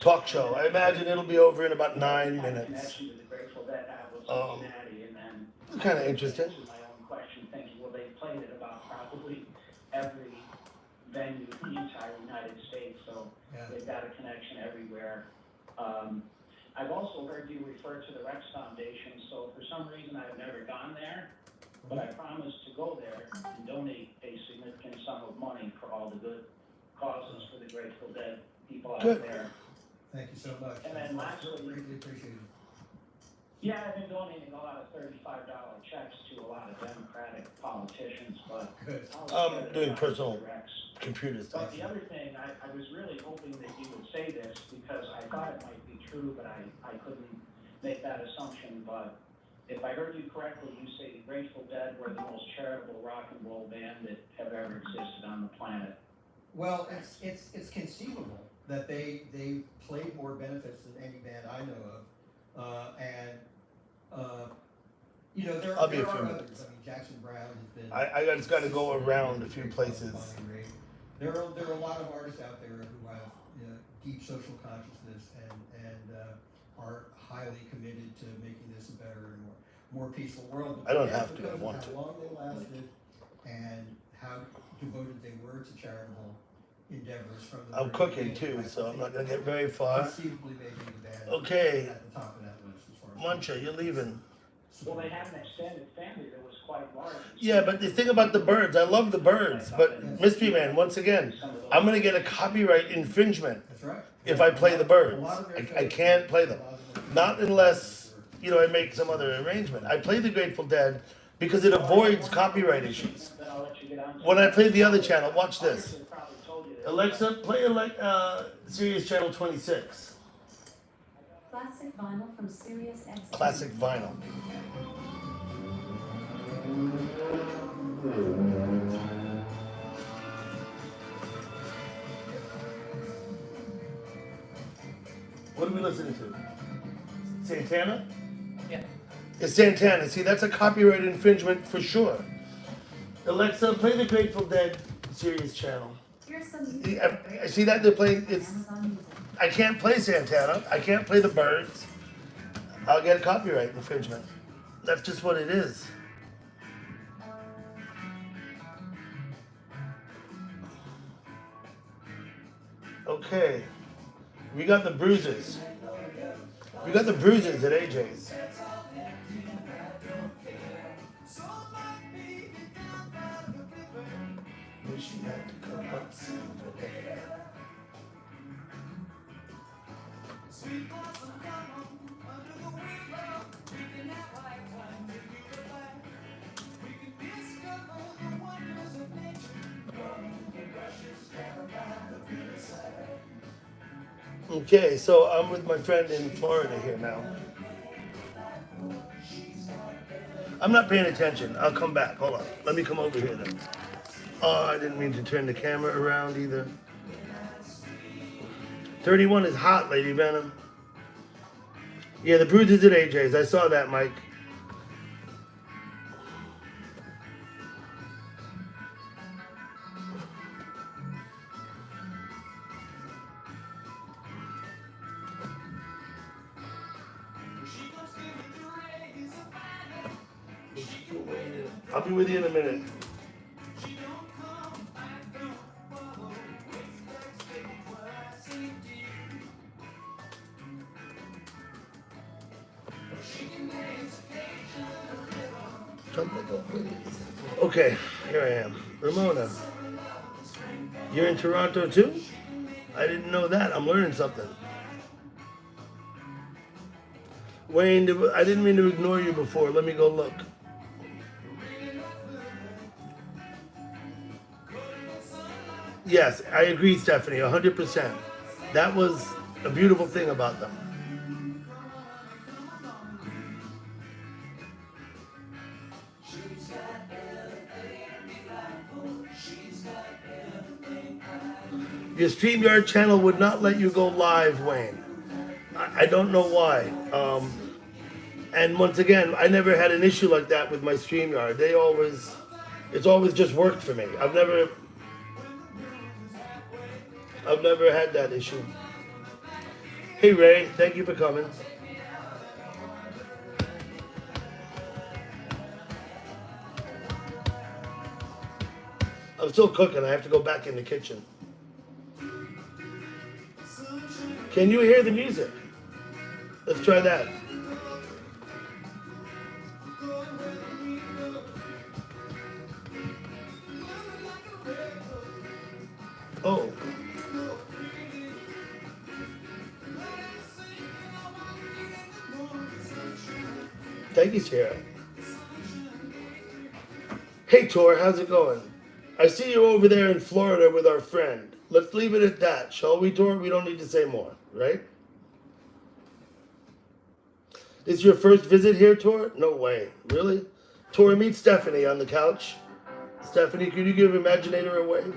talk show. I imagine it'll be over in about 9 minutes. Connection to the Grateful Dead have with Um, Cincinnati, and then It's kind of interesting. my own question, thinking, well, they played it about probably every venue in the entire United States, so Yeah. they've got a connection everywhere. I've also heard you refer to the Rex Foundation, so for some reason I've never gone there, but I promised to go there and donate a significant sum of money for all the good causes for the Grateful Dead people out Good. there. Thank you so much. And then That's lastly- greatly appreciated. Yeah, I've been donating a lot of $35 checks to a lot of Democratic politicians, but Good. I'll I'm doing get it personal to Rex. computer stuff. But the other thing, I was really hoping that you would say this because I thought it might be true, but I couldn't make that assumption. But if I heard you correctly, you say the Grateful Dead were the most charitable rock and roll band that have ever existed on the planet. Well, it's conceivable that they played more benefits than any band I know of, there I'll be a there few are minutes. others. I mean, Jackson Brown has been. I just got to go around a few places. Bonnie Raitt. There are a lot of artists out there who have deep social consciousness and are highly committed to making this a better and more peaceful world. I don't But have to, I because of want to. How long they lasted and how devoted they were to charitable endeavors from the. I'm very cooking beginning, too, I so I'm think not going to get very far. Conceivably making the band. Okay. At the top of that list as far as. Muncha, you're leaving. Well, they had an extended family that was quite large. Yeah, but the thing about the birds, I love the birds, but Mystery Man, once again, I'm going to get a copyright infringement That's right. if I play the birds. A lot of their I shows- can't play them. a lot of them- Not unless, I make some other arrangement. I play the Grateful Dead because it avoids copyright issues. Then I'll let you get on to When I it. play the other channel, watch this. Others have probably told you this. Alexa, play Sirius Channel 26. Classic vinyl from Sirius XM. Classic vinyl. What are we listening to? Santana? Yeah. It's Santana. See, that's a copyright infringement for sure. Alexa, play the Grateful Dead Sirius channel. Here's some music. I see that they're playing. It's. Amazon Music. I can't play Santana. I can't play the birds. I'll get a copyright infringement. That's just what it is. Okay. We got the bruises. We got the bruises at AJ's. Wish you had to come up soon for Okay, so I'm with my friend in Florida here now. I'm not paying attention. I'll come back. Hold on. Let me come over here then. Oh, I didn't mean to turn the camera around either. 31 is hot, Lady Venom. Yeah, the bruises at AJ's. I saw that, Mike. I'll be with you in a minute. Okay, here I am. Ramona, you're in Toronto too? I didn't know that. I'm learning something. Wayne, I didn't mean to ignore you before. Let me go look. Yes, I agree, Stephanie, 100%. That was a beautiful thing about them. Your StreamYard channel would not let you go live, Wayne. I don't know why. And once again, I never had an issue like that with my StreamYard. It's always just worked for me. I've never had that issue. Hey Ray, thank you for coming. I'm still cooking. I have to go back in the kitchen. Can you hear the music? Let's try that. Oh. Thank you, Sarah. Hey, Tor, how's it going? I see you over there in Florida with our friend. Let's leave it at that, shall we, Tor? We don't need to say more, right? This is your first visit here, Tor? No way. Really? Tor, meet Stephanie on the couch. Stephanie, can you give Imaginator a wave?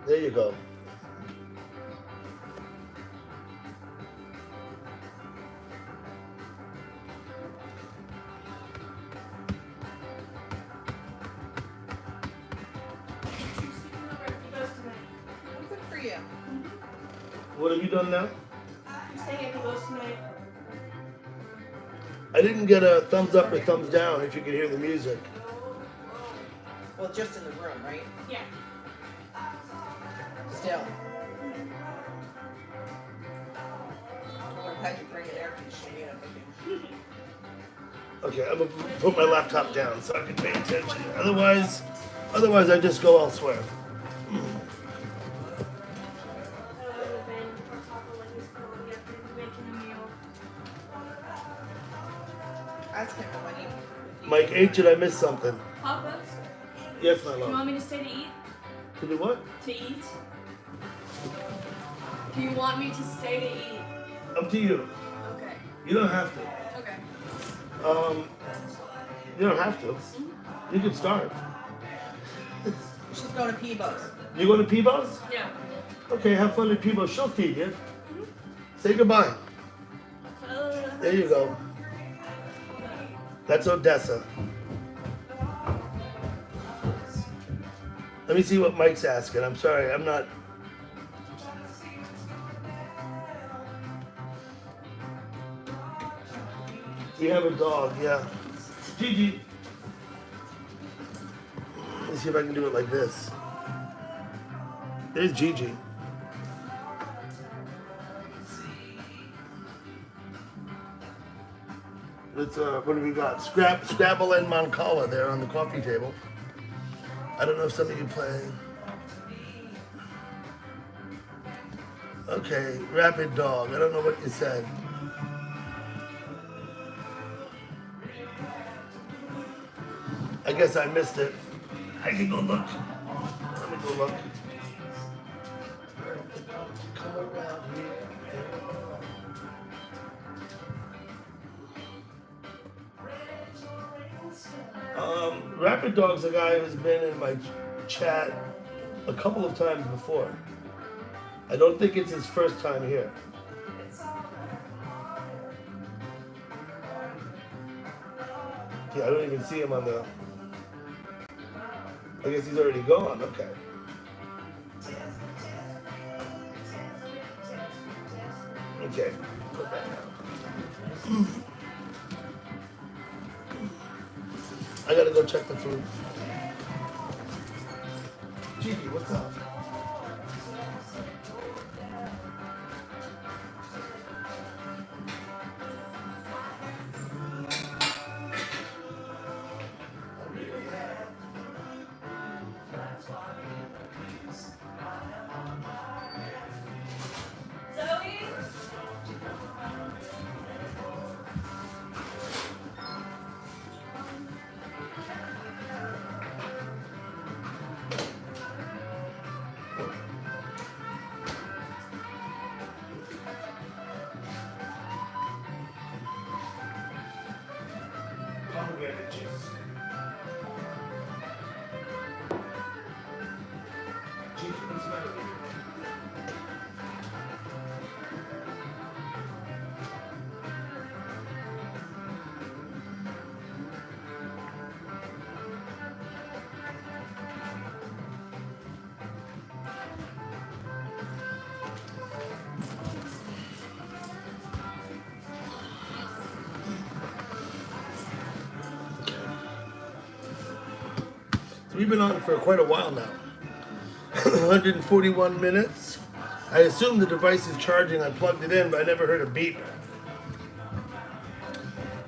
There you go. Good for you. What have you done now? I'm staying at the Ghost tonight. I didn't get a thumbs up or thumbs down if you could hear the music. Well, just in the room, right? Yeah. Still. Or had you bring an air conditioner in? Okay, I'm gonna put my laptop down so I can pay attention. Otherwise I just go elsewhere. Ask him when he. Mike H, did I miss something? Papa, Yes, my do you love. want me to stay to eat? To do what? To eat? Do you want me to stay to eat? Up to you. Okay. You don't have to. Okay. You don't have to. You can starve. She's going to Peebles. You going to Peebles? Yeah. Okay, have fun at Peebles. She'll feed you. Say goodbye. There you go. That's Odessa. Let me see what Mike's asking. I'm sorry, I'm not. We have a dog, yeah. Gigi. Let me see if I can do it like this. There's Gigi. Let's, what do we got? Scrabble and Moncala there on the coffee table. I don't know if some of you play. Okay, Rapid Dog. I don't know what you said. I guess I missed it. I can go look. Let me go look. Come around here. Rapid Dog's a guy who's been in my chat a couple of times before. I don't think it's his first time here. Yeah, I don't even see him on the... I guess he's already gone, okay. Okay. Put that down. I gotta go check the food. Gigi, what's up? Pomegranate juice. Gigi, what's the matter with you? We've been on for quite a while now. 141 minutes. I assume the device is charging. I plugged it in, but I never heard a beep.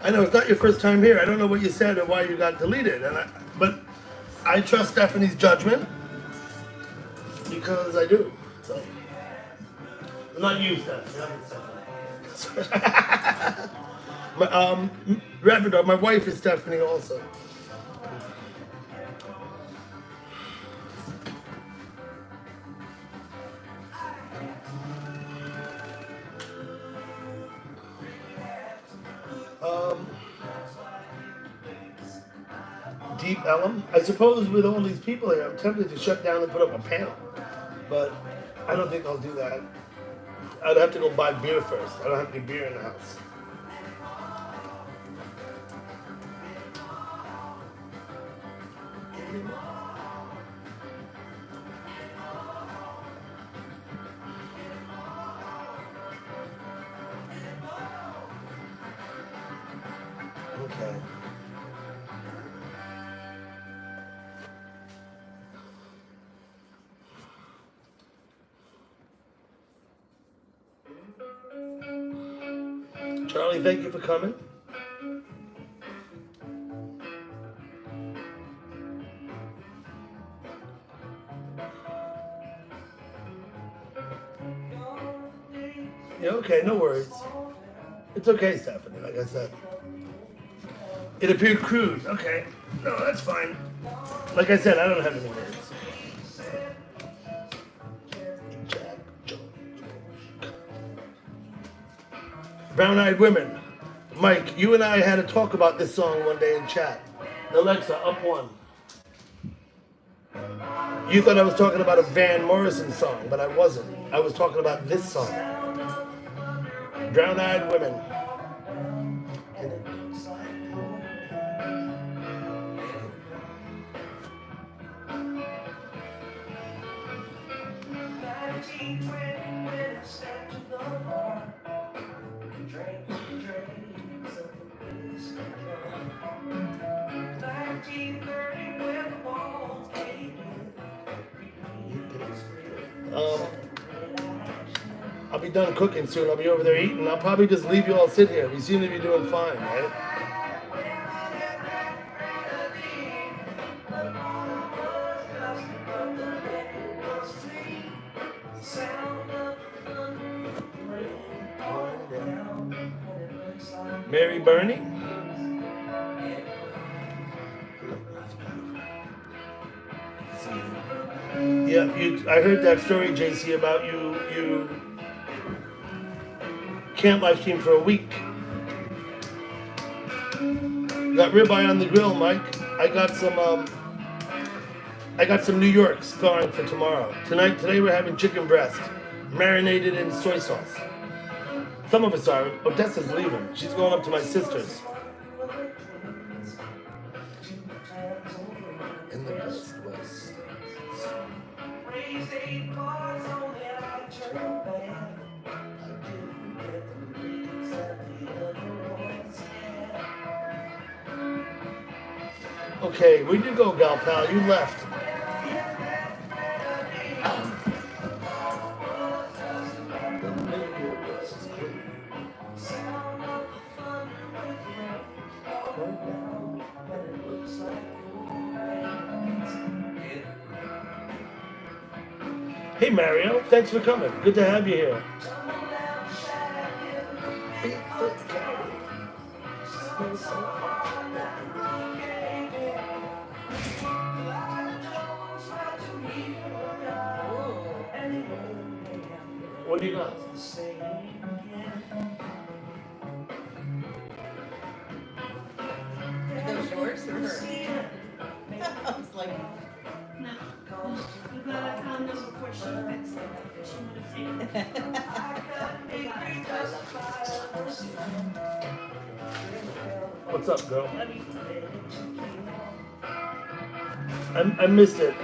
I know it's not your first time here. I don't know what you said or why you got deleted, but I trust Stephanie's judgment because I do. So, not you, Stephanie. Rapid Dog. My wife is Stephanie also. Deep Ellum. I suppose with all these people here, I'm tempted to shut down and put up a panel, but I don't think I'll do that. I'd have to go buy beer first. I don't have any beer in the house. Okay. Charlie, thank you for coming. Yeah, okay, no worries. It's okay, Stephanie, like I said. It appeared crude. Okay. No, that's fine. Like I said, I don't have any words. Brown-Eyed Women. Mike, you and I had a talk about this song one day in chat. Alexa, up one. You thought I was talking about a Van Morrison song, but I wasn't. I was talking about this song. Brown-Eyed Women. I'll be done cooking soon. I'll be over there eating. I'll probably just leave you all sit here. We seem to be doing fine, right? Mary Burney? Yeah, I heard that story, JC, about you can't live stream for a week. Got ribeye on the grill, Mike. I got some New York thawing for tomorrow. Today we're having chicken breast, marinated in soy sauce. Some of us are. Odessa's leaving. She's going up to my sister's. In the best West. Okay, where'd you go, gal pal? You left. Hey Mario, thanks for coming. Good to have you here. What do you got? Are those yours or hers? I was like, No. I'm glad I found them before she fixed them. She would have taken them. What's up, girl? I missed it.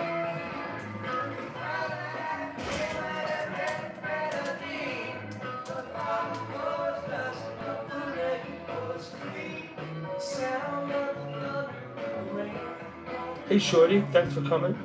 Hey Shorty, thanks for coming.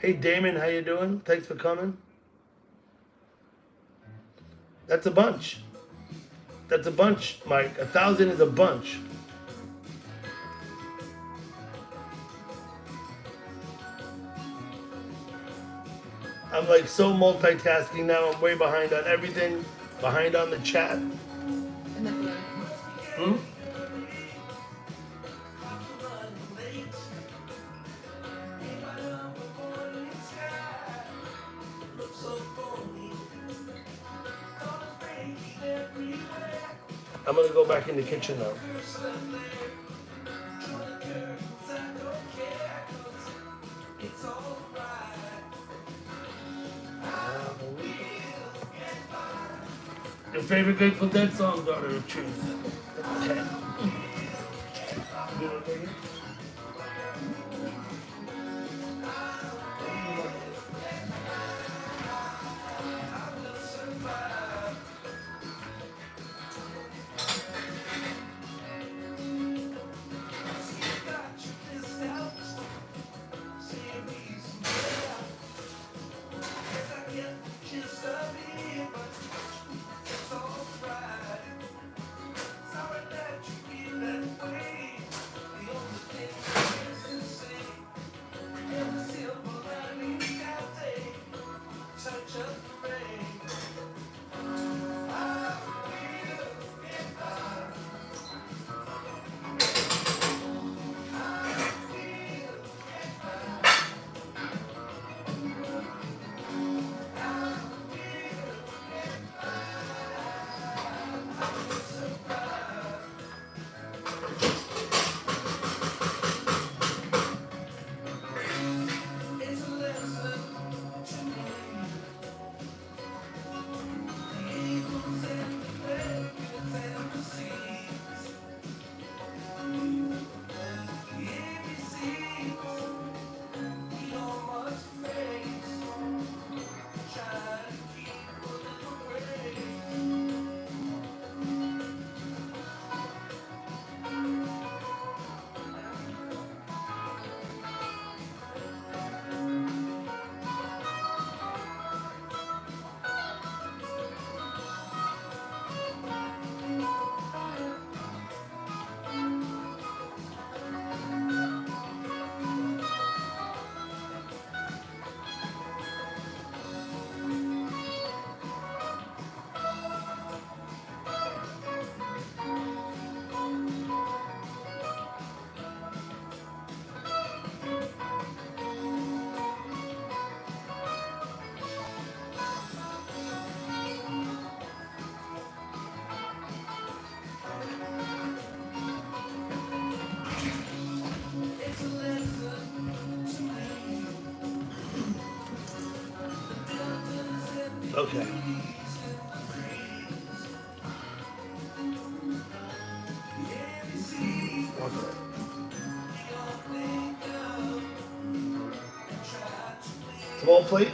Hey Damon, how you doing? Thanks for coming. That's a bunch. That's a bunch, Mike. 1,000 is a bunch. I'm like so multitasking now. I'm way behind on everything. Behind on the chat. and then the Hmm? I'm gonna go back in the kitchen now. Your favorite Grateful Dead song, Daughter of Truth. Okay. You wanna take it? Okay. Small plate.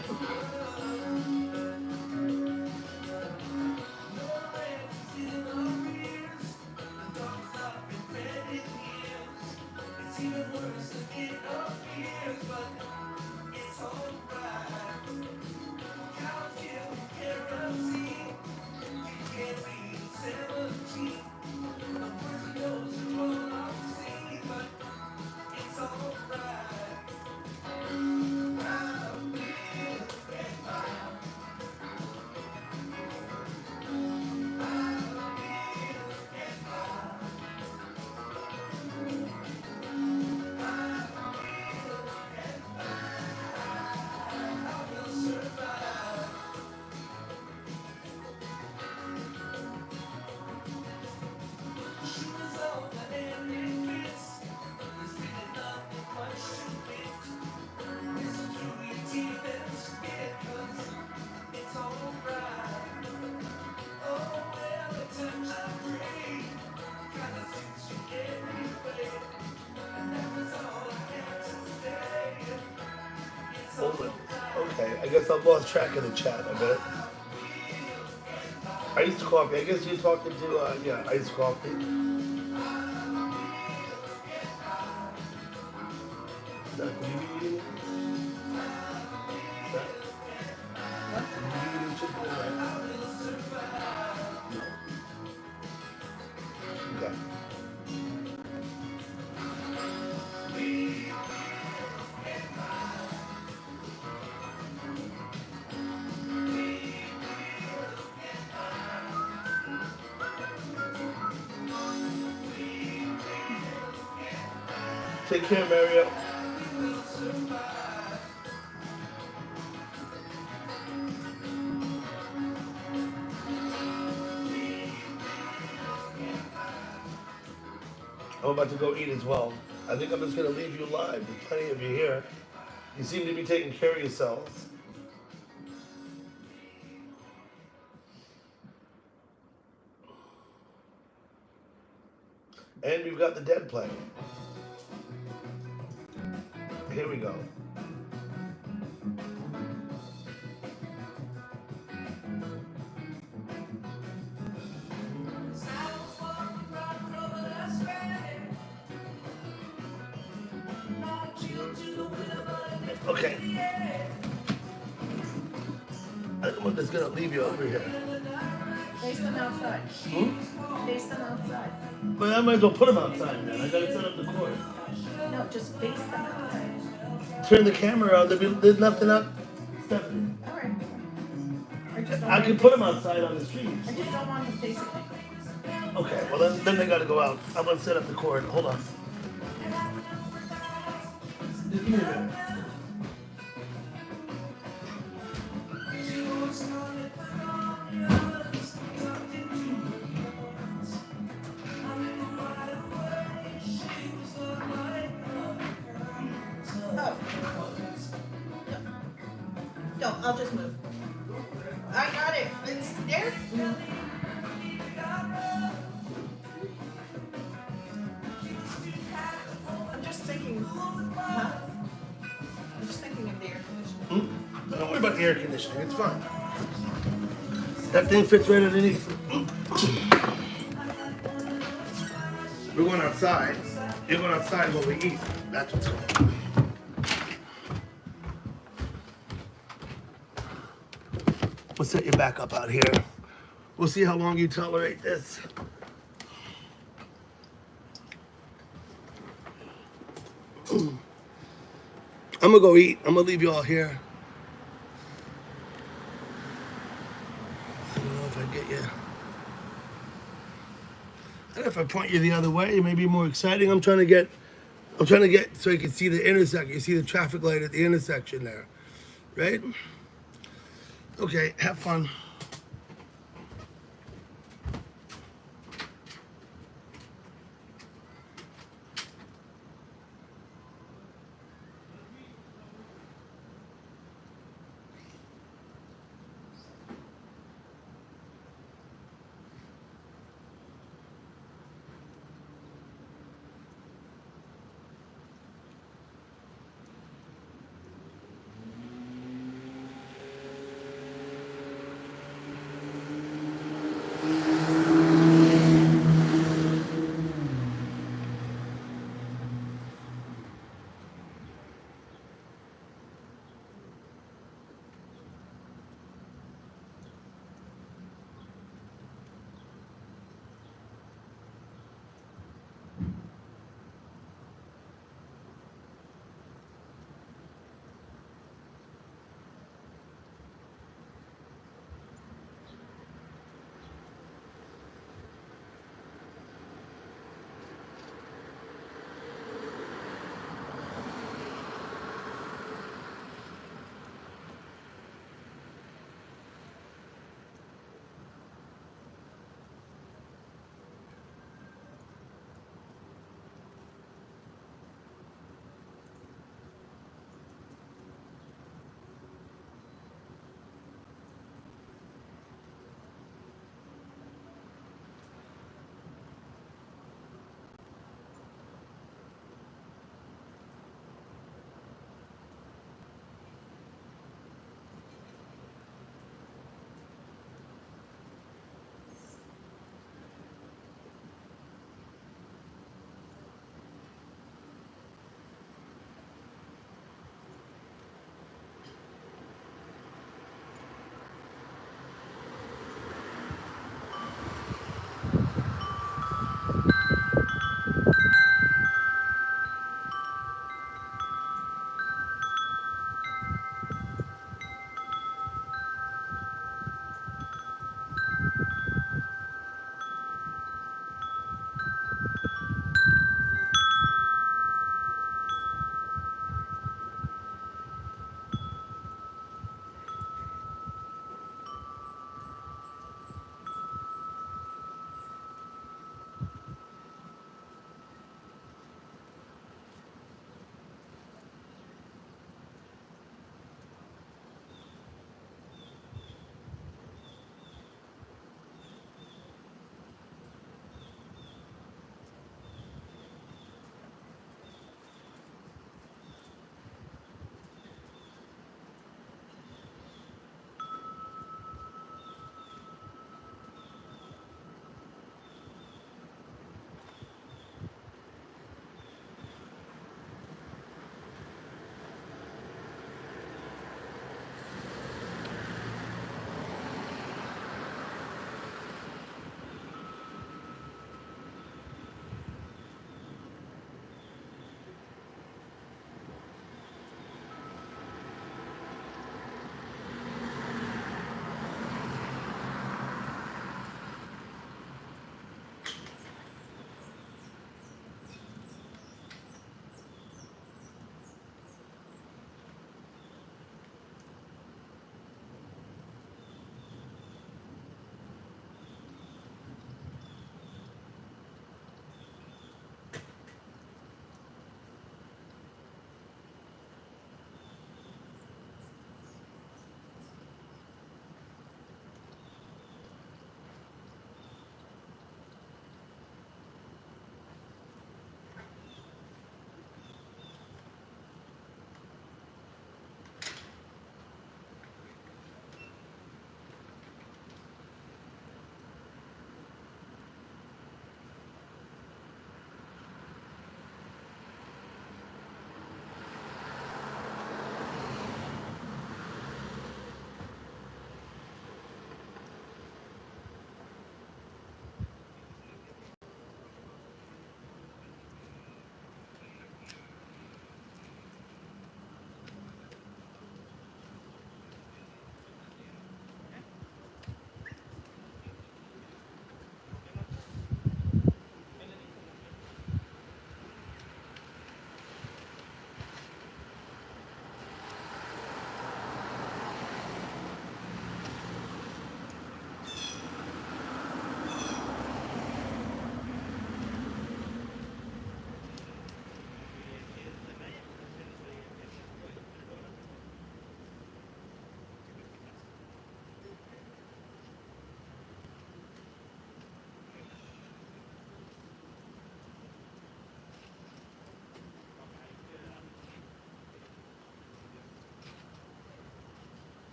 Okay, I guess I've lost track of the chat a bit. Iced coffee. I guess you're talking to, yeah, iced coffee. Is that what you eating? Is that? What? Are you eating chicken and rice? No. Okay. Take care, Mario. I'm about to go eat as well. I think I'm just gonna leave you live. There's plenty of you here. You seem to be taking care of yourselves. And we've got the dead playing. Here we go. Okay. I think I'm just gonna leave you over here. Face them outside. Face them outside. But I might as well put them outside then. I gotta set up the cord. No, just face them outside. Turn the camera on. There's nothing up. Stephanie. All right. I just don't I can put them outside on the street. I just don't want them facing me. Okay, well then they gotta go out. I'm gonna set up the cord. Hold on. Just give me a minute. No, I'll just move. I got it. It's there. I'm just thinking, huh? I'm just thinking of the air conditioning. Don't worry about the air conditioning. It's fine. That thing fits right underneath. We're going outside. You're going outside while we eat. That's what's going on. We'll set you back up out here. We'll see how long you tolerate this. I'm gonna go eat. I'm gonna leave you all here. I don't know if I get you. I don't know if I point you the other way, it may be more exciting. I'm trying to get so you can see the intersection. You see the traffic light at the intersection there, right? Okay, have fun.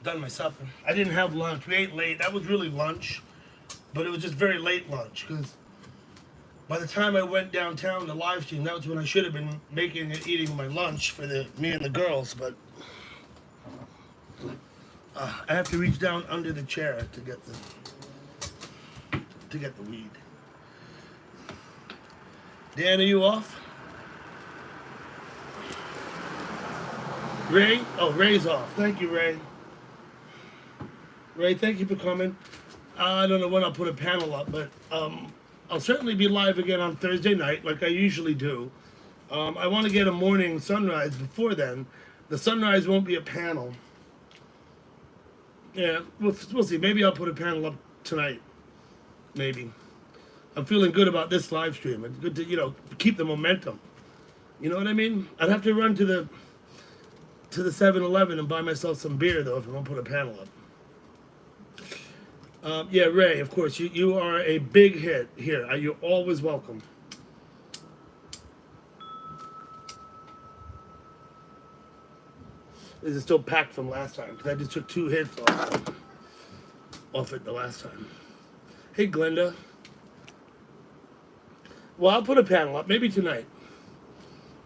Done my supper. I didn't have lunch. We ate late. That was really lunch, but it was just very late lunch because by the time I went downtown to live stream, that was when I should have been making and eating my lunch for me and the girls. But I have to reach down under the chair to get the weed. Dan, are you off? Ray? Oh, Ray's off. Thank you, Ray. Ray, thank you for coming. I don't know when I'll put a panel up, but I'll certainly be live again on Thursday night, like I usually do. I want to get a morning sunrise before then. The sunrise won't be a panel. Yeah, we'll see. Maybe I'll put a panel up tonight. Maybe. I'm feeling good about this live stream. It's good to, keep the momentum. You know what I mean? I'd have to run to the 7-Eleven and buy myself some beer, though, if I want to put a panel up. Yeah, Ray, of course, you are a big hit here. You're always welcome. This is still packed from last time, because I just took 2 hits off it the last time. Hey, Glenda. Well, I'll put a panel up, maybe tonight.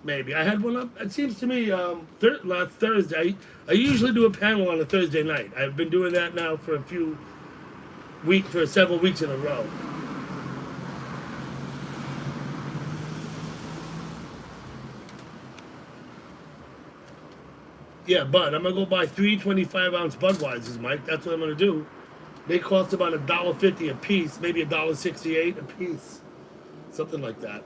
Maybe. I had one up, it seems to me, last Thursday. I usually do a panel on a Thursday night. I've been doing that now for several weeks in a row. Yeah, Bud, I'm going to go buy 3 25-ounce Budweisers, Mike. That's what I'm going to do. They cost about $1.50 a piece, maybe $1.68 a piece. Something like that.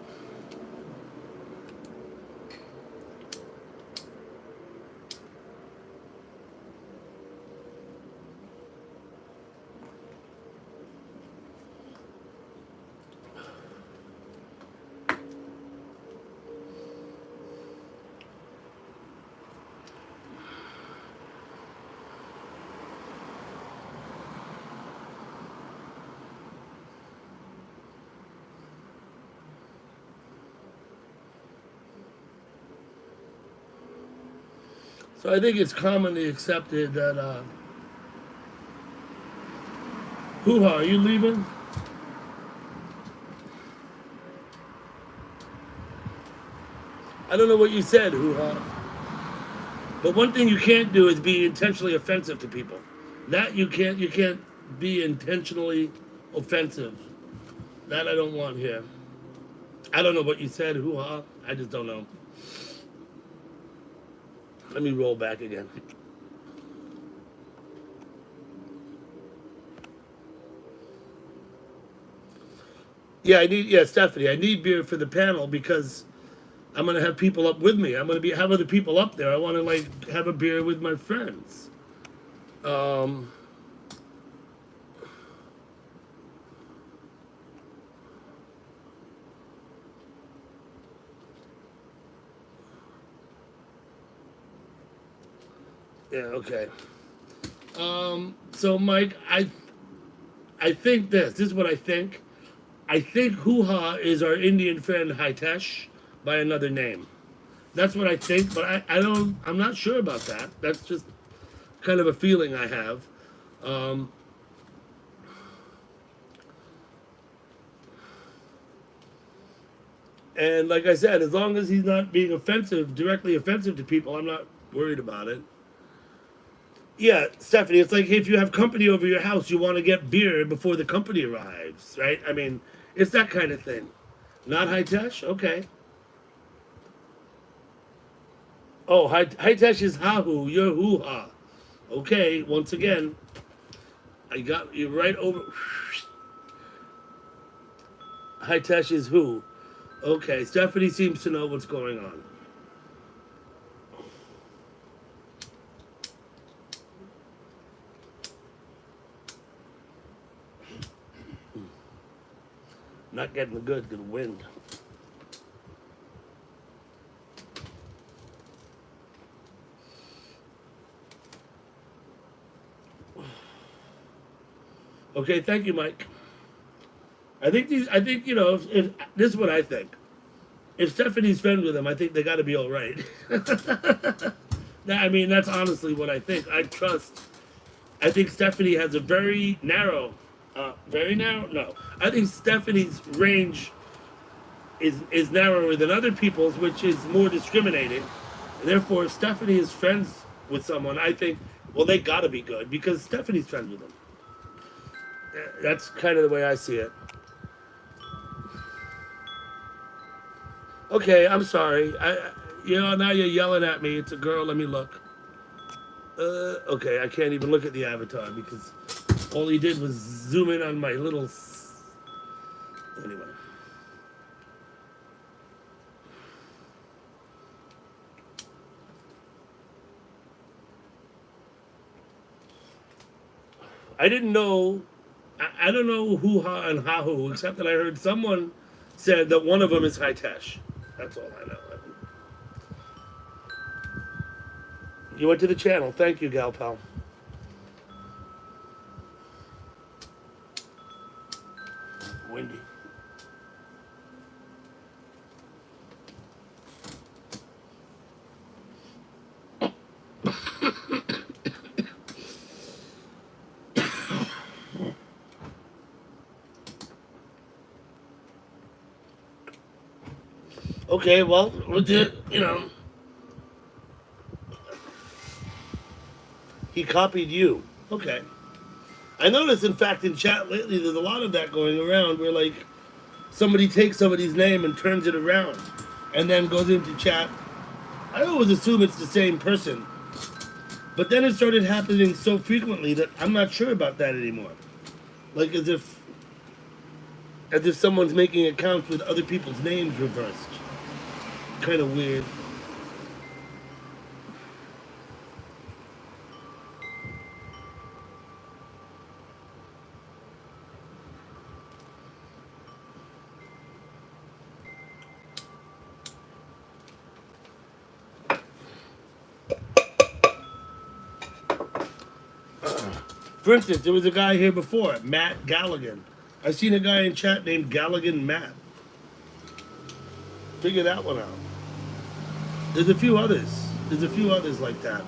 So I think it's commonly accepted that, Hoo-ha, are you leaving? I don't know what you said, Hoo-ha. But one thing you can't do is be intentionally offensive to people. That you can't be intentionally offensive. That I don't want here. I don't know what you said, Hoo-ha. I just don't know. Let me roll back again. Yeah, Stephanie, I need beer for the panel because I'm going to have people up with me. I'm going to have other people up there. I want to have a beer with my friends. Yeah, okay. So Mike, I think this is what I think. I think Hoo-ha is our Indian friend Hitesh by another name. That's what I think, but I'm not sure about that. That's just kind of a feeling I have. And like I said, as long as he's not being directly offensive to people, I'm not worried about it. Yeah, Stephanie, it's like if you have company over your house, you want to get beer before the company arrives, right? I mean, it's that kind of thing. Not Hitesh? Okay. Oh, Hitesh is Hahu, you're Hoo-ha. Okay, once again, I got you right over. Hitesh is who? Okay, Stephanie seems to know what's going on. Not getting the good wind. Okay, thank you, Mike. I think if this is what I think. If Stephanie's friends with him, I think they got to be all right. I mean, that's honestly what I think. I trust I think Stephanie has a very narrow. No. I think Stephanie's range is narrower than other people's, which is more discriminating. And therefore, if Stephanie is friends with someone, I think, well, they gotta be good because Stephanie's friends with them. That's kind of the way I see it. Okay, I'm sorry. Now you're yelling at me. It's a girl. Let me look. Okay, I can't even look at the avatar because all he did was zoom in on my little. Anyway. I didn't know. I don't know who, ha, and hahu, except that I heard someone said that one of them is Hitesh. That's all I know. You went to the channel. Thank you, gal pal. Windy. Okay, well, he copied you. Okay. I noticed, in fact, in chat lately, there's a lot of that going around where, like, somebody takes somebody's name and turns it around and then goes into chat. I always assume it's the same person. But then it started happening so frequently that I'm not sure about that anymore. Like, as if someone's making accounts with other people's names reversed. Kind of weird. For instance, there was a guy here before, Matt Galligan. I've seen a guy in chat named Galligan Matt. Figure that one out. There's a few others. Like that.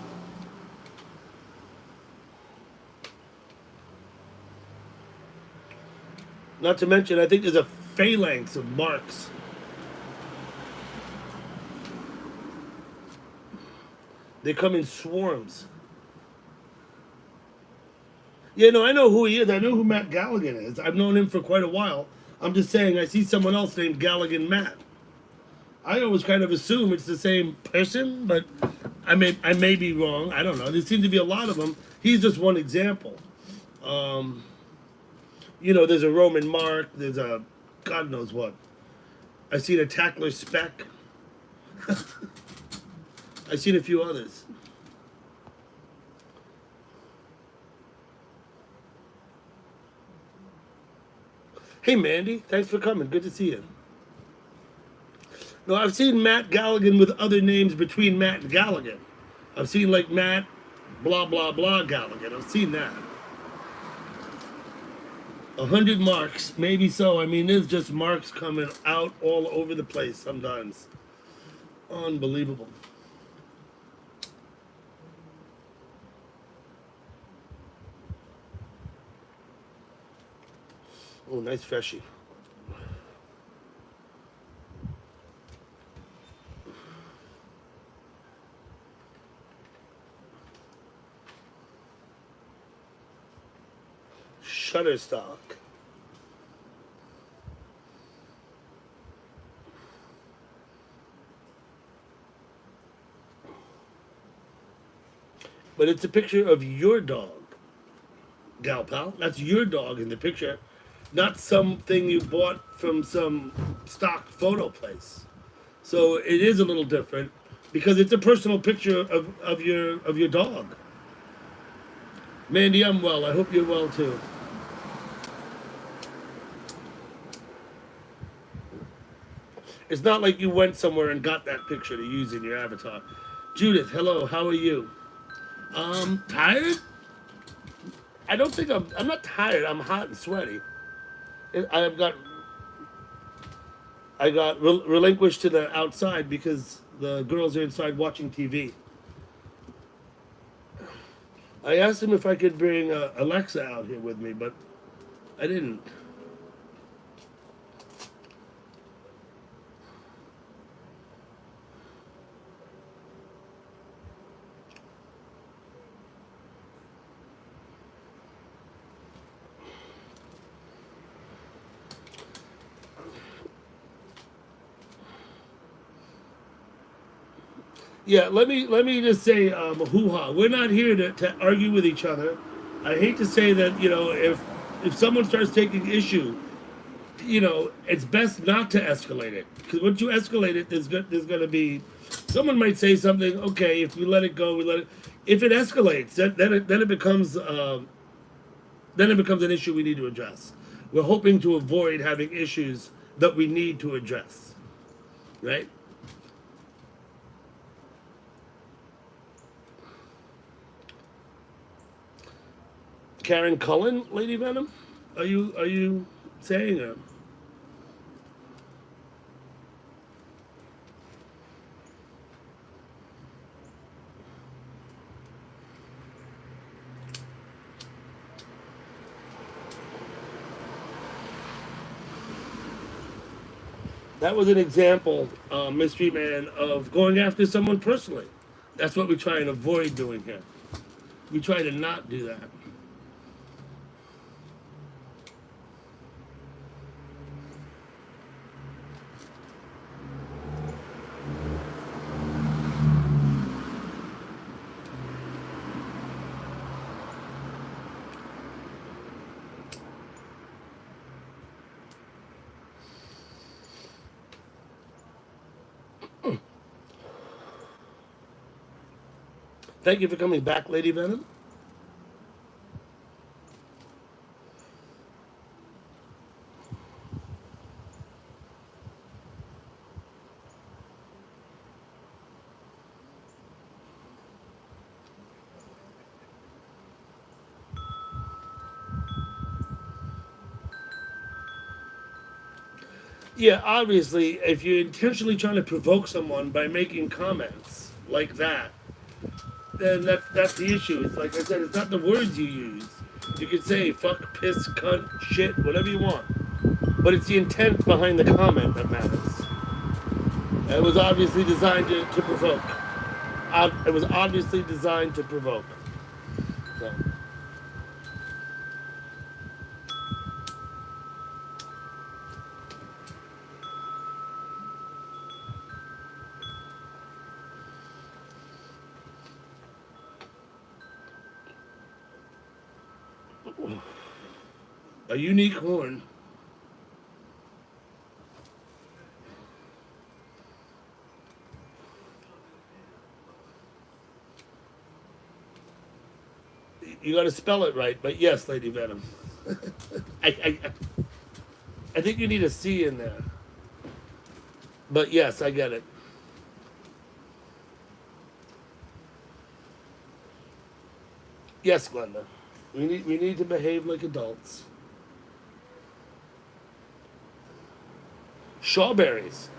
Not to mention, I think there's a phalanx of marks. They come in swarms. Yeah, no, I know who he is. I know who Matt Galligan is. I've known him for quite a while. I'm just saying I see someone else named Galligan Matt. I always kind of assume it's the same person, but I may be wrong. I don't know. There seem to be a lot of them. He's just one example. There's a Roman Mark. There's a God knows what. I've seen a Tackler Spec. I've seen a few others. Hey, Mandy. Thanks for coming. Good to see you. No, I've seen Matt Galligan with other names between Matt and Galligan. I've seen like Matt blah blah blah Galligan. I've seen that. 100 marks, maybe so. I mean, there's just marks coming out all over the place sometimes. Unbelievable. Oh, nice freshie. Shutterstock. But it's a picture of your dog, gal pal. That's your dog in the picture, not something you bought from some stock photo place. So it is a little different because it's a personal picture of your dog. Mandy, I'm well. I hope you're well too. It's not like you went somewhere and got that picture to use in your avatar. Judith, hello, how are you? Tired? I don't think I'm not tired. I'm hot and sweaty. I got relinquished to the outside because the girls are inside watching TV. I asked him if I could bring Alexa out here with me, but I didn't. Yeah, let me just say, hoo-ha. We're not here to argue with each other. I hate to say that, if someone starts taking issue, it's best not to escalate it. Because once you escalate it, there's going to be, someone might say something. Okay, if we let it go, we let it. If it escalates, then it becomes an issue we need to address. We're hoping to avoid having issues that we need to address, right? Karen Cullen, Lady Venom? Are you saying her? That was an example, Mystery Man, of going after someone personally. That's what we try and avoid doing here. We try to not do that. Thank you for coming back, Lady Venom. Yeah, obviously, if you're intentionally trying to provoke someone by making comments like that, then that's the issue. It's like I said, it's not the words you use. You can say fuck, piss, cunt, shit, whatever you want. But it's the intent behind the comment that matters. It was obviously designed to provoke. It was obviously designed to provoke. So. A unique horn. You got to spell it right, but yes, Lady Venom. I think you need a C in there. But yes, I get it. Yes, Glenda. We need to behave like adults. Strawberries.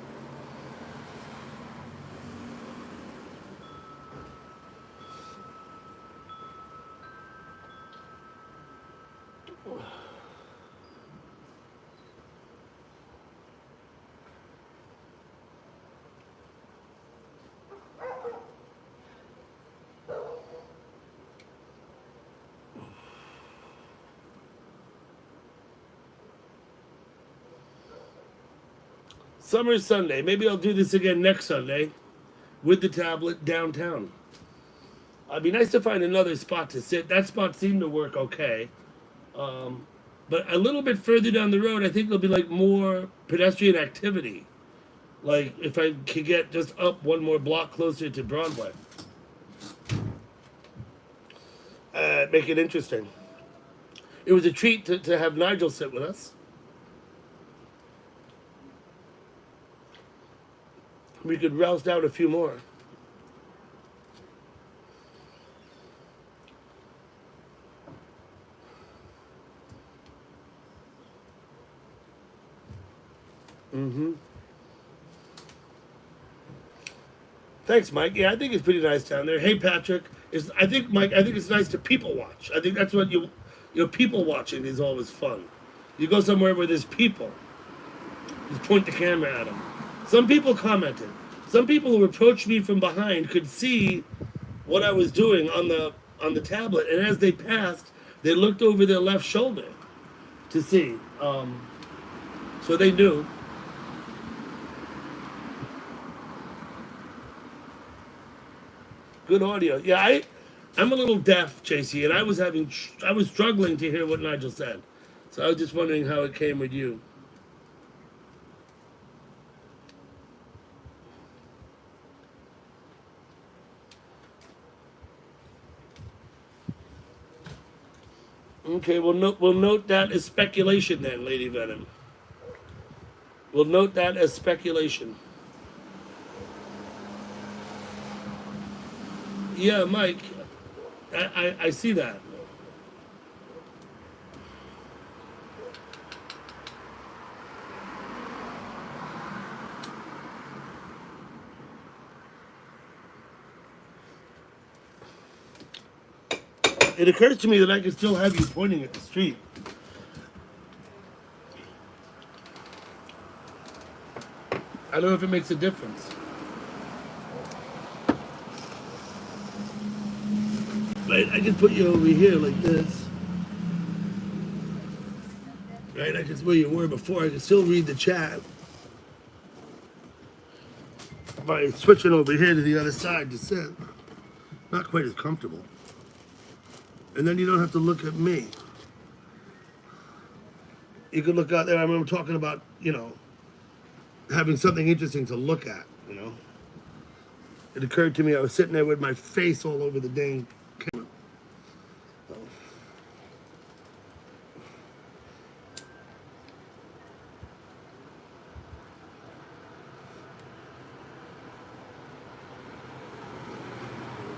Summer Sunday. Maybe I'll do this again next Sunday with the tablet downtown. It'd be nice to find another spot to sit. That spot seemed to work okay. But a little bit further down the road, I think there'll be like more pedestrian activity. Like if I could get just up one more block closer to Broadway. Make it interesting. It was a treat to have Nigel sit with us. We could rouse down a few more. Thanks, Mike. Yeah, I think it's pretty nice down there. Hey, Patrick. I think, Mike, I think it's nice to people watch. I think that's what people watching is always fun. You go somewhere where there's people, just point the camera at them. Some people commented. Some people who approached me from behind could see what I was doing on the tablet, and as they passed, they looked over their left shoulder to see. So they knew. Good audio. Yeah, I'm a little deaf, JC, and I was struggling to hear what Nigel said. So I was just wondering how it came with you. Okay, we'll note that as speculation then, Lady Venom. We'll note that as speculation. Yeah, Mike, I see that. It occurs to me that I could still have you pointing at the street. I don't know if it makes a difference. Right, I can put you over here like this. Right, I can where you were before. I can still read the chat by switching over here to the other side to sit. Not quite as comfortable. And then you don't have to look at me. You could look out there. I remember talking about, having something interesting to look at, It occurred to me I was sitting there with my face all over the dang camera.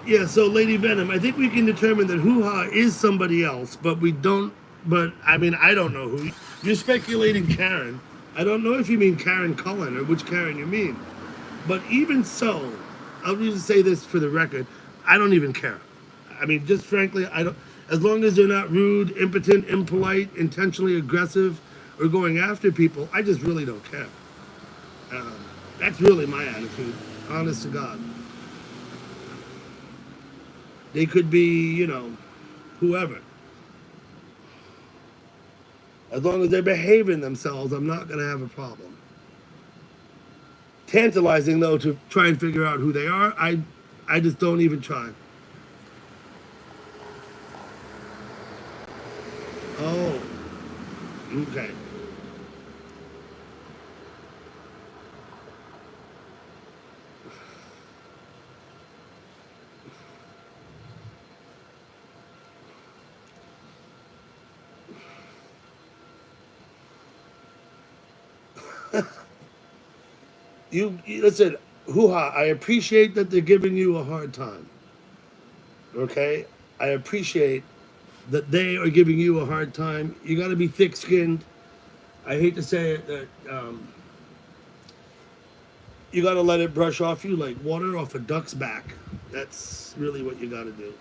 Yeah, so Lady Venom, I think we can determine that Hoo-Ha is somebody else, but we don't, I don't know who. You're speculating Karen. I don't know if you mean Karen Cullen or which Karen you mean. But even so, I'll just say this for the record, I don't even care. Just frankly, I don't, as long as they're not rude, impotent, impolite, intentionally aggressive, or going after people, I just really don't care. That's really my attitude, honest to God. They could be, whoever. As long as they're behaving themselves, I'm not going to have a problem. Tantalizing, though, to try and figure out who they are, I just don't even try. Oh, okay. You listen, Hoo-Ha, I appreciate that they're giving you a hard time. Okay? I appreciate that they are giving you a hard time. You got to be thick-skinned. I hate to say it, that you got to let it brush off you like water off a duck's back. That's really what you got to do.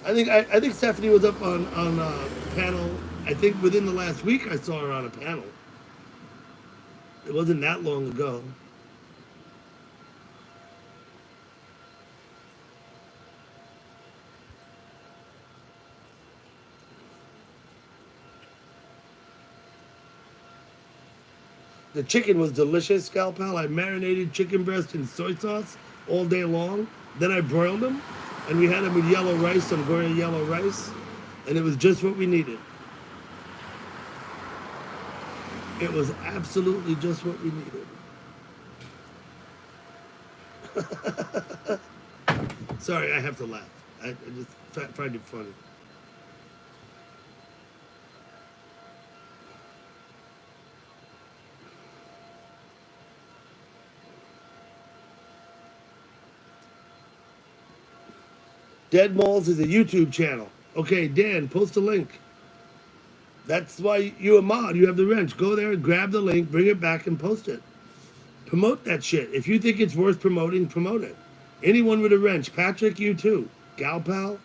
I think Stephanie was up on a panel. I think within the last week I saw her on a panel. It wasn't that long ago. The chicken was delicious, Gal Pal. I marinated chicken breast in soy sauce all day long. Then I broiled them. and we had them with yellow rice, some Goya yellow rice, and it was just what we needed. It was absolutely just what we needed. Sorry, I have to laugh. I just find it funny. Dead Malls is a YouTube channel. Okay, Dan, post a link. That's why you're a mod. You have the wrench. Go there, grab the link, bring it back, and post it. Promote that shit. If you think it's worth promoting, promote it. Anyone with a wrench. Patrick, you too. Gal pal.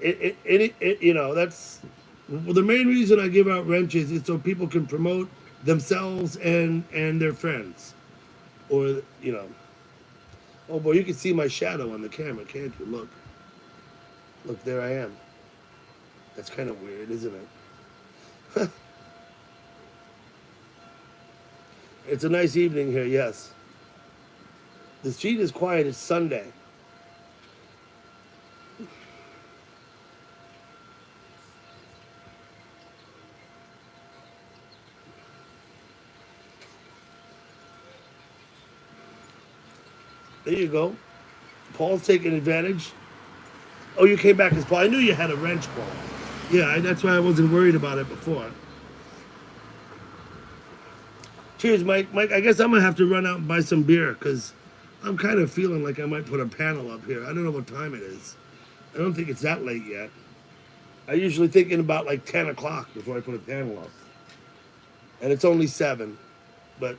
You know, that's well, the main reason I give out wrenches is so people can promote themselves and their friends. Or, you know. Oh boy, you can see my shadow on the camera, can't you? Look. Look, there I am. That's kind of weird, isn't it? It's a nice evening here, yes. The street is quiet, it's Sunday. There you go. Paul's taking advantage. Oh, you came back as Paul. I knew you had a wrench, Paul. Yeah, that's why I wasn't worried about it before. Cheers, Mike. Mike, I guess I'm going to have to run out and buy some beer because I'm kind of feeling like I might put a panel up here. I don't know what time it is. I don't think it's that late yet. I usually thinking about like 10 o'clock before I put a panel up. And it's only 7. But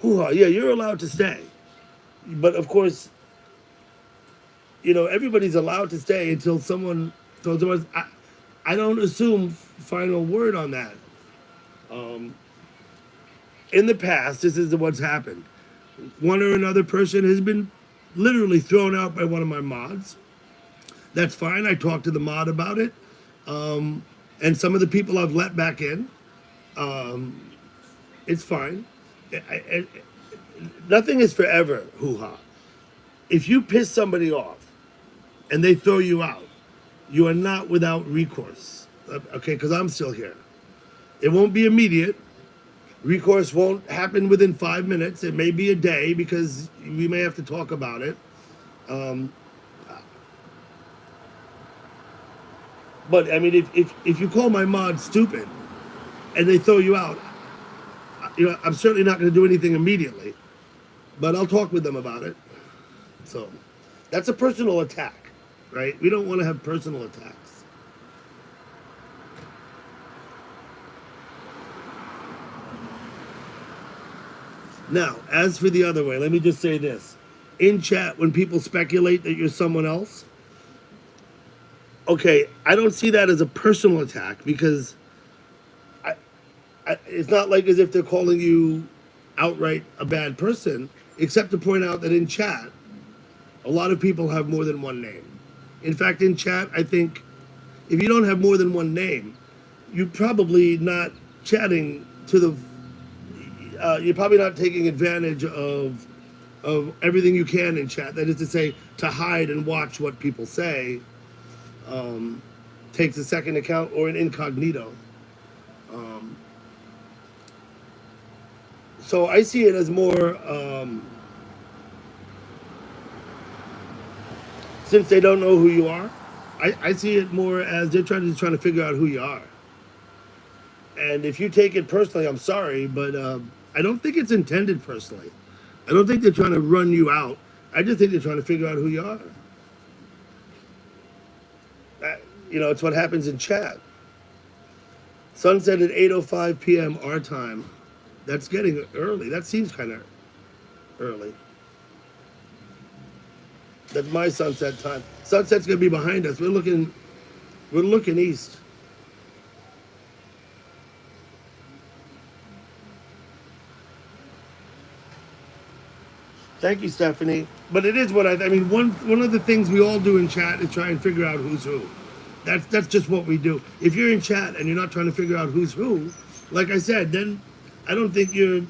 hoo-ha, yeah, you're allowed to stay. But of course, you know, everybody's allowed to stay until someone tells them. I don't assume final word on that. In the past, this is what's happened. One or another person has been literally thrown out by one of my mods. That's fine. I talked to the mod about it. And some of the people I've let back in. It's fine. Nothing is forever, hoo-ha. If you piss somebody off and they throw you out, you are not without recourse. Okay, because I'm still here. It won't be immediate. Recourse won't happen within 5 minutes. It may be a day because we may have to talk about it. But I mean, if you call my mod stupid and they throw you out, you know, I'm certainly not going to do anything immediately, but I'll talk with them about it. So that's a personal attack, right? We don't want to have personal attacks. Now, as for the other way, let me just say this. In chat, when people speculate that you're someone else, okay, I don't see that as a personal attack because it's not like as if they're calling you outright a bad person, except to point out that in chat, a lot of people have more than one name. In fact, in chat, I think if you don't have more than one name, you're probably not chatting to the, you're probably not taking advantage of everything you can in chat. That is to say, to hide and watch what people say takes a second account or an incognito. So I see it as more, since they don't know who you are, I see it more as they're trying to figure out who you are. And if you take it personally, I'm sorry, but I don't think it's intended personally. I don't think they're trying to run you out. I just think they're trying to figure out who you are. You know, it's what happens in chat. Sunset at 8:05 p.m. our time. That's getting early. That seems kind of early. That's my sunset time. Sunset's gonna be behind us. We're looking east. Thank you, Stephanie. But it is what I mean. One of the things we all do in chat is try and figure out who's who. That's just what we do. If you're in chat and you're not trying to figure out who's who, like I said, then I don't think you're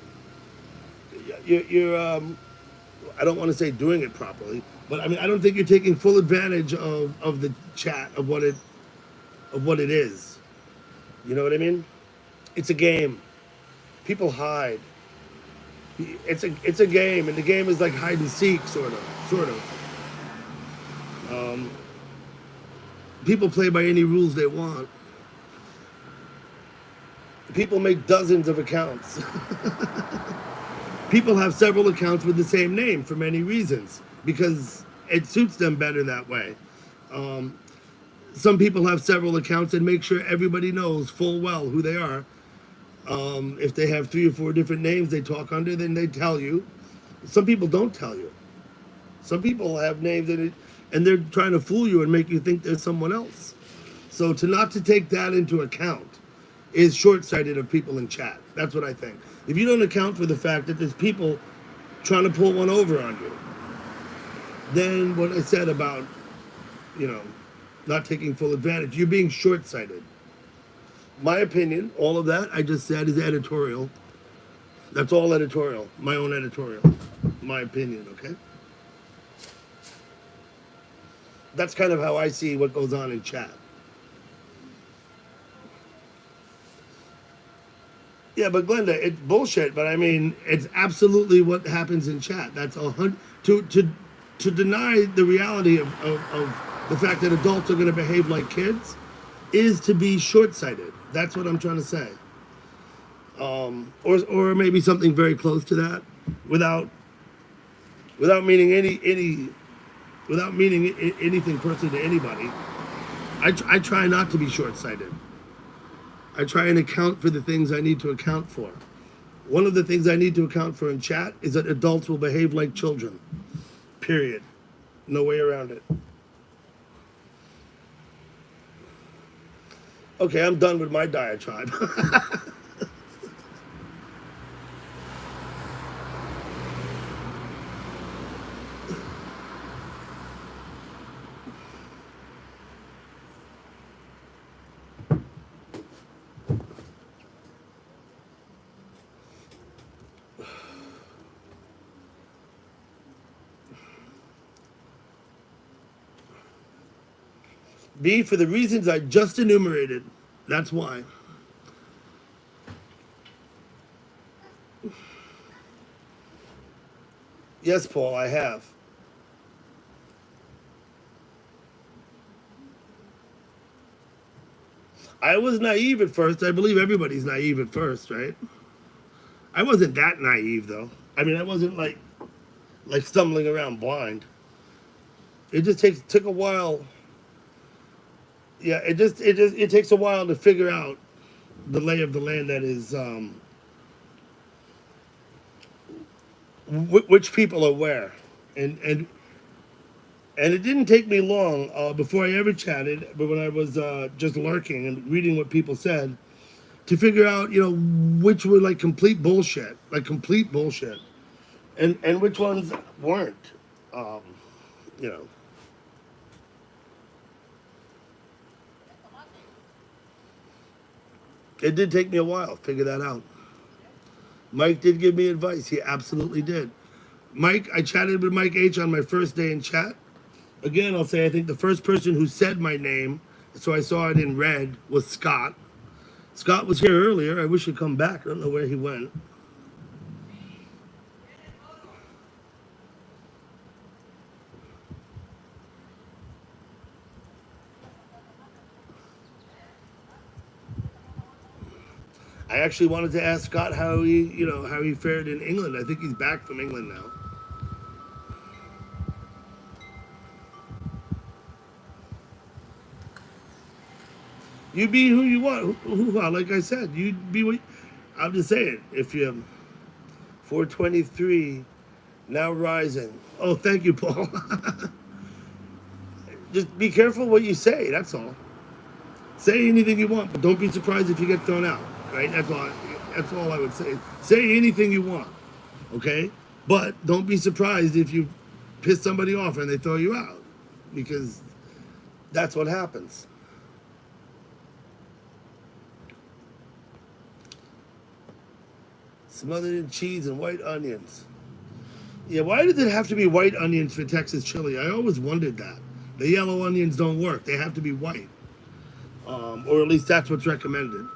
I don't want to say doing it properly, but I mean I don't think you're taking full advantage of the chat of what it is. You know what I mean? It's a game. People hide. It's a game, and the game is like hide and seek, sort of. People play by any rules they want. People make dozens of accounts. People have several accounts with the same name for many reasons because it suits them better that way. Some people have several accounts and make sure everybody knows full well who they are. If they have 3 or 4 different names they talk under, then they tell you. Some people don't tell you. Some people have names and they're trying to fool you and make you think they're someone else. So not to take that into account is short-sighted of people in chat. That's what I think. If you don't account for the fact that there's people trying to pull one over on you, then what I said about, not taking full advantage, you're being short-sighted. My opinion, all of that I just said is editorial. That's all editorial. My own editorial. My opinion, okay? That's kind of how I see what goes on in chat. Yeah, but Glenda, it's bullshit. But I mean, it's absolutely what happens in chat. That's to deny the reality of the fact that adults are going to behave like kids is to be short-sighted. That's what I'm trying to say. Or maybe something very close to that, without meaning anything personally to anybody. I try not to be short-sighted. I try and account for the things I need to account for. One of the things I need to account for in chat is that adults will behave like children. Period. No way around it. Okay, I'm done with my diatribe. B, for the reasons I just enumerated. That's why. Yes, Paul, I have. I was naive at first. I believe everybody's naive at first, right? I wasn't that naive, though. I mean, I wasn't like stumbling around blind. It just took a while. Yeah, it takes a while to figure out the lay of the land that is which people are where, and it didn't take me long before I ever chatted, but when I was just lurking and reading what people said, to figure out which were like complete bullshit, and which ones weren't, It did take me a while to figure that out. Mike did give me advice. He absolutely did. I chatted with Mike H on my first day in chat. Again, I'll say I think the first person who said my name, so I saw it in red, was Scott. Scott was here earlier. I wish he'd come back. I don't know where he went. I actually wanted to ask Scott how he fared in England. I think he's back from England now. You be who you want. Like I said, you be what. I'm just saying. If you 423 now rising. Oh, thank you, Paul. Just be careful what you say. That's all. Say anything you want, but don't be surprised if you get thrown out. Right? That's all I would say. Say anything you want, okay? But don't be surprised if you piss somebody off and they throw you out, because that's what happens. Smothered in cheese and white onions. Yeah, why does it have to be white onions for Texas chili? I always wondered that. The yellow onions don't work. They have to be white. Or at least that's what's recommended.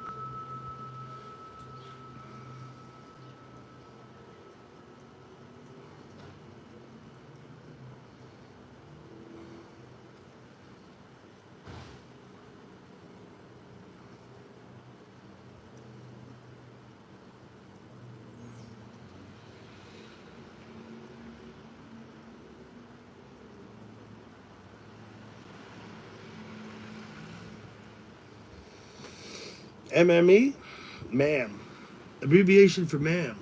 MME? Ma'am. Abbreviation for ma'am.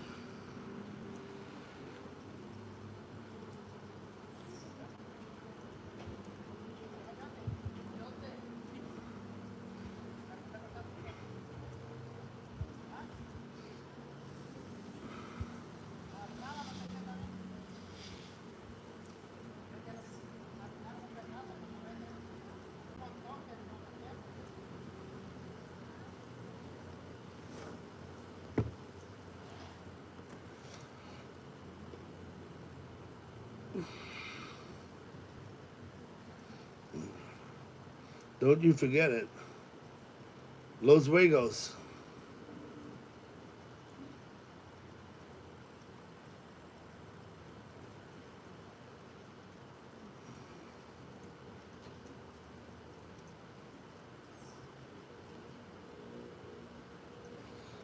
Don't you forget it. Los Huegos.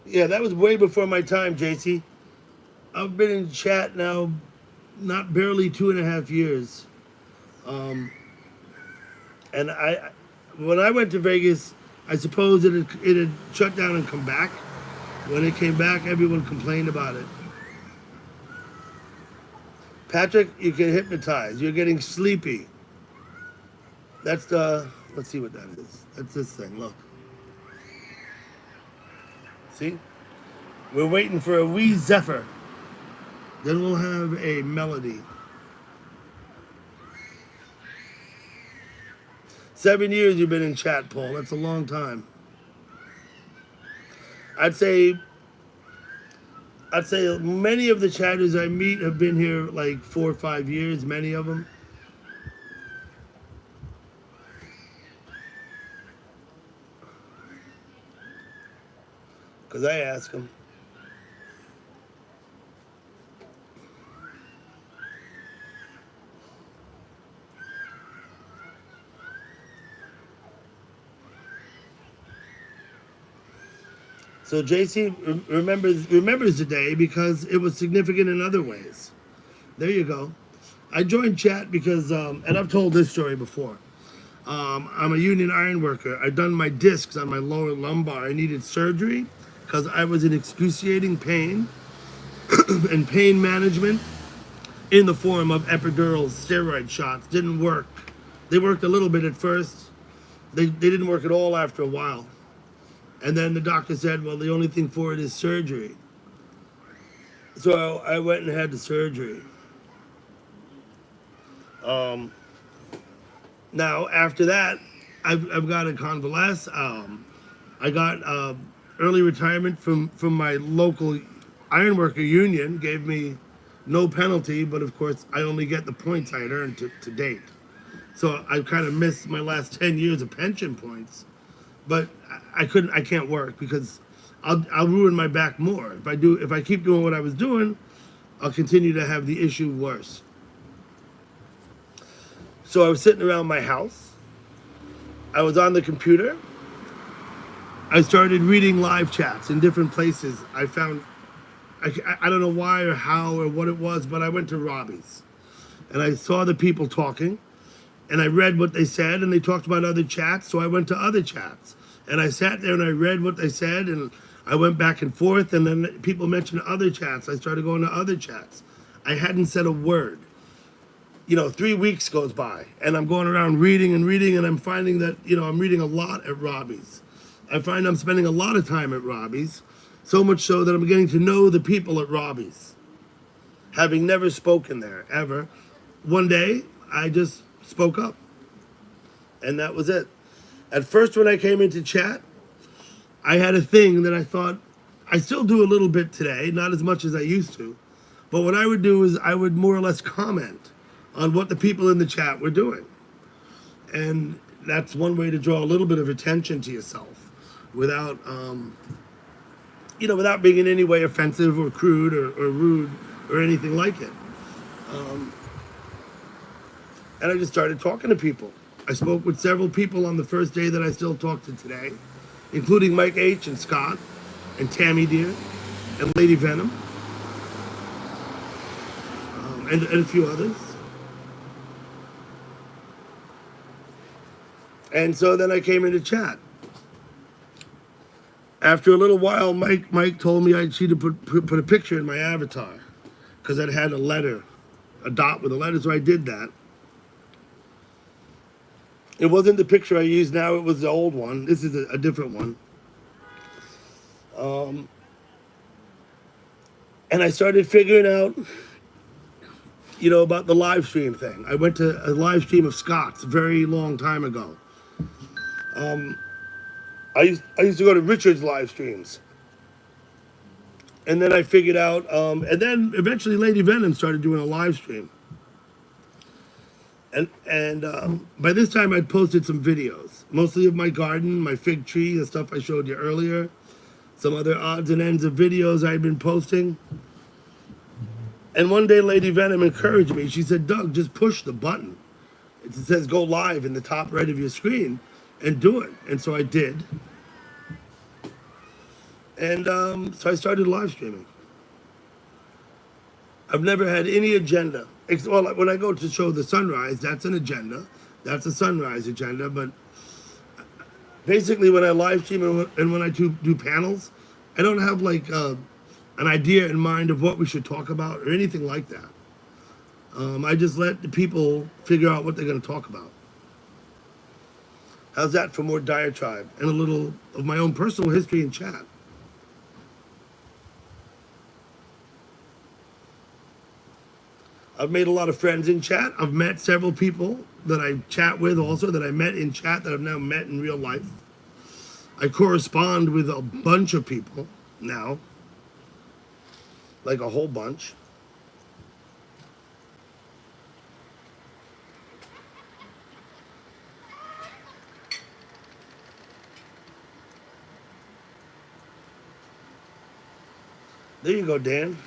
Yeah, that was way before my time, JC. I've been in chat now, not barely 2.5 years. And when I went to Vegas, I suppose it had shut down and come back. When it came back, everyone complained about it. Patrick, you get hypnotized. You're getting sleepy. That's the, let's see what that is. That's this thing, look. See? We're waiting for a wee zephyr. Then we'll have a melody. 7 years you've been in chat, Paul. That's a long time. I'd say many of the chatters I meet have been here like 4 or 5 years, many of them. Because I ask them. So JC remembers the day because it was significant in other ways. There you go. I joined chat because, and I've told this story before. I'm a union iron worker. I'd done my discs on my lower lumbar. I needed surgery because I was in excruciating pain and pain management in the form of epidural steroid shots didn't work. They worked a little bit at first. They didn't work at all after a while. And then the doctor said, well, the only thing for it is surgery. So I went and had the surgery. Now, after that, I've got to convalesce. I got early retirement from my local ironworker union, gave me no penalty, but of course, I only get the points I had earned to date. So I kind of missed my last 10 years of pension points. But I can't work because I'll ruin my back more. If I keep doing what I was doing, I'll continue to have the issue worse. So I was sitting around my house. I was on the computer. I started reading live chats in different places. I found, I don't know why or how or what it was, but I went to Robbie's. And I saw the people talking. And I read what they said, and they talked about other chats, so I went to other chats. And I sat there and I read what they said, and I went back and forth, and then people mentioned other chats. I started going to other chats. I hadn't said a word. 3 weeks goes by, and I'm going around reading, and I'm finding that, I'm reading a lot at Robbie's. I find I'm spending a lot of time at Robbie's, so much so that I'm getting to know the people at Robbie's. Having never spoken there, ever. One day, I just spoke up. And that was it. At first, when I came into chat, I had a thing that I thought I still do a little bit today, not as much as I used to. But what I would do is I would more or less comment on what the people in the chat were doing. And that's one way to draw a little bit of attention to yourself without, without being in any way offensive or crude or rude or anything like it. And I just started talking to people. I spoke with several people on the first day that I still talk to today, including Mike H. and Scott and Tammy Deer and Lady Venom and a few others. And so then I came into chat. After a little while, Mike told me I should put a picture in my avatar because it had a letter, a dot with a letter, so I did that. It wasn't the picture I use now, it was the old one. This is a different one. And I started figuring out, about the live stream thing. I went to a live stream of Scott's a very long time ago. I used to go to Richard's live streams. And then I figured out, and then eventually Lady Venom started doing a live stream. And by this time I'd posted some videos, mostly of my garden, my fig tree, the stuff I showed you earlier, some other odds and ends of videos I'd been posting. And one day Lady Venom encouraged me. She said, Doug, just push the button. It says go live in the top right of your screen and do it. And so I did. And so I started live streaming. I've never had any agenda. Well, like when I go to show the sunrise, that's an agenda. That's a sunrise agenda. But basically when I live stream and when I do panels, I don't have like an idea in mind of what we should talk about or anything like that. I just let the people figure out what they're going to talk about. How's that for more diatribe and a little of my own personal history in chat? I've made a lot of friends in chat. I've met several people that I chat with also that I met in chat that I've now met in real life. I correspond with a bunch of people now, like a whole bunch. There you go, Dan.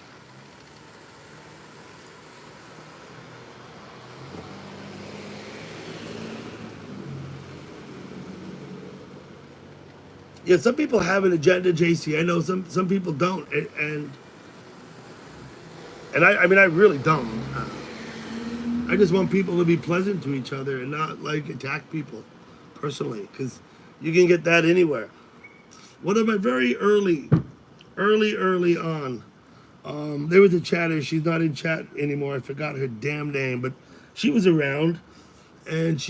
Yeah, some people have an agenda, JC. I know some people don't, and I mean I really don't. I just want people to be pleasant to each other and not like attack people personally, because you can get that anywhere. One of my very early on, there was a chatter. She's not in chat anymore. I forgot her damn name, but she was around, and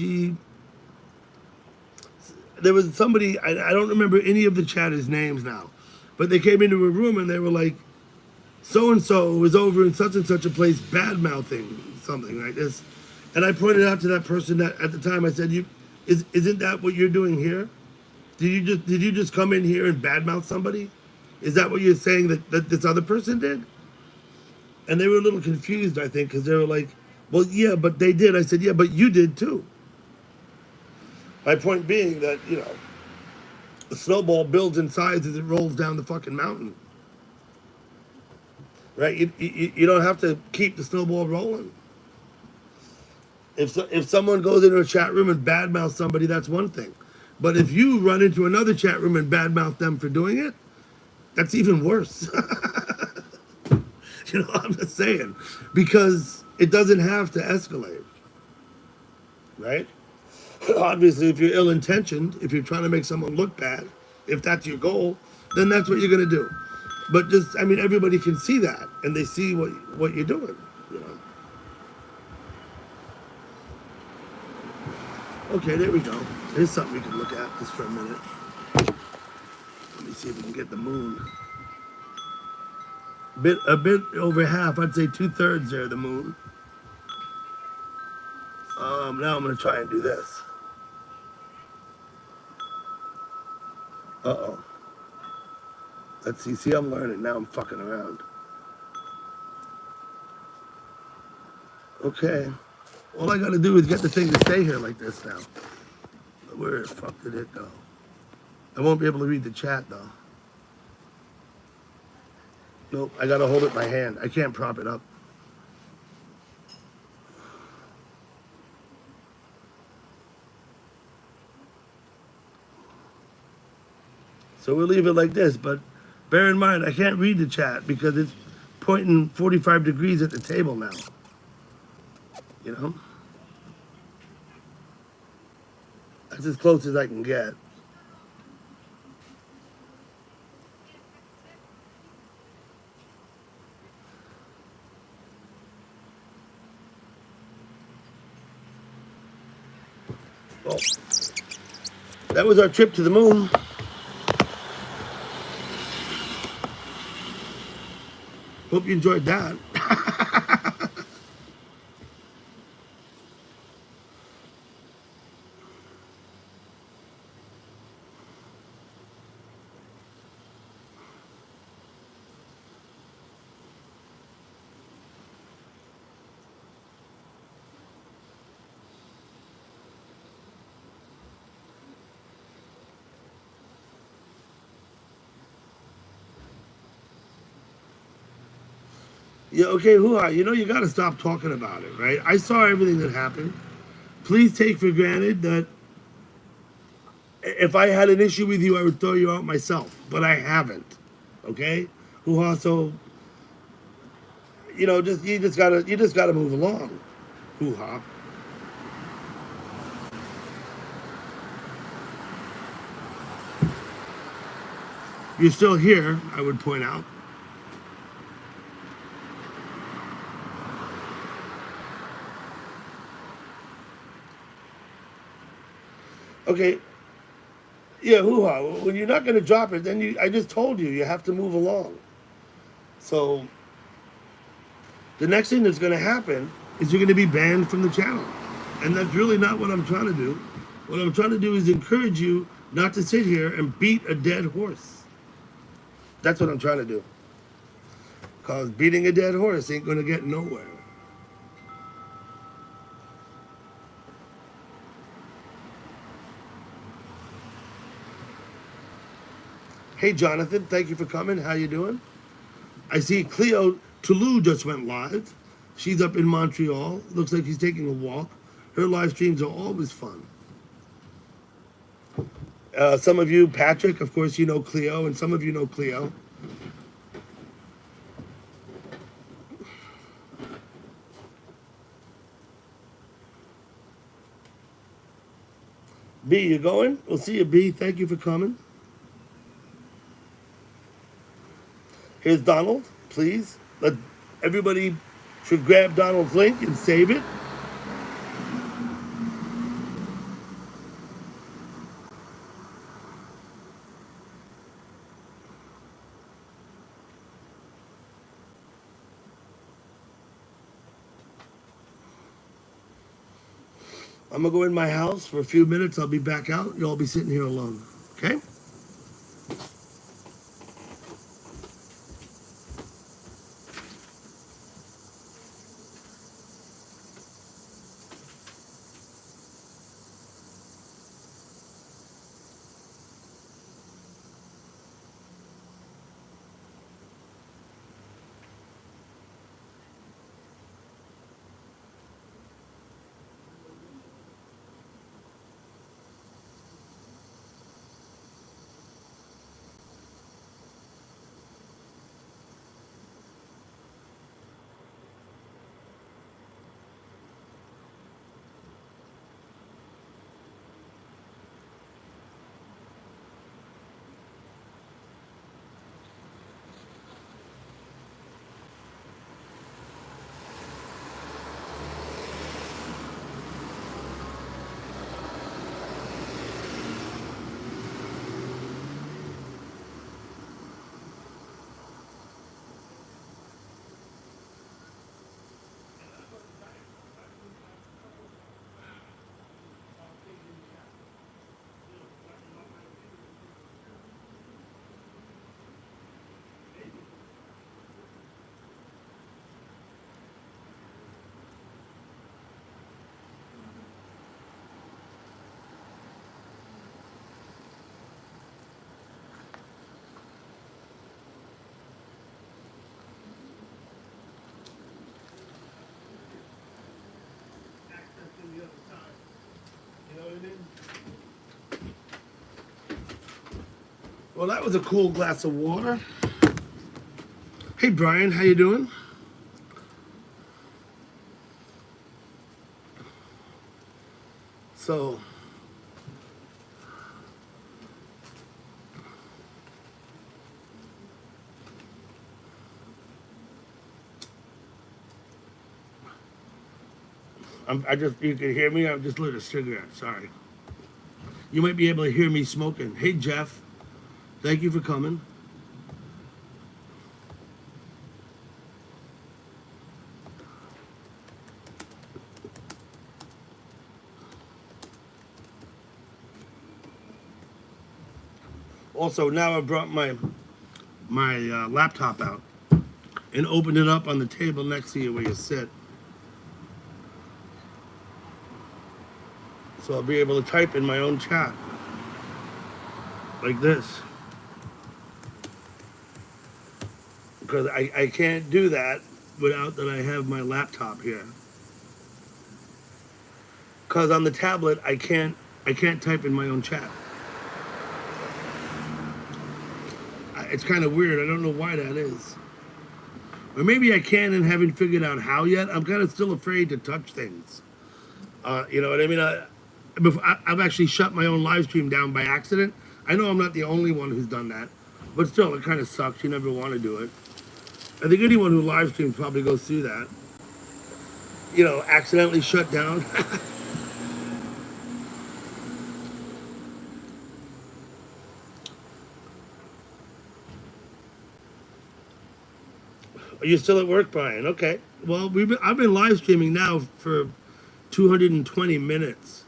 there was somebody, I don't remember any of the chatters' names now, but they came into a room and they were like, so-and-so was over in such and such a place bad-mouthing something like this. And I pointed out to that person that at the time, I said, isn't that what you're doing here? Did you just come in here and badmouth somebody? Is that what you're saying that this other person did? And they were a little confused, I think, because they were like, well, yeah, but they did. I said, yeah, but you did too. My point being that, the snowball builds in size as it rolls down the fucking mountain. Right? You don't have to keep the snowball rolling. If someone goes into a chat room and badmouths somebody, that's one thing. But if you run into another chat room and badmouth them for doing it, that's even worse. I'm just saying. Because it doesn't have to escalate. Right? Obviously, if you're ill-intentioned, if you're trying to make someone look bad, if that's your goal, then that's what you're going to do. But everybody can see that, and they see what you're doing, Okay, there we go. Here's something we can look at just for a minute. Let me see if we can get the moon. A bit over half, I'd say 2/3 there, the moon. Now I'm going to try and do this. Let's see. See, I'm learning. Now I'm fucking around. Okay. All I gotta do is get the thing to stay here like this now. Where the fuck did it go? I won't be able to read the chat though. Nope, I gotta hold it by hand. I can't prop it up. So we'll leave it like this, but bear in mind, I can't read the chat because it's pointing 45 degrees at the table now. You know? That's as close as I can get. Well, that was our trip to the moon. Hope you enjoyed that. Yeah, okay, hoo-ha. You know, you got to stop talking about it, right? I saw everything that happened. Please take for granted that if I had an issue with you, I would throw you out myself, but I haven't. Okay, hoo-ha. So, you know, you just gotta move along, hoo-ha. You're still here, I would point out. Okay. Yeah, hoo-ha. When you're not going to drop it, then I just told you have to move along. So the next thing that's going to happen is you're going to be banned from the channel. And that's really not what I'm trying to do. What I'm trying to do is encourage you not to sit here and beat a dead horse. That's what I'm trying to do. Because beating a dead horse ain't going to get nowhere. Hey, Jonathan, thank you for coming. How you doing? I see Cleo Toulouse just went live. She's up in Montreal. Looks like she's taking a walk. Her live streams are always fun. Some of you, Patrick, of course, you know Cleo, and some of you know Cleo. B, you going? We'll see you, B. Thank you for coming. Here's Donald, please. Everybody should grab Donald's link and save it. I'm gonna go in my house for a few minutes. I'll be back out. You'll all be sitting here alone. Okay? Well, that was a cool glass of water. Hey, Brian, how you doing? So, you can hear me? I just lit a cigarette, sorry. You might be able to hear me smoking. Hey, Jeff, thank you for coming. Also, now I brought my laptop out and opened it up on the table next to you where you sit. So I'll be able to type in my own chat. Like this. Because I can't do that without that I have my laptop here. Because on the tablet I can't type in my own chat. It's kind of weird. I don't know why that is. Or maybe I can and haven't figured out how yet. I'm kind of still afraid to touch things. You know what I mean? I've actually shut my own live stream down by accident. I know I'm not the only one who's done that. But still, it kind of sucks. You never want to do it. I think anyone who live streams probably goes through that. You know, accidentally shut down. Are you still at work, Brian? Okay. Well, I've been live streaming now for 220 minutes.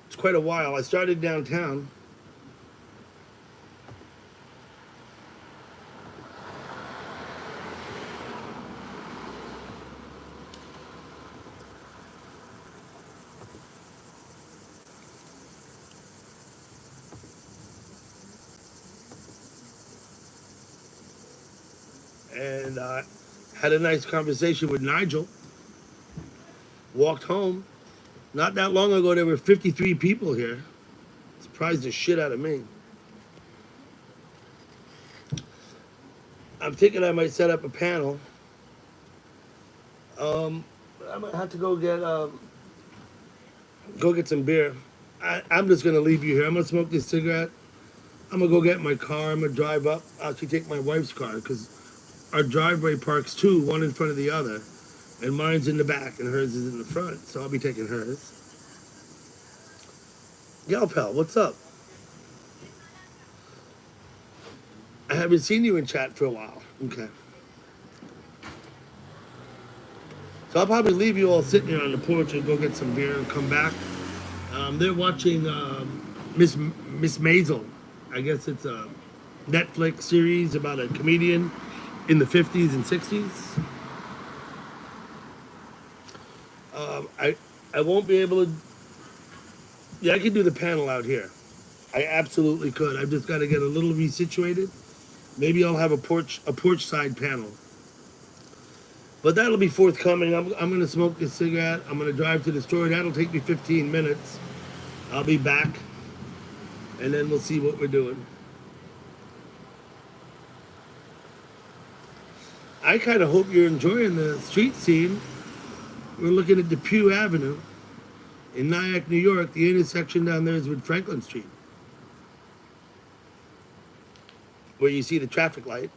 It's quite a while. I started downtown. And had a nice conversation with Nigel. Walked home. Not that long ago, there were 53 people here. Surprised the shit out of me. I'm thinking I might set up a panel. I'm gonna have to go get some beer. I'm just gonna leave you here. I'm gonna smoke this cigarette. I'm gonna go get my car. I'm gonna drive up. Actually, take my wife's car because our driveway parks two, one in front of the other, and mine's in the back and hers is in the front. So I'll be taking hers. Galpel, what's up? I haven't seen you in chat for a while. Okay. So I'll probably leave you all sitting here on the porch and go get some beer and come back. They're watching Miss Maisel. I guess it's a Netflix series about a comedian in the 50s and 60s. I won't be able to. Yeah, I could do the panel out here. I absolutely could. I've just got to get a little resituated. Maybe I'll have a porch side panel. But that'll be forthcoming. I'm going to smoke this cigarette. I'm going to drive to the store. That'll take me 15 minutes. I'll be back. And then we'll see what we're doing. I kind of hope you're enjoying the street scene. We're looking at Depew Avenue in Nyack, New York. The intersection down there is with Franklin Street, where you see the traffic light.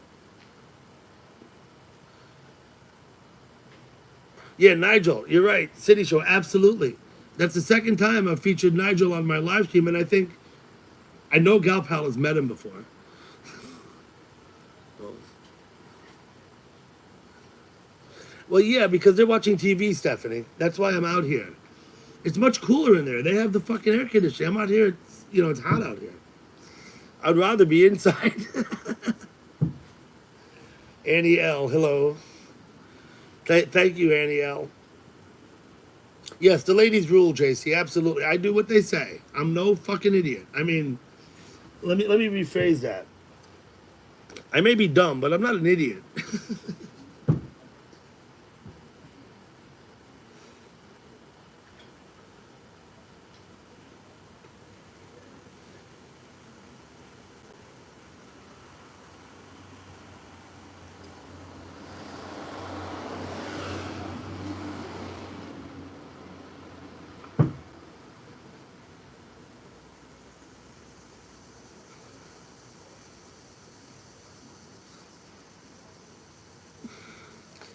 Yeah, Nigel, you're right. City Show, absolutely. That's the second time I've featured Nigel on my live stream, and I know Galpal has met him before. Well, yeah, because they're watching TV, Stephanie. That's why I'm out here. It's much cooler in there. They have the fucking air conditioning. I'm out here, it's hot out here. I'd rather be inside. Annie L, hello. Thank you, Annie L. Yes, the ladies rule, JC. Absolutely. I do what they say. I'm no fucking idiot. I mean, let me rephrase that. I may be dumb, but I'm not an idiot.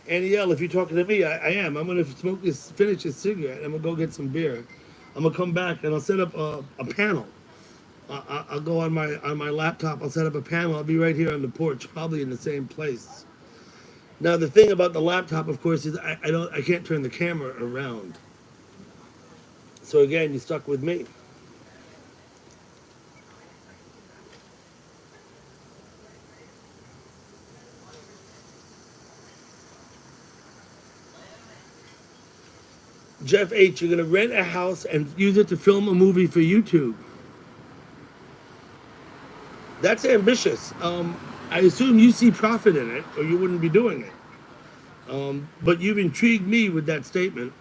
Annie L, if you're talking to me, I am. I'm gonna finish this cigarette. I'm gonna go get some beer. I'm gonna come back and I'll set up a panel. I'll go on my laptop. I'll set up a panel. I'll be right here on the porch, probably in the same place. Now the thing about the laptop, of course, is I can't turn the camera around. So again, you're stuck with me. Jeff H, you're gonna rent a house and use it to film a movie for YouTube. That's ambitious. I assume you see profit in it, or you wouldn't be doing it. But you've intrigued me with that statement.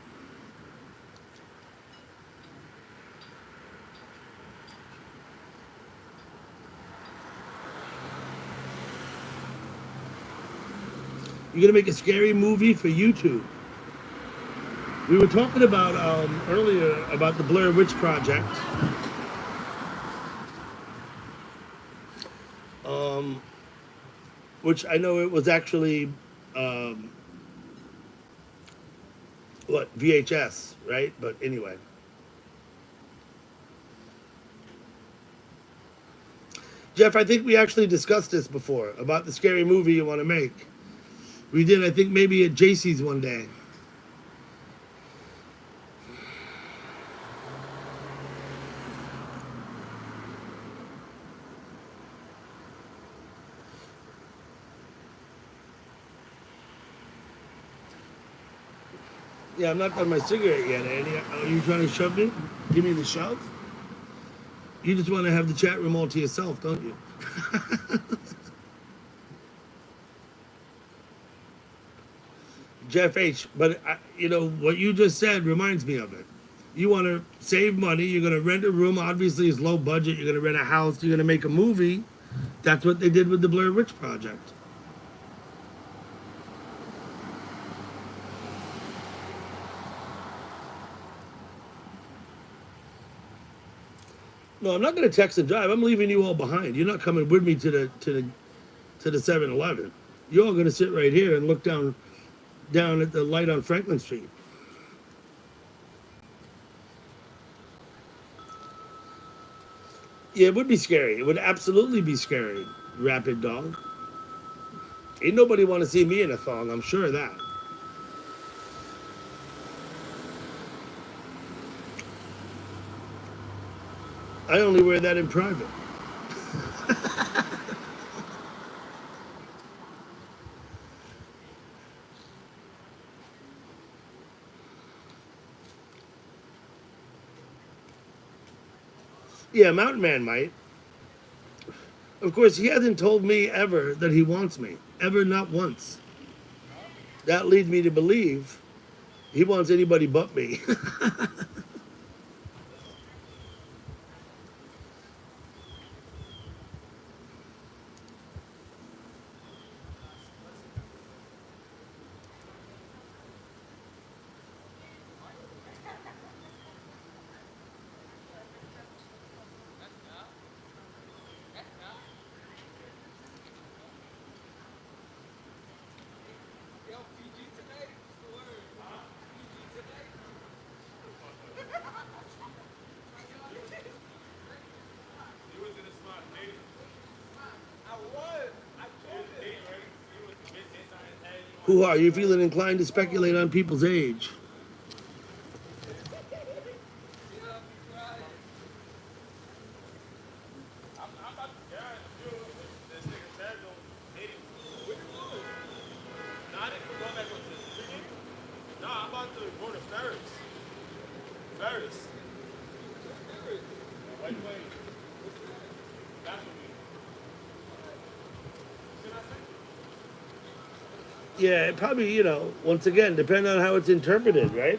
You're gonna make a scary movie for YouTube. We were talking about earlier about the Blair Witch Project. Which I know it was actually VHS, right? But anyway. Jeff, I think we actually discussed this before about the scary movie you want to make. We did, I think, maybe at JC's one day. Yeah, I'm not done my cigarette yet, Andy. Are you trying to shove me? Give me the shove? You just want to have the chat room all to yourself, don't you? Jeff H, but what you just said reminds me of it. You want to save money. You're going to rent a room. Obviously, it's low budget. You're going to rent a house. You're going to make a movie. That's what they did with the Blair Witch Project. No, I'm not going to text and drive. I'm leaving you all behind. You're not coming with me to the 7-Eleven. You're all going to sit right here and look down at the light on Franklin Street. Yeah, it would be scary. It would absolutely be scary, Rapid Dog. Ain't nobody want to see me in a thong, I'm sure of that. I only wear that in private. Yeah, Mountain Man might. Of course, he hasn't told me ever that he wants me. Ever, not once. That leads me to believe he wants anybody but me. Who are you feeling inclined to speculate on people's age? Yeah, it probably, once again, depending on how it's interpreted, right?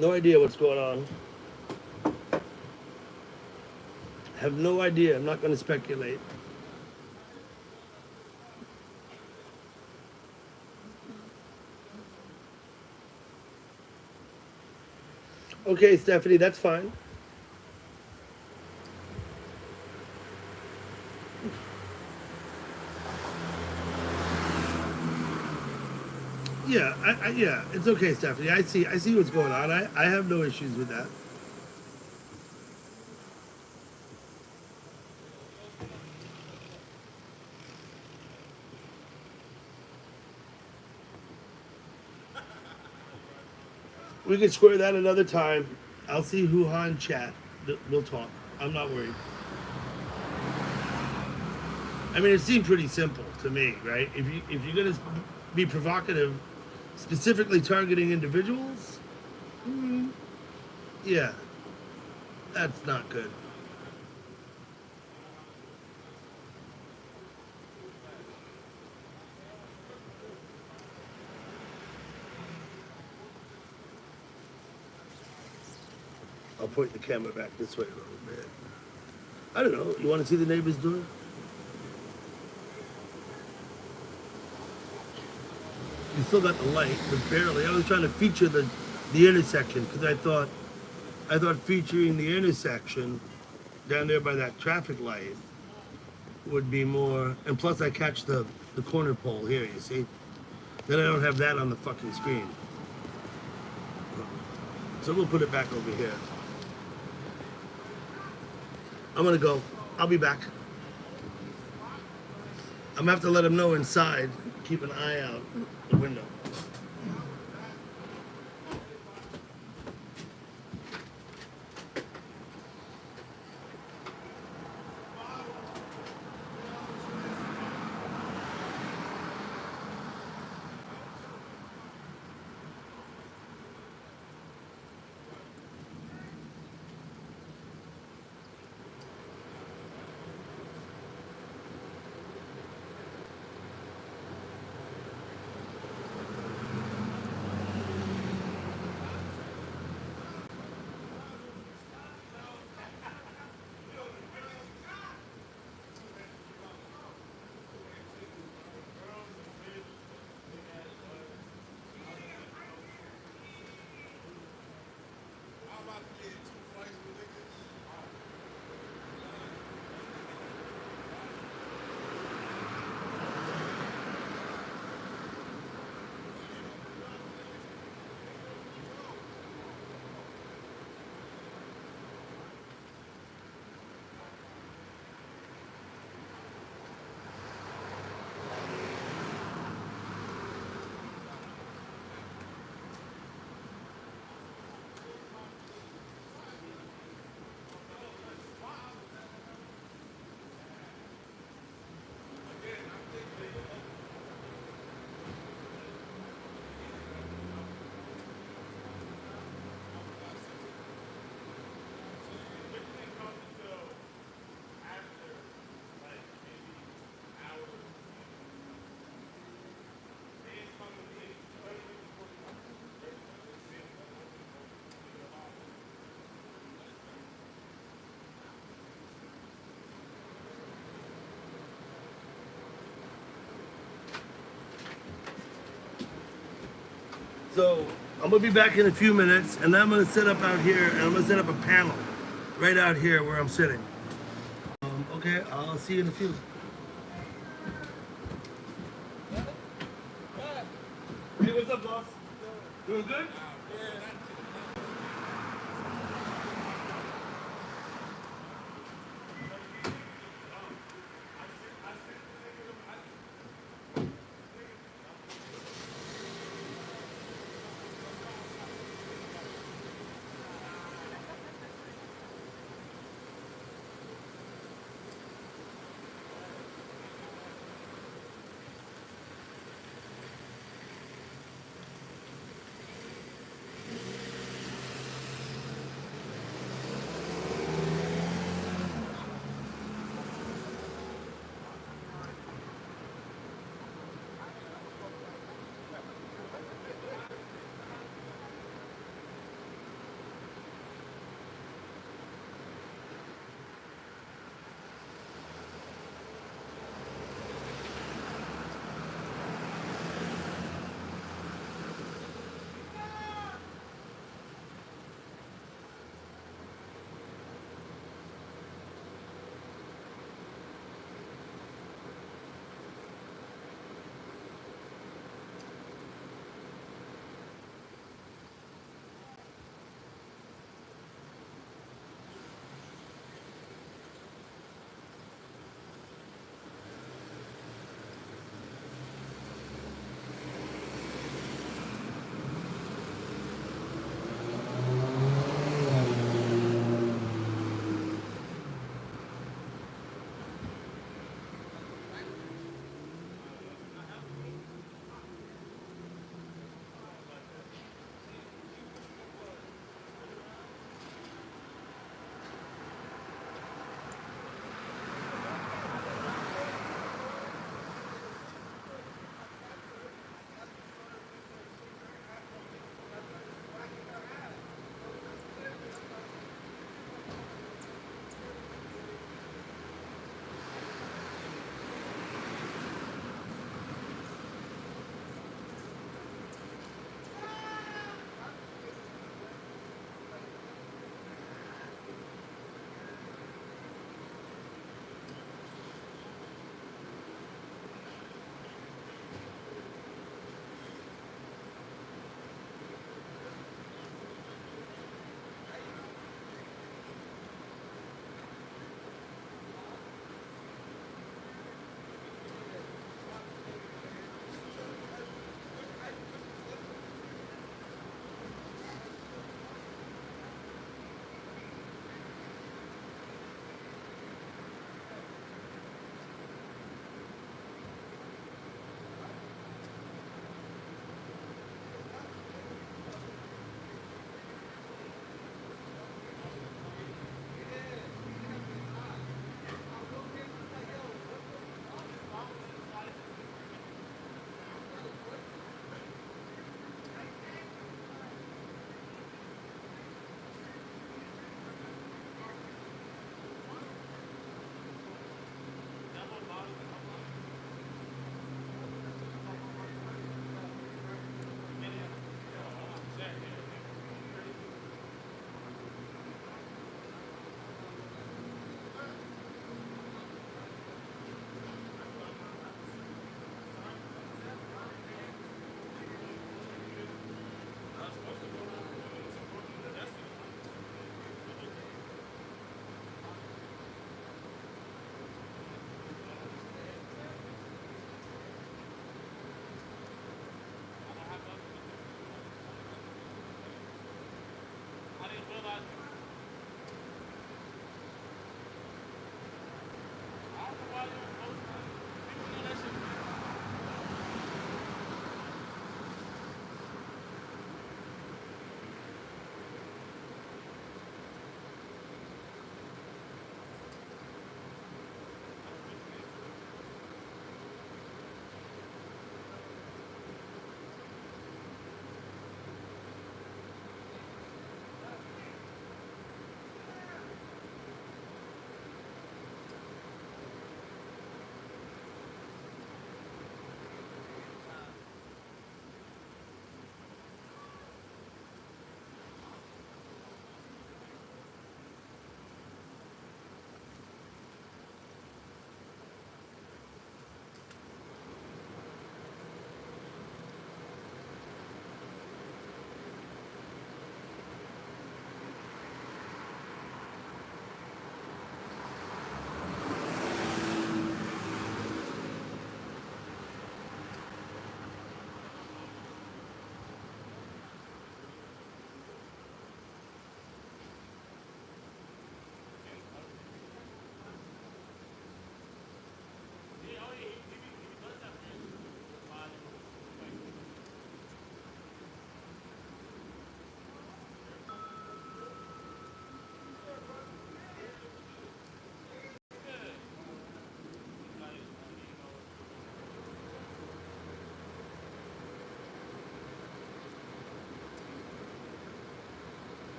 No idea what's going on. Have no idea. I'm not going to speculate. Okay, Stephanie, that's fine. Yeah, yeah, it's okay, Stephanie. I see what's going on. I have no issues with that. We can square that another time. I'll see Hoo-Ha in chat. We'll talk. I'm not worried. I mean, it seemed pretty simple to me, right? If you're gonna be provocative, specifically targeting individuals, yeah, that's not good. I'll point the camera back this way a little bit. I don't know. You want to see the neighbor's door? You still got the light, but barely. I was trying to feature the intersection because I thought featuring the intersection down there by that traffic light would be more. And plus, I catch the corner pole here. You see? Then I don't have that on the fucking screen. So we'll put it back over here. I'm gonna go. I'll be back. I'm gonna have to let him know inside. Keep an eye out the window. So I'm gonna be back in a few minutes, and I'm gonna set up out here, and I'm gonna set up a panel right out here where I'm sitting. Okay, I'll see you in a few. Hey, what's up, boss? Doing good?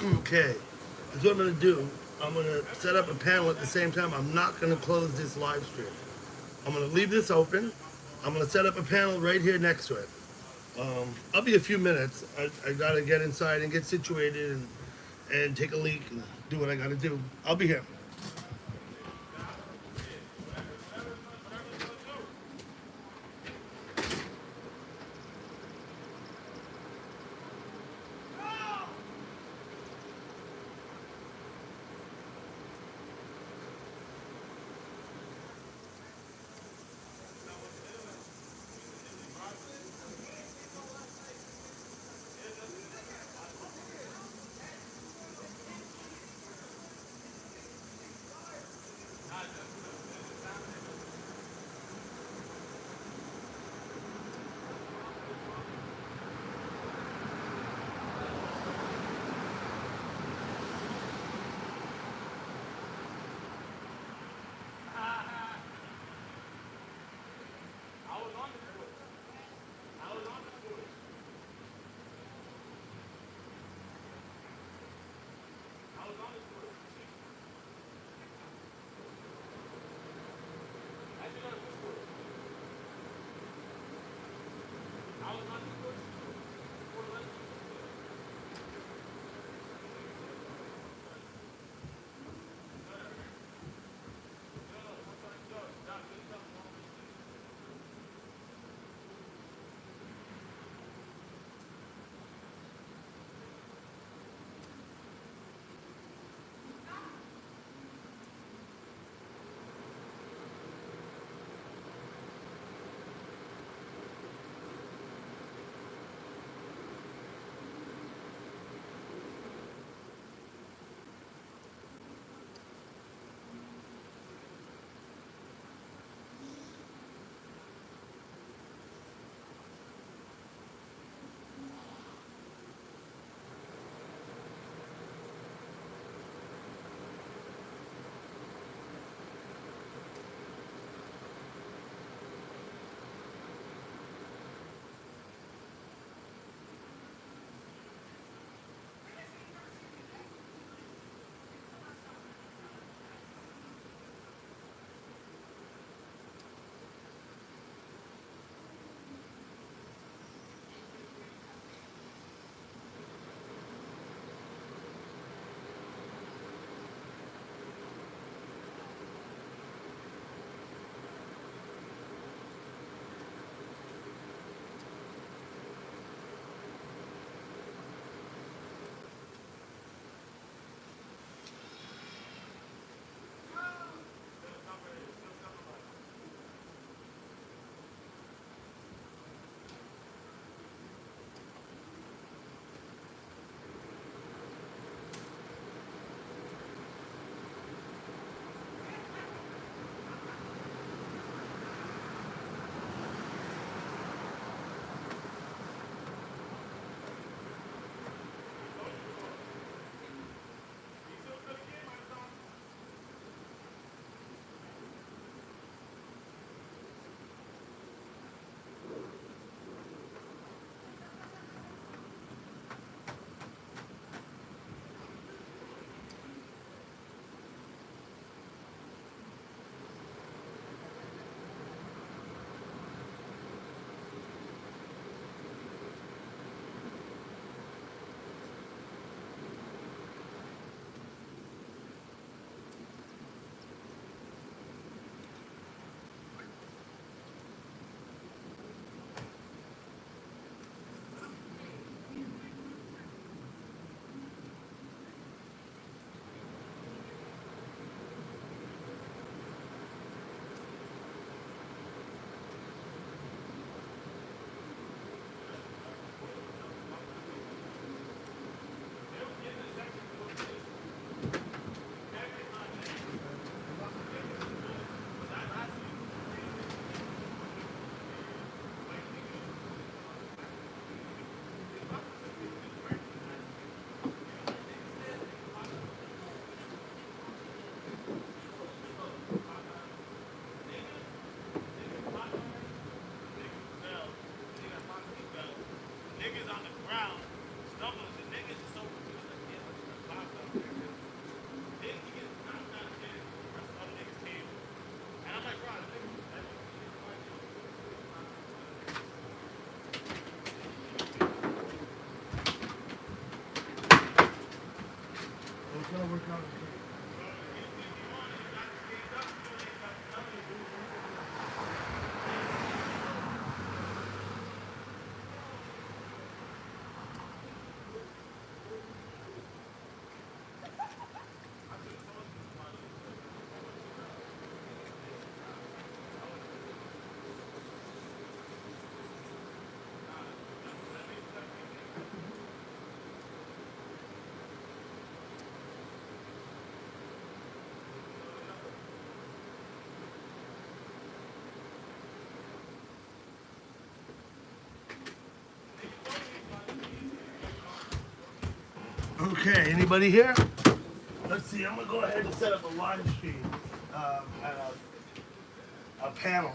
Okay, that's what I'm gonna do. I'm gonna set up a panel at the same time. I'm not gonna close this live stream. I'm gonna leave this open. I'm gonna set up a panel right here next to it. I'll be a few minutes. I gotta get inside and get situated and take a leak and do what I gotta do. I'll be here. That'll work out. Okay, anybody here? Let's see, I'm gonna go ahead and set up a live stream, a panel.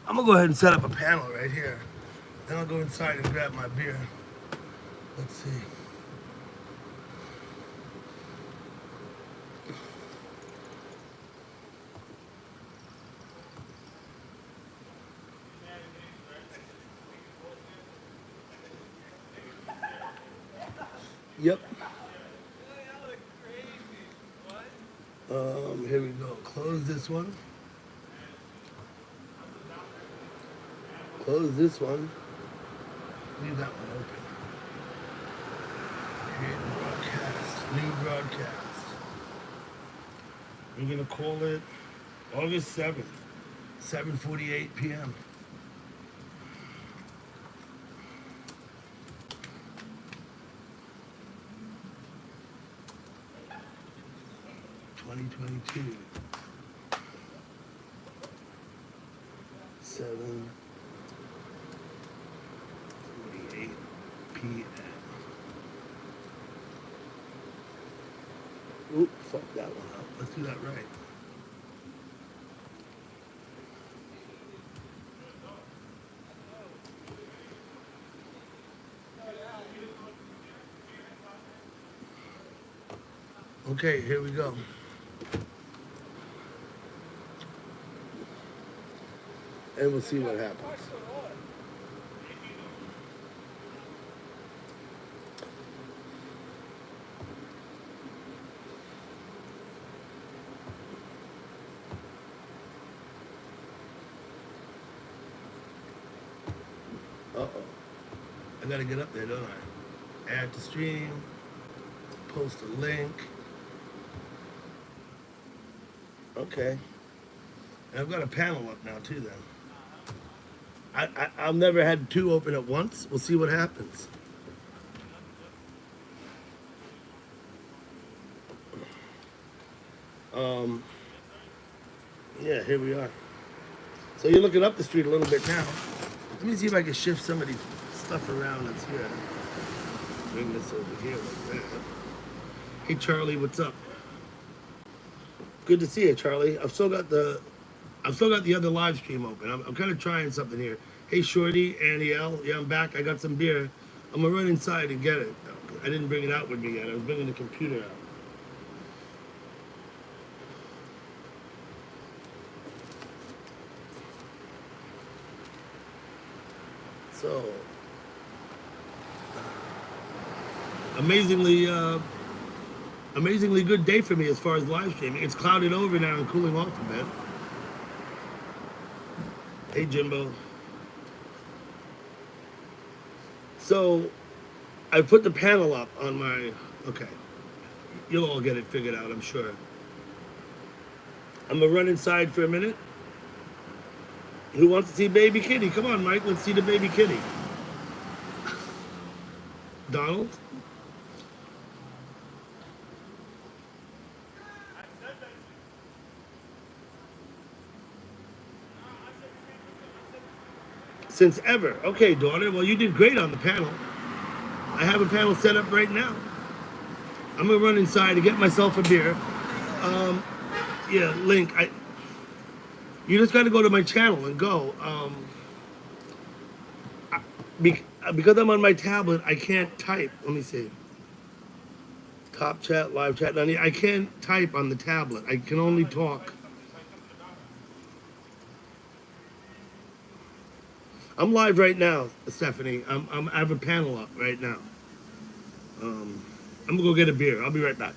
I'm gonna go ahead and set up a panel right here. Then I'll go inside and grab my beer. Let's see. Yep. Here we go. Close this one. Close this one. Leave that one open. Create broadcast. New broadcast. We're gonna call it August 7th, 7:48 p.m. (2022) 7:48 p.m. Oop, fuck that one up. Let's do that right. Okay, here we go. And we'll see what happens. Uh-oh. I gotta get up there, don't I? Add to stream, post a link. Okay. And I've got a panel up now too then. I've never had two open at once. We'll see what happens. Yeah, here we are. So you're looking up the street a little bit now. Let me see if I can shift some of the stuff around that's here. Bring this over here like that. Hey Charlie, what's up? Good to see you, Charlie. I've still got the other live stream open. I'm kind of trying something here. Hey Shorty, Annie L. Yeah, I'm back. I got some beer. I'm gonna run inside and get it. I didn't bring it out with me yet. I was bringing the computer out. So, amazingly good day for me as far as live streaming. It's clouded over now and cooling off a bit. Hey Jimbo. So, I put the panel up on my, okay. You'll all get it figured out, I'm sure. I'm gonna run inside for a minute. Who wants to see baby kitty? Come on, Mike, let's see the baby kitty. Donald? Since ever. Okay, daughter. Well, you did great on the panel. I have a panel set up right now. I'm gonna run inside to get myself a beer. Yeah, Link. You just got to go to my channel and go. Because I'm on my tablet, I can't type. Let me see. Top chat, live chat. I can't type on the tablet. I can only talk. I'm live right now, Stephanie. I have a panel up right now. I'm gonna go get a beer. I'll be right back.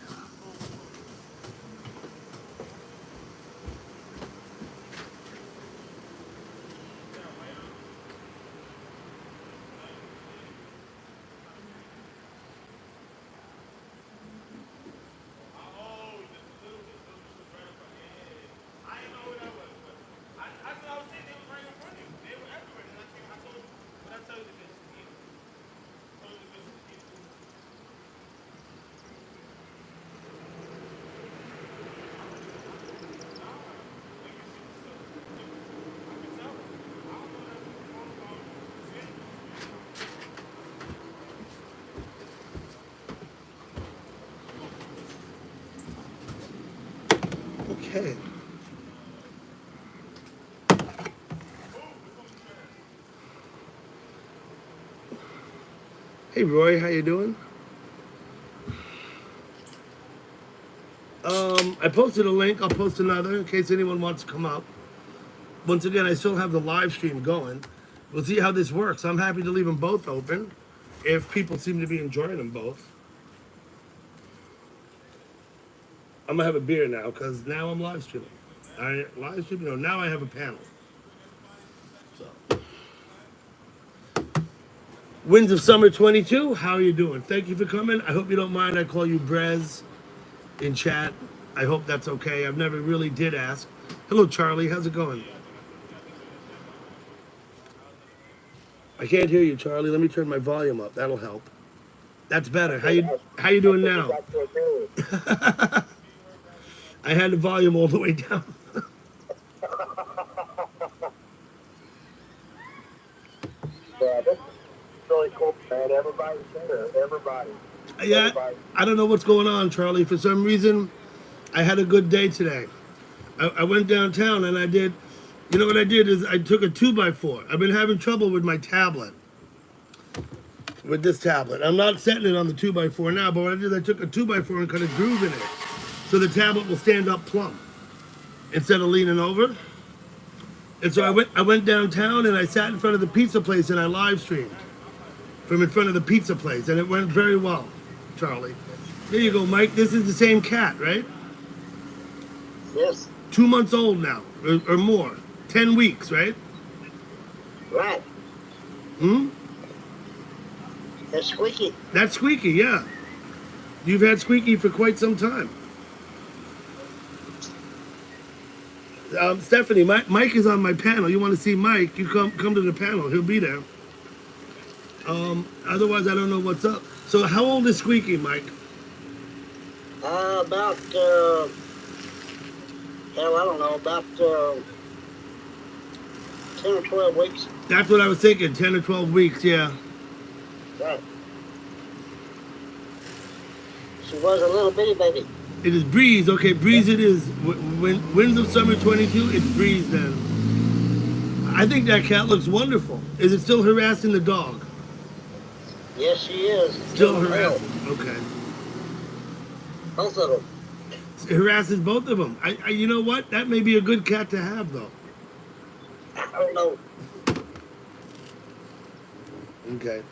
Okay. Hey Roy, how you doing? I posted a link. I'll post another in case anyone wants to come up. Once again, I still have the live stream going. We'll see how this works. I'm happy to leave them both open if people seem to be enjoying them both. I'm gonna have a beer now because now I'm live streaming. Now I have a panel. So. Winds of Summer 22, how are you doing? Thank you for coming. I hope you don't mind I call you Brez in chat. I hope that's okay. I've never really did ask. Hello, Charlie. How's it going? I can't hear you, Charlie. Let me turn my volume up. That'll help. That's better. How you doing now? I had the volume all the way down. Yeah, this is really cool, man. Everybody's there. Everybody. Yeah, I don't know what's going on, Charlie. For some reason, I had a good day today. I went downtown and I did, you know what I did is I took a 2x4. I've been having trouble with my tablet, with this tablet. I'm not setting it on the 2x4 now, but what I did, I took a 2x4 and cut a groove in it. So the tablet will stand up plumb instead of leaning over. And so I went downtown and I sat in front of the pizza place and I live streamed from in front of the pizza place and it went very well, Charlie. There you go, Mike. This is the same cat, right? Yes. 2 months old now, or more. 10 weeks, right? Right. Hmm? That's Squeaky. That's Squeaky, yeah. You've had Squeaky for quite some time. Stephanie, Mike is on my panel. You want to see Mike, you come to the panel. He'll be there. Otherwise, I don't know what's up. So how old is Squeaky, Mike? About, hell, I don't know, about 10 or 12 weeks. That's what I was thinking, 10 or 12 weeks, yeah. Right. She was a little bitty baby. It is Breeze. Okay, Breeze it is. Winds of Summer 22, it's Breeze then. I think that cat looks wonderful. Is it still harassing the dog? Yes, she is. Still harassing. Okay. Both of them. It harasses both of them. You know what? That may be a good cat to have, though. I don't know. Okay.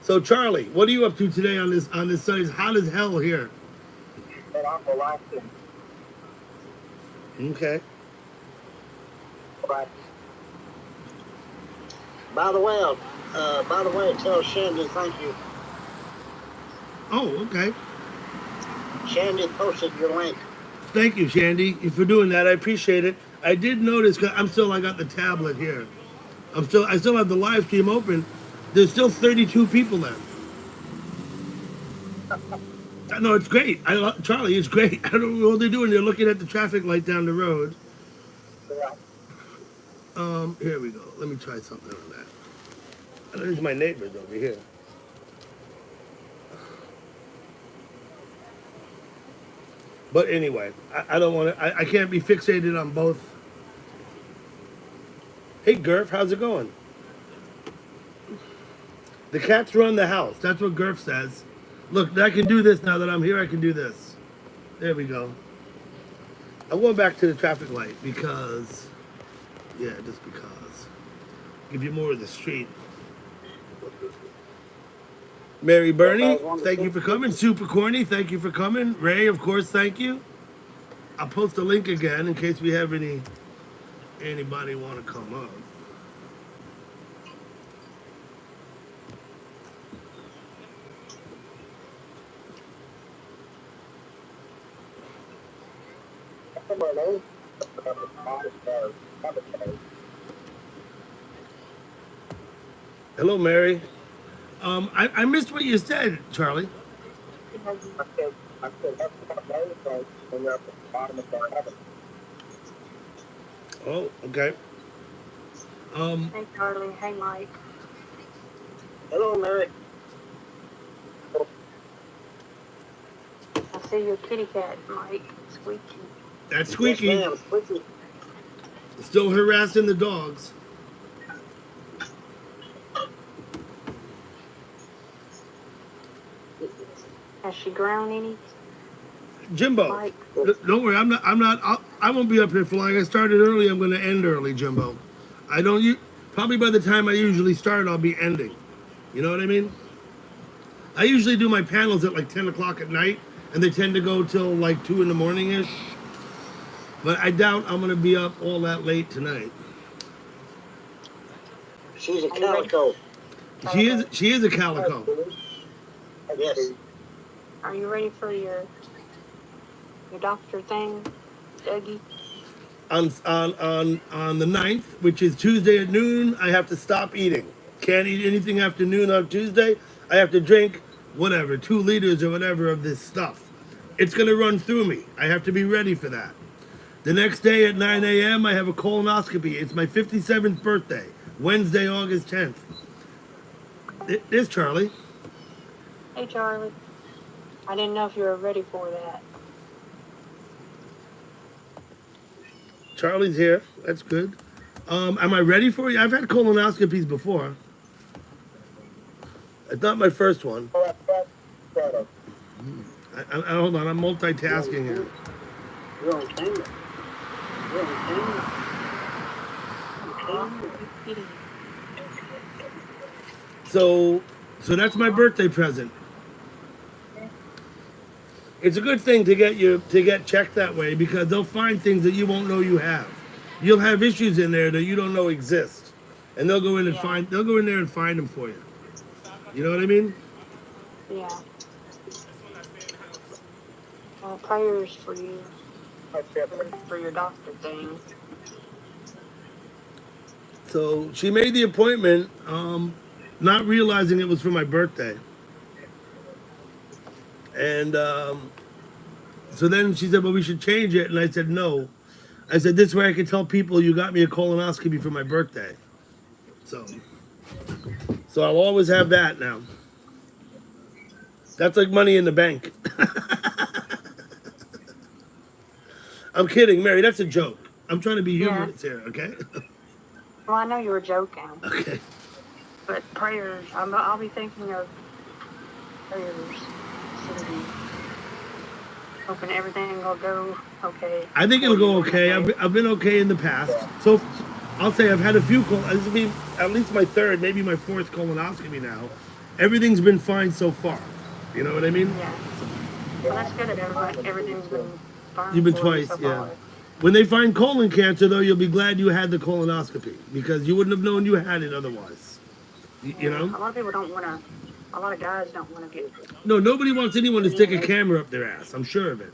So Charlie, what are you up to today on this Sunday? It's hot as hell here. And I'm relaxing. Okay. Right. By the way, tell Shandy thank you. Oh, okay. Shandy posted your link. Thank you, Shandy, for doing that. I appreciate it. I did notice, cause I got the tablet here. I still have the live stream open. There's still 32 people there. No, it's great. Charlie, it's great. I don't know what they're doing. They're looking at the traffic light down the road. Here we go. Let me try something on that. There's my neighbors over here. But anyway, I don't want to. I can't be fixated on both. Hey, Gurf, how's it going? The cats run the house. That's what Gurf says. Look, I can do this now that I'm here. I can do this. There we go. I'm going back to the traffic light because, yeah, just because. Give you more of the street. Mary Bernie, thank you for coming. Super Corny, thank you for coming. Ray, of course, thank you. I'll post a link again in case we have anybody want to come up. Hello, Mary. I missed what you said, Charlie. Oh, okay. Hey, Charlie. Hey, Mike. Hello, Mary. I see your kitty cat, Mike, squeaking. That's Squeaky. Yes, ma'am, Squeaky. Still harassing the dogs. Has she grown any? Jimbo, Mike? don't worry. I won't be up here for long. I started early. I'm going to end early, Jimbo. I don't. Probably by the time I usually start, I'll be ending. You know what I mean? I usually do my panels at like 10 o'clock at night, and they tend to go till like 2 in the morning ish. But I doubt I'm going to be up all that late tonight. She's a calico. She is a calico. Yes. Are you ready for your doctor thing, Dougie? On the 9th, which is Tuesday at noon, I have to stop eating. Can't eat anything after noon on Tuesday. I have to drink whatever, 2 liters or whatever of this stuff. It's gonna run through me. I have to be ready for that. The next day at 9 a.m., I have a colonoscopy. It's my 57th birthday, Wednesday, August 10th. There's Charlie. Hey, Charlie. I didn't know if you were ready for that. Charlie's here. That's good. Am I ready for you? I've had colonoscopies before. It's not my first one. Hold on, I'm multitasking here. You're on camera. You're on camera. So that's my birthday present. It's a good thing to get checked that way because they'll find things that you won't know you have. You'll have issues in there that you don't know exist, and they'll go in there and find them for you. You know what I mean? Yeah. Prayers for you. For your doctor thing. So she made the appointment, not realizing it was for my birthday. And so then she said, well, we should change it. And I said, no. I said, this way I can tell people you got me a colonoscopy for my birthday. So I'll always have that now. That's like money in the bank. I'm kidding, Mary. That's a joke. I'm trying to be humorous here, okay? Well, I know you were joking. Okay. But prayers, I'll be thinking of prayers. Hoping everything will go okay. I think it'll go okay. I've been okay in the past. So I'll say I've had a few, this will be at least my 3rd, maybe my 4th colonoscopy now. Everything's been fine so far. You know what I mean? Yeah. Well, that's good that everything's been fine. You've been for you twice, so yeah. far. When they find colon cancer, though, you'll be glad you had the colonoscopy because you wouldn't have known you had it otherwise. You know? A lot of people don't want to. A lot of guys don't want to get. No, nobody wants anyone to stick a camera up their ass. I'm sure of it.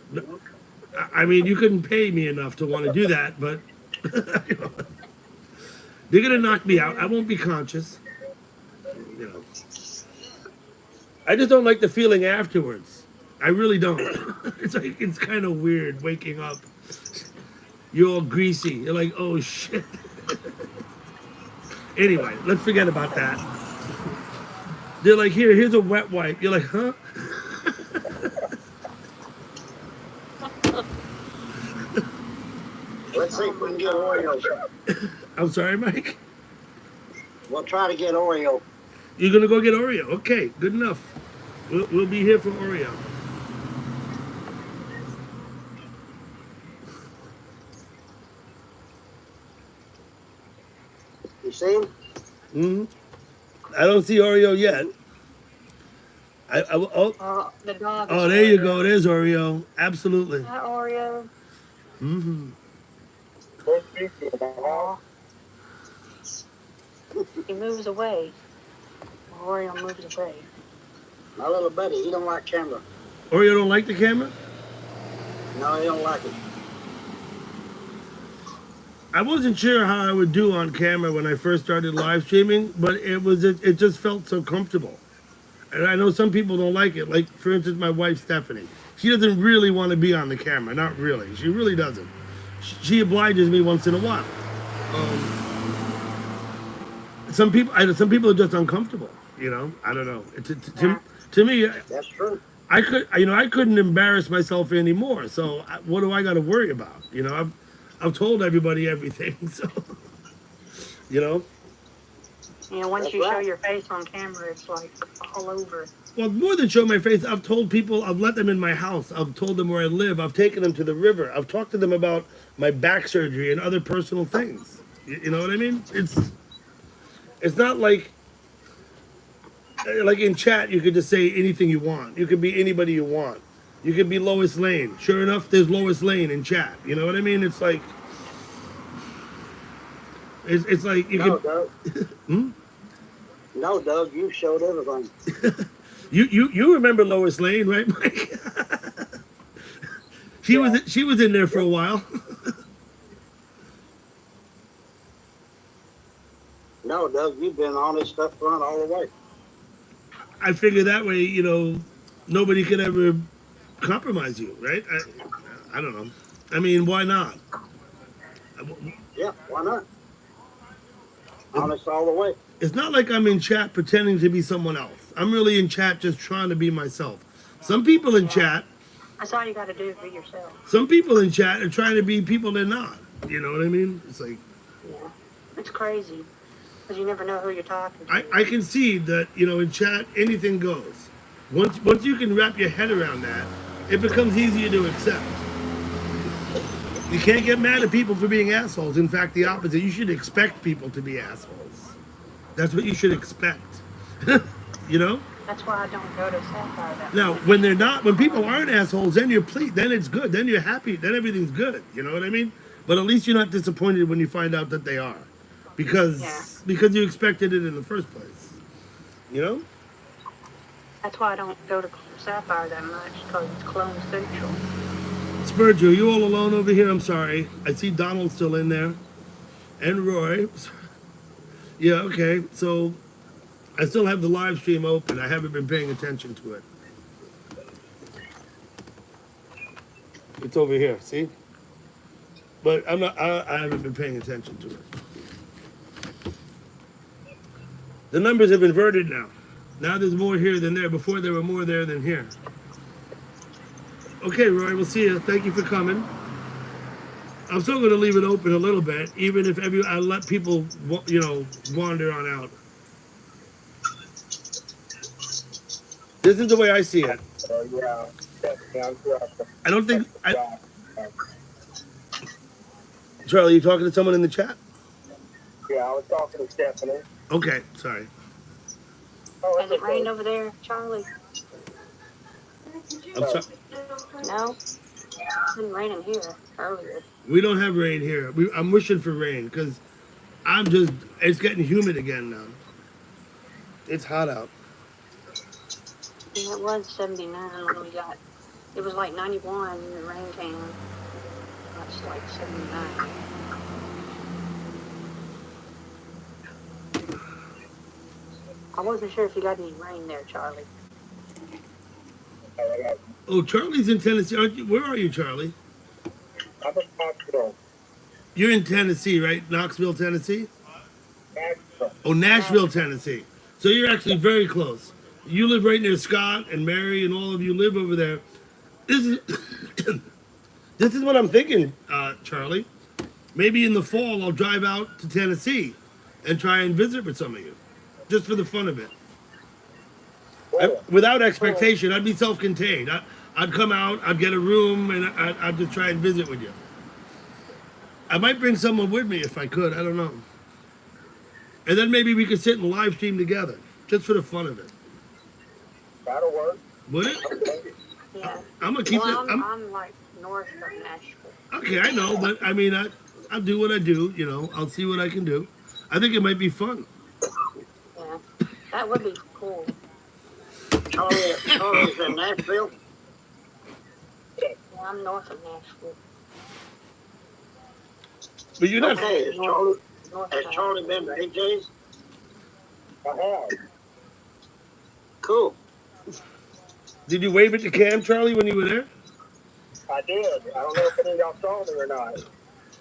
I mean, you couldn't pay me enough to want to do that, but they're gonna knock me out. I won't be conscious. You know, I just don't like the feeling afterwards. I really don't. It's kind of weird waking up. You're all greasy. You're like, oh shit. Anyway, let's forget about that. They're like, here's a wet wipe. You're like, huh? Let's see if we can get Oreo. I'm sorry, Mike. We'll try to get Oreo. You're gonna go get Oreo. Okay, good enough. We'll be here for Oreo. You see him? Hmm. I don't see Oreo yet. Oh, The dog. oh, is there you Oreo. go. There's Oreo. Absolutely. Hi, Oreo. Mm-hmm. Aw. He moves away. Oreo moves away. My little buddy, he don't like camera. Oreo don't like the camera? No, he don't like it. I wasn't sure how I would do on camera when I first started live streaming, but it just felt so comfortable. And I know some people don't like it. Like, for instance, my wife Stephanie. She doesn't really want to be on the camera. Not really. She really doesn't. She obliges me once in a while. Some people are just uncomfortable. You know, I don't know. To me, That's true. I couldn't embarrass myself anymore. So what do I got to worry about? You know, I've told everybody everything. So, you know. You know, once That's you show right. your face on camera, it's like all over. Well, more than show my face, I've told people, I've let them in my house. I've told them where I live. I've taken them to the river. I've talked to them about my back surgery and other personal things. You know what I mean? It's not like in chat, you could just say anything you want. You could be anybody you want. You could be Lois Lane. Sure enough, there's Lois Lane in chat. You know what I mean? It's like you No, could. Doug. No, Doug, you showed everything. You remember Lois Lane, right, Mike? She was in there for a while. No, Doug, you've been on this stuff front all the way. I figure that way, you know, nobody can ever compromise you, right? I don't know. I mean, why not? Yeah, why not? Honest all the way. It's not like I'm in chat pretending to be someone else. I'm really in chat just trying to be myself. Some people in chat, That's all you got to do is be yourself. some people in chat are trying to be people they're not. You know what I mean? It's like, Yeah. It's crazy. Because you never know who you're talking to. I can see that, you know, in chat, anything goes. Once you can wrap your head around that, it becomes easier to accept. You can't get mad at people for being assholes. In fact, the opposite. You should expect people to be assholes. That's what you should expect. You know? That's why I don't go to Sapphire that Now, much. when people aren't assholes, then you're pleased. Then it's good. Then you're happy. Then everything's good. You know what I mean? But at least you're not disappointed when you find out that they are, because you expected it in the first place. You know? That's why I don't go to Sapphire that much, because it's Clone Central. Spurgeon, are you all alone over here? I'm sorry. I see Donald still in there, and Roy. Yeah. Okay. So I still have the live stream open. I haven't been paying attention to it. It's over here. See? But I'm not. I haven't been paying attention to it. The numbers have inverted now. Now there's more here than there. Before there were more there than here. Okay, Roy. We'll see you. Thank you for coming. I'm still going to leave it open a little bit, even if I let people, you know, wander on out. This is the way I see it. I don't think Charlie, you talking to someone in the chat? Yeah, I was talking to Stephanie. Okay, sorry. Has it rained over there, Charlie? I'm sorry. No? It's been raining here earlier. We don't have rain here. I'm wishing for rain because it's getting humid again now. It's hot out. Yeah, it was 79 when we got, it was like 91 and the rain came. It's like 79. I wasn't sure if you got any rain there, Charlie. Oh, Charlie's in Tennessee. Aren't you? Where are you, Charlie? I'm in Knoxville. You're in Tennessee, right? Knoxville, Tennessee? Nashville. Oh, Nashville, Tennessee. So you're actually very close. You live right near Scott and Mary and all of you live over there. This is this is what I'm thinking, Charlie. Maybe in the fall I'll drive out to Tennessee and try and visit with some of you, just for the fun of it. Without expectation, I'd be self-contained. I'd come out, I'd get a room, and I'd just try and visit with you. I might bring someone with me if I could. I don't know. And then maybe we could sit and live stream together, just for the fun of it. That'll work. Would it? Okay. Yeah. I'm gonna keep Well, it. I'm like north of Nashville. Okay, I know, but I mean, I'll do what I do. You know, I'll see what I can do. I think it might be fun. Yeah. That would be cool. Charlie's in Nashville. Yeah, I'm north of Nashville. But you're not. Okay, North has of Charlie Nashville. been to AJ's? I have. Cool. Did you wave at the cam, Charlie, when you were there? I did. I don't know if any of y'all saw me or not.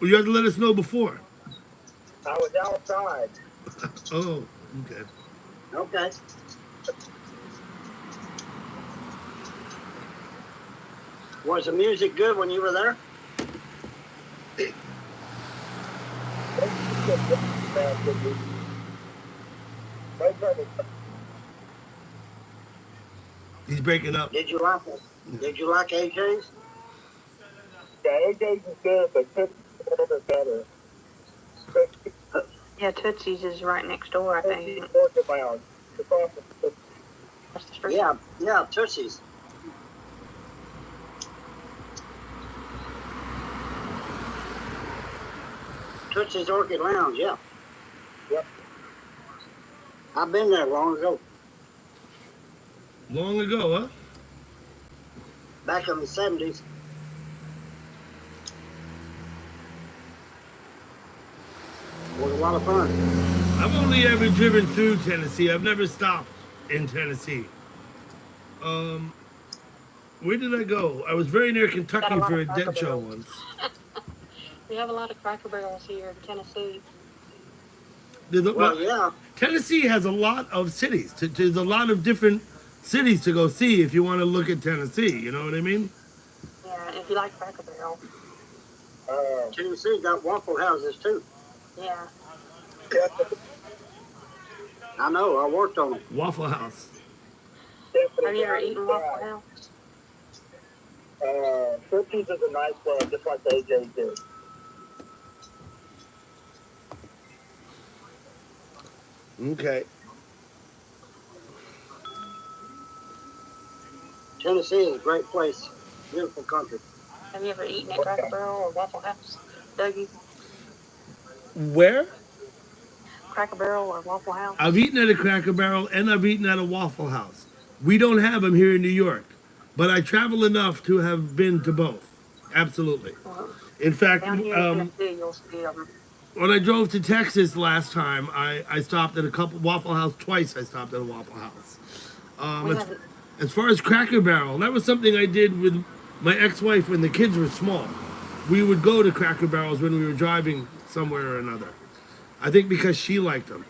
Well, you had to let us know before. I was outside. Oh, okay. Okay. Was the music good when you were there? He's breaking up. Did you like it? Did you like AJ's? Yeah, AJ's is good, but Tootsie's a little bit better. Yeah, Tootsie's is right next door, I think. Across the Across the street. Yeah, Tootsie's. Tootsie's Orchid Lounge, yeah. Yep. I've been there long ago. Long ago, huh? Back in the 70s. It was a lot of fun. I've only ever driven through Tennessee. I've never stopped in Tennessee. Where did I go? I was very near Kentucky for a dead show once. We have a lot of Cracker Barrels here in Tennessee. Well, yeah. Tennessee has a lot of cities. There's a lot of different cities to go see if you want to look at Tennessee. You know what I mean? Yeah, if you like Cracker Barrel. Tennessee got Waffle Houses too. Yeah. I know, I worked on them. Waffle House. Have you ever eaten Waffle House? Tootsie's is a nice one, just like AJ did. Okay. Tennessee is a great place. Beautiful country. Have you ever eaten at Cracker Barrel or Waffle House, Dougie? Where? Cracker Barrel or Waffle House? I've eaten at a Cracker Barrel and I've eaten at a Waffle House. We don't have them here in New York, but I travel enough to have been to both. Absolutely. In fact, Down here in Tennessee, you'll see them. when I drove to Texas last time, I stopped at a couple Waffle House. Twice I stopped at a Waffle House. As far as Cracker Barrel, that was something I did with my ex-wife when the kids were small. We would go to Cracker Barrels when we were driving somewhere or another. I think because she liked them.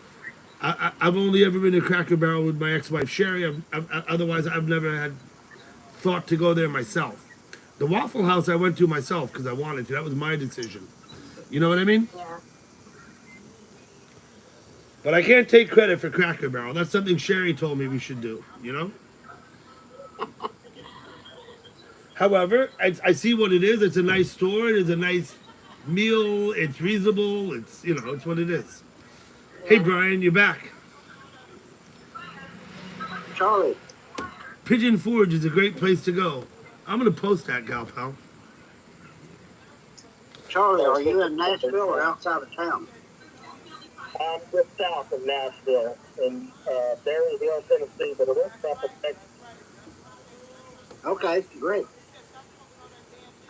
I've only ever been to Cracker Barrel with my ex-wife Sherry. Otherwise, I've never had thought to go there myself. The Waffle House I went to myself because I wanted to. That was my decision. You know what I mean? Yeah. But I can't take credit for Cracker Barrel. That's something Sherry told me we should do, you know? However, I see what it is. It's a nice store. It's a nice meal. It's reasonable. It's, you know, it's what it is. Yeah. Hey, Brian, you're back. Charlie. Pigeon Forge is a great place to go. I'm going to post that, gal pal. Charlie, are you in Nashville or outside of town? I'm just south of Nashville in Berryville, Tennessee, but it is south of Texas. Okay, great.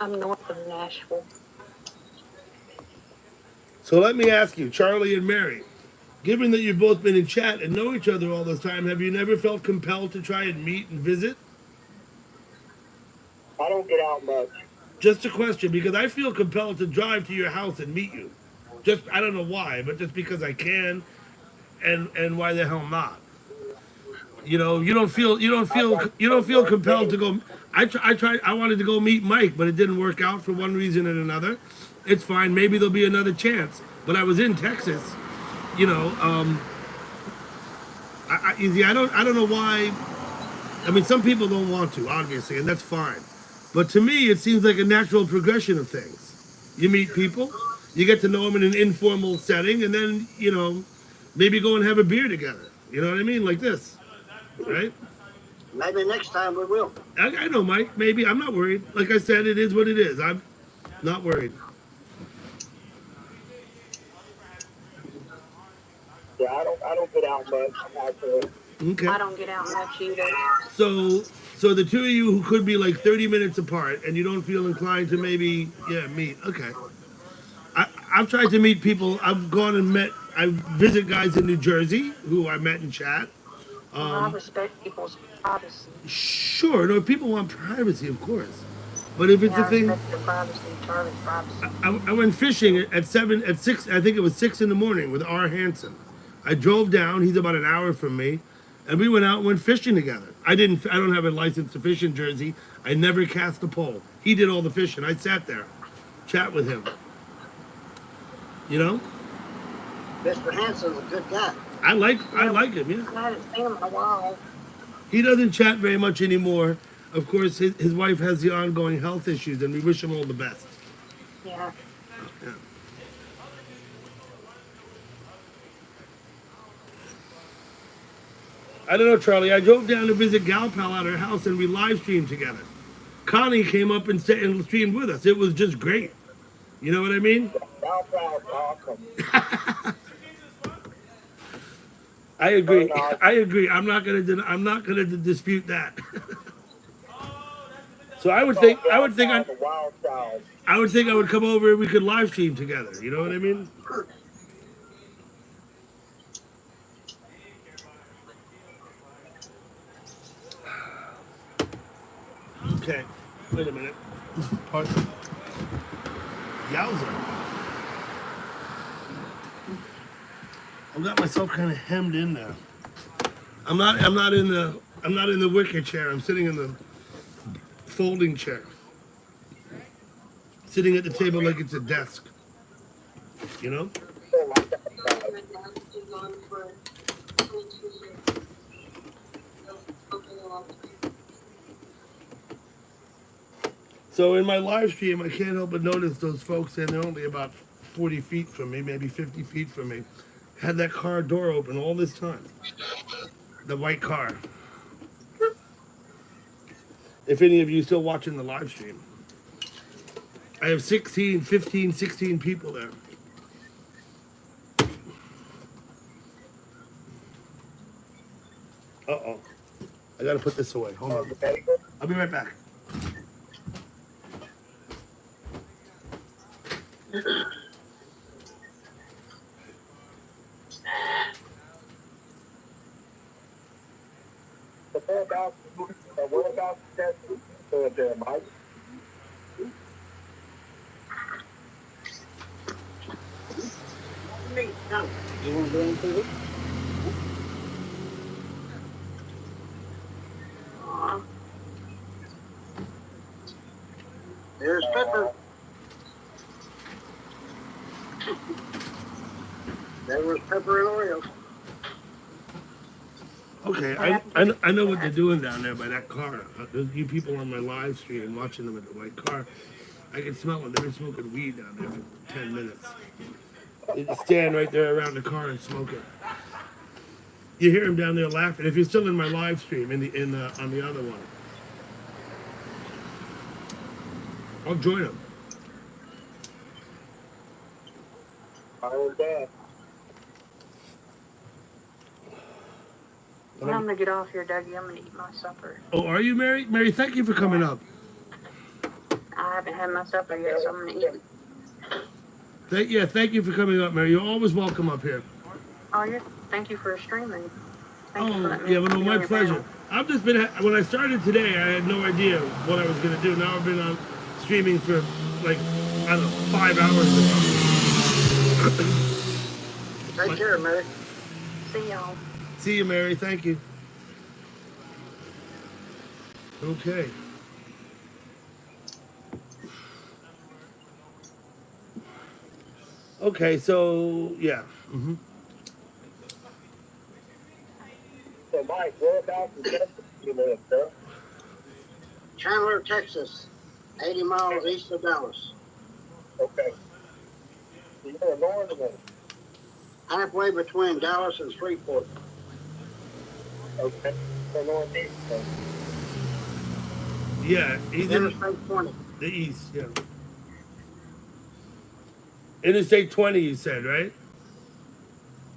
I'm north of Nashville. So let me ask you, Charlie and Mary, given that you've both been in chat and know each other all this time, have you never felt compelled to try and meet and visit? I don't get out much. Just a question, because I feel compelled to drive to your house and meet you. Just, I don't know why, but just because I can, and why the hell not? You know, you don't feel compelled to go. I wanted to go meet Mike, but it didn't work out for one reason and another. It's fine. Maybe there'll be another chance. But I was in Texas, you know. I don't know why. I mean, some people don't want to, obviously, and that's fine. But to me, it seems like a natural progression of things. You meet people, you get to know them in an informal setting, and then, you know, maybe go and have a beer together. You know what I mean? Like this, right? Maybe next time we will. I know, Mike. Maybe. I'm not worried. Like I said, it is what it is. I'm not worried. Yeah, I don't get out much, actually. Okay. I don't get out much either. So the two of you who could be like 30 minutes apart and you don't feel inclined to maybe, meet. Okay. I've tried to meet people. I've gone and I visit guys in New Jersey who I met in chat. I respect people's privacy. Sure, no, people want privacy, of course. But if it's Yeah, a thing, I respect your privacy, Charlie's privacy. I went fishing at 6, I think it was 6 in the morning with R. Hansen. I drove down, he's about an hour from me, and we went out and went fishing together. I don't have a license to fish in Jersey. I never cast a pole. He did all the fishing. I sat there, chat with him. You know? Mr. Hanson's a good guy. I like him, yeah. I haven't seen him in a while. He doesn't chat very much anymore. Of course, his wife has the ongoing health issues, and we wish him all the best. Yeah. Yeah. I don't know, Charlie. I drove down to visit Gal Pal at her house, and we live streamed together. Connie came up and streamed with us. It was just great. You know what I mean? Awesome. I agree. I agree. I'm not gonna dispute that. So I would think I would come over and we could live stream together. You know what I mean? Okay. Wait a minute. Pardon. Yowza. I've got myself kind of hemmed in there. I'm not in the wicker chair. I'm sitting in the folding chair. Sitting at the table like it's a desk. You know? So in my live stream, I can't help but notice those folks, and they're only about 40 feet from me, maybe 50 feet from me, had that car door open all this time. The white car. If any of you still watching the live stream. I have 16 people there. Uh-oh. I gotta put this away. Hold on. I'll be right back. What about there, Mike? You want to do anything? There's Pepper. There was Pepper and Oreo. Okay, I know what they're doing down there by that car. Those you people on my live stream watching them at the white car, I can smell them. They've been smoking weed down there for 10 minutes. They just stand right there around the car and smoke it. You hear them down there laughing. If you're still in my live stream on the other one, I'll join them. I'm gonna get off here, Dougie. I'm gonna eat my supper. Oh, are you, Mary? Mary, thank you for coming up. I haven't had my supper yet, so I'm gonna eat. Thank you for coming up, Mary. You're always welcome up here. Oh, thank you for streaming. Thank you for letting me Well, be my on your pleasure. panel. I've just been, when I started today, I had no idea what I was going to do. Now I've been on streaming for like, I don't know, 5 hours or something. Take care, Mary. See y'all. See you, Mary. Thank you. Okay. Okay, so, yeah. Mm-hmm. So, Mike, whereabouts in Texas do you live, sir? Chandler, Texas, 80 miles east of Dallas. Okay. So you're a northerner. Halfway between Dallas and Shreveport. Okay, the northeast. So. Yeah, he's in Interstate 20. the east. Yeah. Interstate 20, you said, right?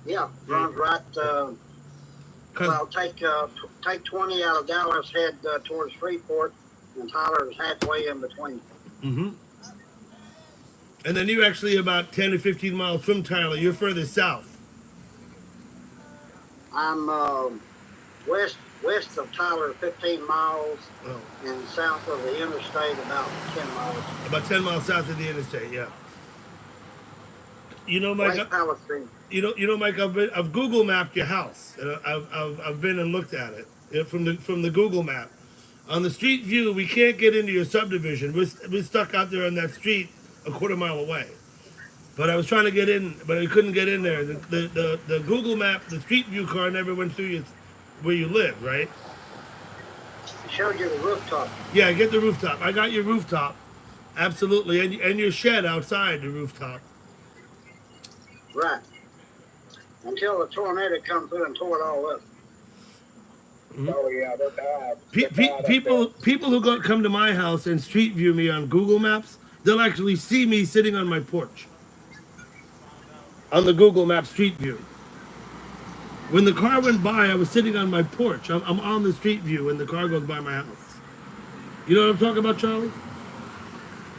Yeah, runs right. Well, take 20 out of Dallas, head towards Freeport, and Tyler's halfway in between. Mm-hmm. And then you're actually about 10 or 15 miles from Tyler. You're further south. I'm west of Tyler, 15 miles, Oh, and south of the interstate, about 10 miles. about 10 miles south of the interstate, yeah. You know, Mike. Lake Palestine. You know, Mike. I've Google mapped your house. And I've been and looked at it from the Google map. On the street view, we can't get into your subdivision. We're stuck out there on that street a quarter mile away. But I was trying to get in, but I couldn't get in there. The Google map, the street view car never went through where you live, right? It showed you the rooftop. Yeah, I get the rooftop. I got your rooftop, absolutely, and your shed outside the rooftop. Right. Until the tornado come through and tore it all up. Mm-hmm. Oh yeah, they're bad. People who come to my house and street view me on Google Maps, they'll actually see me sitting on my porch on the Google Maps street view. When the car went by, I was sitting on my porch. I'm on the street view when the car goes by my house. You know what I'm talking about, Charlie?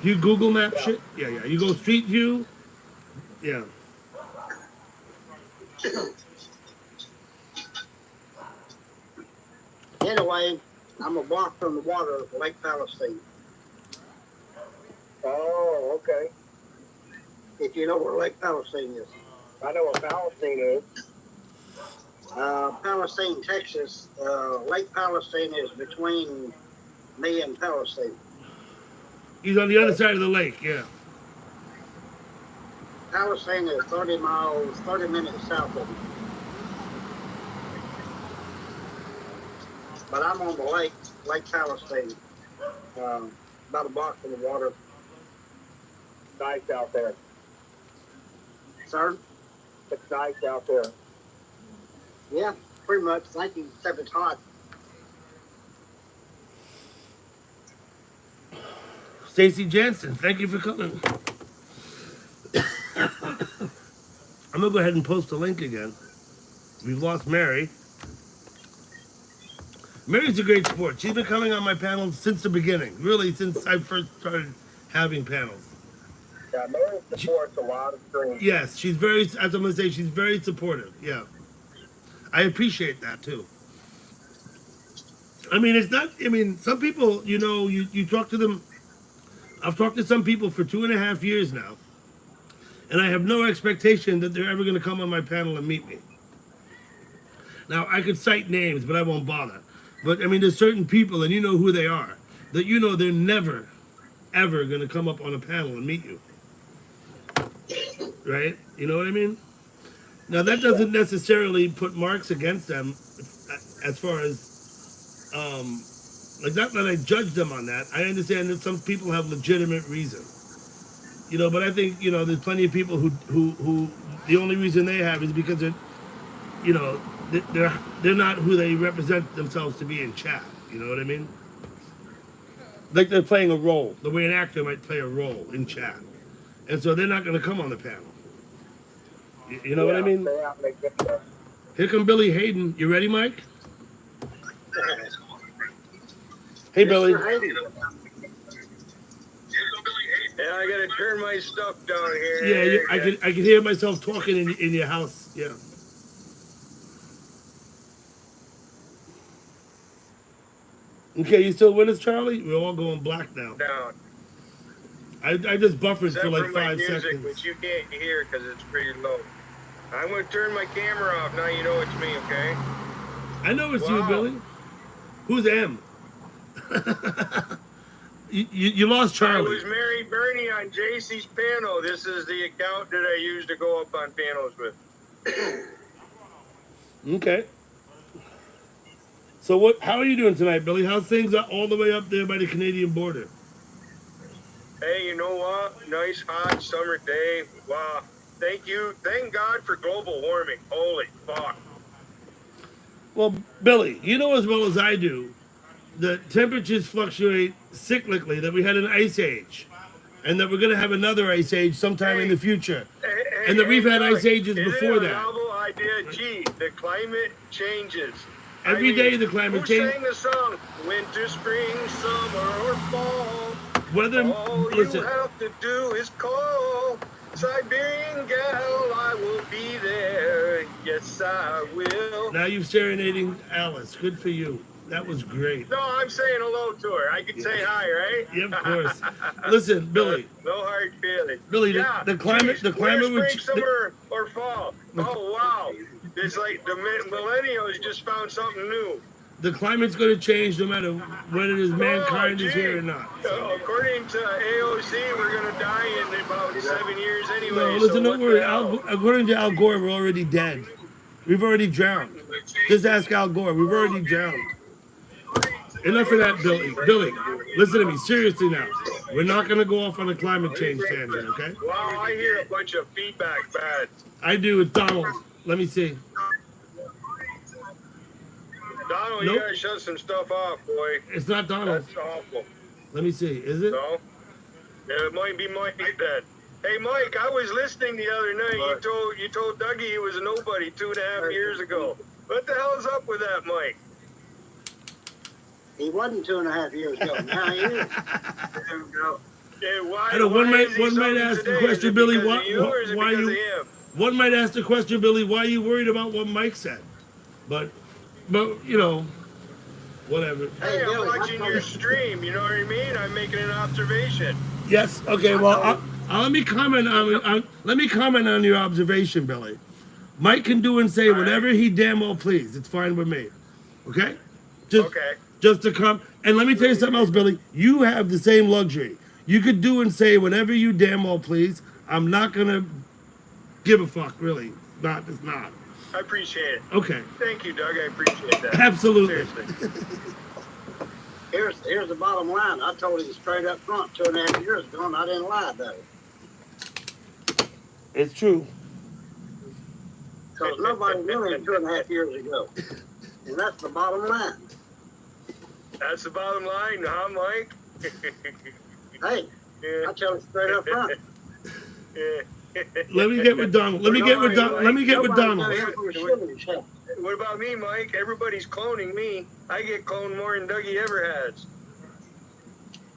You Google Map shit? Yeah. You go street view? Yeah. Anyway, I'm a block from the water of Lake Palestine. Oh, okay. If you know where Lake Palestine is. I know what Palestine is. Palestine, Texas. Lake Palestine is between me and Palestine. He's on the other side of the lake, yeah. Palestine is 30 minutes south of me. But I'm on the lake, Lake Palestine, about a block from the water. Nice out there. Sir? It's nice out there. Yeah, pretty much. Thank you, except it's hot. Stacy Jansen, thank you for coming. I'm gonna go ahead and post a link again. We've lost Mary. Mary's a great sport. She's been coming on my panels since the beginning. Really, since I first started having panels. Yeah, Mary supports a lot of streams. Yes, she's very, as I'm gonna say, she's very supportive. Yeah. I appreciate that too. I mean, some people, you talk to them. I've talked to some people for 2.5 years now, and I have no expectation that they're ever going to come on my panel and meet me. Now, I could cite names, but I won't bother. But I mean, there's certain people, and you know who they are, that they're never, ever going to come up on a panel and meet you. Right? You know what I mean? Now, that doesn't necessarily put marks against them as far as, not that I judge them on that. I understand that some people have legitimate reason. But I think, there's plenty of people who the only reason they have is because they're not who they represent themselves to be in chat. You know what I mean? Like they're playing a role, the way an actor might play a role in chat. And so they're not going to come on the panel. You know what I mean? Here come Billy Hayden. You ready, Mike? Hey, Billy. Yeah, I gotta turn my stuff down here. Yeah, I can hear myself talking in your house. Yeah. Okay, you still with us, Charlie? We're all going black now. Down. I just buffered Except for like for my 5 music, seconds. which you can't hear because it's pretty low. I'm gonna turn my camera off now. You know it's me, okay? I know it's you, Billy. Who's M? you lost Charlie. I was Mary Bernie on JC's panel. This is the account that I use to go up on panels with. Okay. So how are you doing tonight, Billy? How's things all the way up there by the Canadian border? Hey, you know what? Nice hot summer day. Wow. Thank you. Thank God for global warming. Holy fuck. Well, Billy, you know as well as I do that temperatures fluctuate cyclically, that we had an ice age, and that we're going to have another ice age sometime in the future, and that we've had ice ages before Isn't it a that. novel idea? Gee, the climate changes. Every day the climate who changes. sang the song? Winter, spring, summer, or fall. Whether, All listen, you have to do is call. Siberian gal, I will be there. Yes, I will. now you're serenading Alice. Good for you. That was great. No, I'm saying hello to her. I can say hi, right? Yeah, of course. Listen, Billy. No hard feelings. Billy, yeah, the climate, geez, the climate winter, would. spring, summer, or fall. Oh wow! It's like the millennials just found something new. The climate's going to change no matter whether it is mankind is gee. here or not. According to AOC, we're gonna die in about 7 years anyway. No, listen, so don't what worry. the hell? According to Al Gore, we're already dead. We've already drowned. Just ask Al Gore. We've already drowned. Enough of that, Billy. Billy, listen to me. Seriously now. We're not going to go off on a climate change tangent, okay? Wow, I hear a bunch of feedback, bad. I do. It's Donald. Let me see. Donald, Nope. you gotta shut some stuff off, boy. It's not Donald. That's awful. Let me see. Is it? No? Yeah, it might be Mike then. Hey, Mike, I was listening the other night. You told Dougie he was a nobody 2.5 years ago. What the hell is up with that, Mike? He wasn't 2.5 years ago. Now he is. Yeah, why, I know one why might is he one might something ask today? the Is question, it Billy. because Why of you, or is it why because you? of him? One might ask the question, Billy. Why are you worried about what Mike said? But you know, whatever. Hey, I'm watching your stream. You know what I mean? I'm making an observation. Yes. Okay. Well, let me comment on your observation, Billy. Mike can do and say whatever he damn well please. It's fine with me. Okay. Just to come and let me tell you something else, Billy. You have the same luxury. You could do and say whatever you damn well please. I'm not gonna give a fuck, really. It's not. I appreciate it. Okay. Thank you, Doug. I appreciate that. Absolutely. Seriously. Here's the bottom line. I told him straight up front 2.5 years ago, and I didn't lie about it. It's true. Because nobody knew him 2.5 years ago. And that's the bottom line. That's the bottom line, huh, Mike? Hey, I tell him straight up front. Let me get with Donald. Let me get with Donald. What about me, Mike? Everybody's cloning me. I get cloned more than Dougie ever has.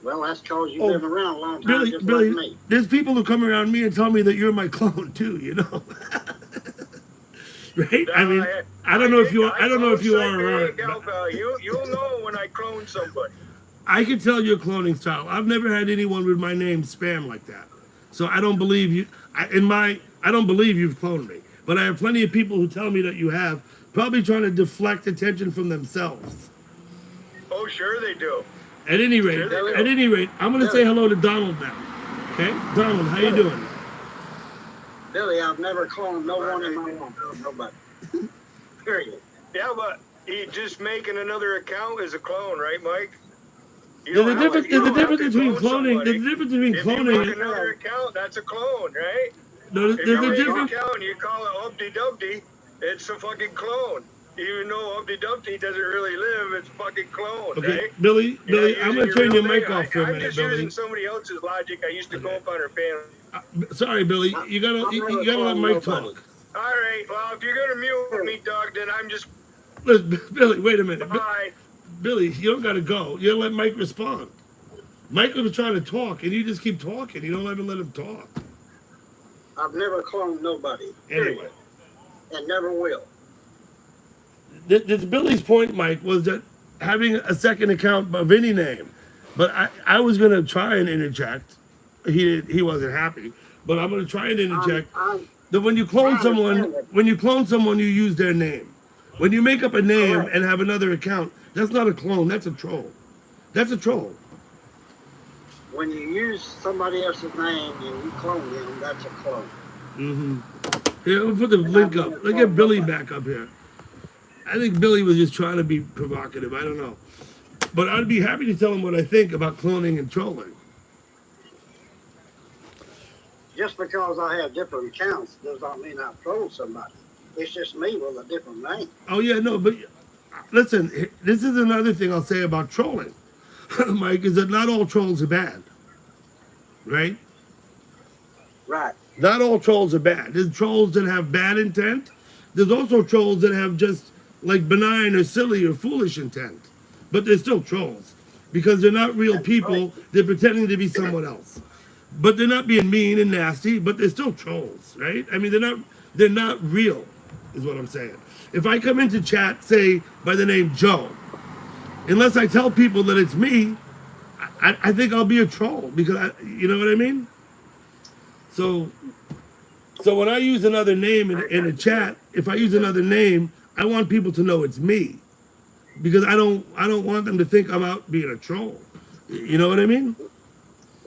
Well, that's because you've been around a long time, Billy, just Billy, like me. there's people who come around me and tell me that you're my clone too. You know, right? I mean, I don't know if you are. I don't know if you are or aren't. You'll know when I clone somebody. I can tell your cloning style. I've never had anyone with my name spam like that, so I don't believe you. I don't believe you've cloned me. But I have plenty of people who tell me that you have, probably trying to deflect attention from themselves. Oh, sure they do. At any rate, I'm going to say hello to Donald now. Okay, Donald, how you doing? Billy, I've never cloned no one in my life. Nobody. Period. Yeah, but he just making another account is a clone, right, Mike? There's a difference between cloning. There's a difference between If cloning. you make another account, that's a clone, right? No, If there's you a make an difference. account and you call it Humpty Dumpty, it's a fucking clone. Even though Humpty Dumpty doesn't really live, it's fucking clone, Okay, right? Billy, You're not I'm going to using turn your real mic name. off for a I'm minute, just Billy. using somebody else's logic. I used to go up on her panel. Sorry, Billy. You gotta let Mike talk. All right, well, if you're gonna mute me, Doug, then I'm just. Listen, Billy, wait a minute. Bye. Billy, you don't gotta go. You gotta let Mike respond. Mike was trying to talk, and you just keep talking. You don't ever let him talk. I've never cloned nobody. Anyway. And never will. This Billy's point, Mike, was that having a second account of any name. But I was gonna try and interject. He wasn't happy. But I'm gonna try and interject. That when you clone someone, you use their name. When you make up a name and have another account, that's not a clone. That's a troll. That's a troll. When you use somebody else's name and you clone them, that's a clone. Mm-hmm. Here, we'll put the link up. Let's get Billy back up here. I think Billy was just trying to be provocative. I don't know. But I'd be happy to tell him what I think about cloning and trolling. Just because I have different accounts does not mean I troll somebody. It's just me with a different name. Oh, yeah, no, but listen, this is another thing I'll say about trolling, Mike, is that not all trolls are bad, right? Right. Not all trolls are bad. There's trolls that have bad intent. There's also trolls that have just like benign or silly or foolish intent. But they're still trolls because they're not real people. They're pretending to be someone else. But they're not being mean and nasty, but they're still trolls, right? I mean, they're not real, is what I'm saying. If I come into chat, say, by the name Joe, unless I tell people that it's me, I think I'll be a troll because, you know what I mean? So when I use another name in a chat, if I use another name, I want people to know it's me because I don't want them to think I'm out being a troll. You know what I mean?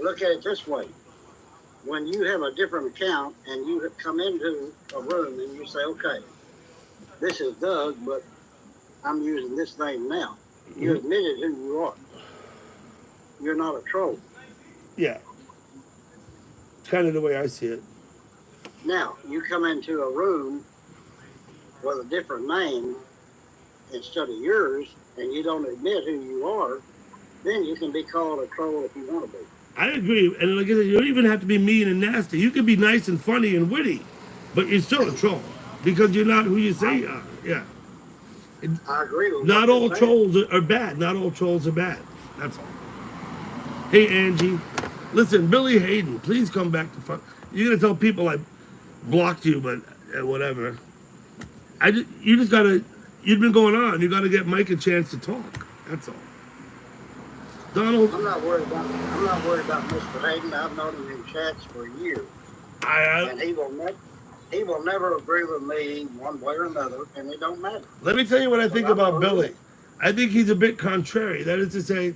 Look at it this way. When you have a different account and you have come into a room and you say, okay, this is Doug, but I'm using this name now. You admitted who you are. You're not a troll. Yeah. It's kind of the way I see it. Now, you come into a room with a different name instead of yours, and you don't admit who you are, then you can be called a troll if you want to be. I agree. And like I said, you don't even have to be mean and nasty. You can be nice and funny and witty, but you're still a troll because you're not who you say you are. Yeah. I agree with Not what all you're saying. trolls are bad. Not all trolls are bad. That's all. Hey, Angie. Listen, Billy Hayden, please come back to fun. You're going to tell people I blocked you, but whatever. You just got to, you've been going on. You got to get Mike a chance to talk. That's all. Donald. I'm not worried about Mr. Hayden. I've known him in chats for years. And he will never agree with me one way or another, and it don't matter. Let me tell you what I think about Billy. I think he's a bit contrary. That is to say,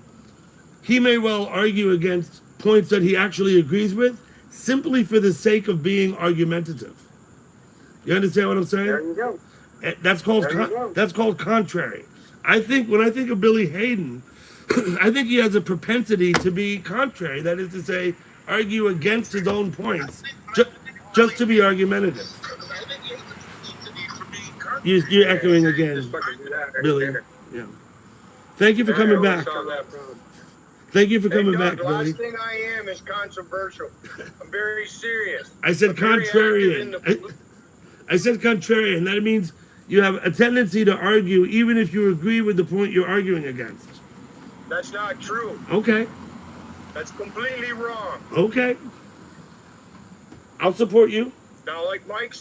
he may well argue against points that he actually agrees with simply for the sake of being argumentative. You understand what I'm saying? There you go. That's called contrary. I think when I think of Billy Hayden, I think he has a propensity to be contrary. That is to say, argue against his own points, just to be argumentative. You're echoing again, Billy. Yeah. Thank you for coming back. Thank you for coming back, The Billy. last thing I am is controversial. I'm very serious. I said I'm very contrarian. active in the- I said contrarian. That means you have a tendency to argue even if you agree with the point you're arguing against. That's not true. Okay. That's completely wrong. Okay. I'll support you. Now, like Mike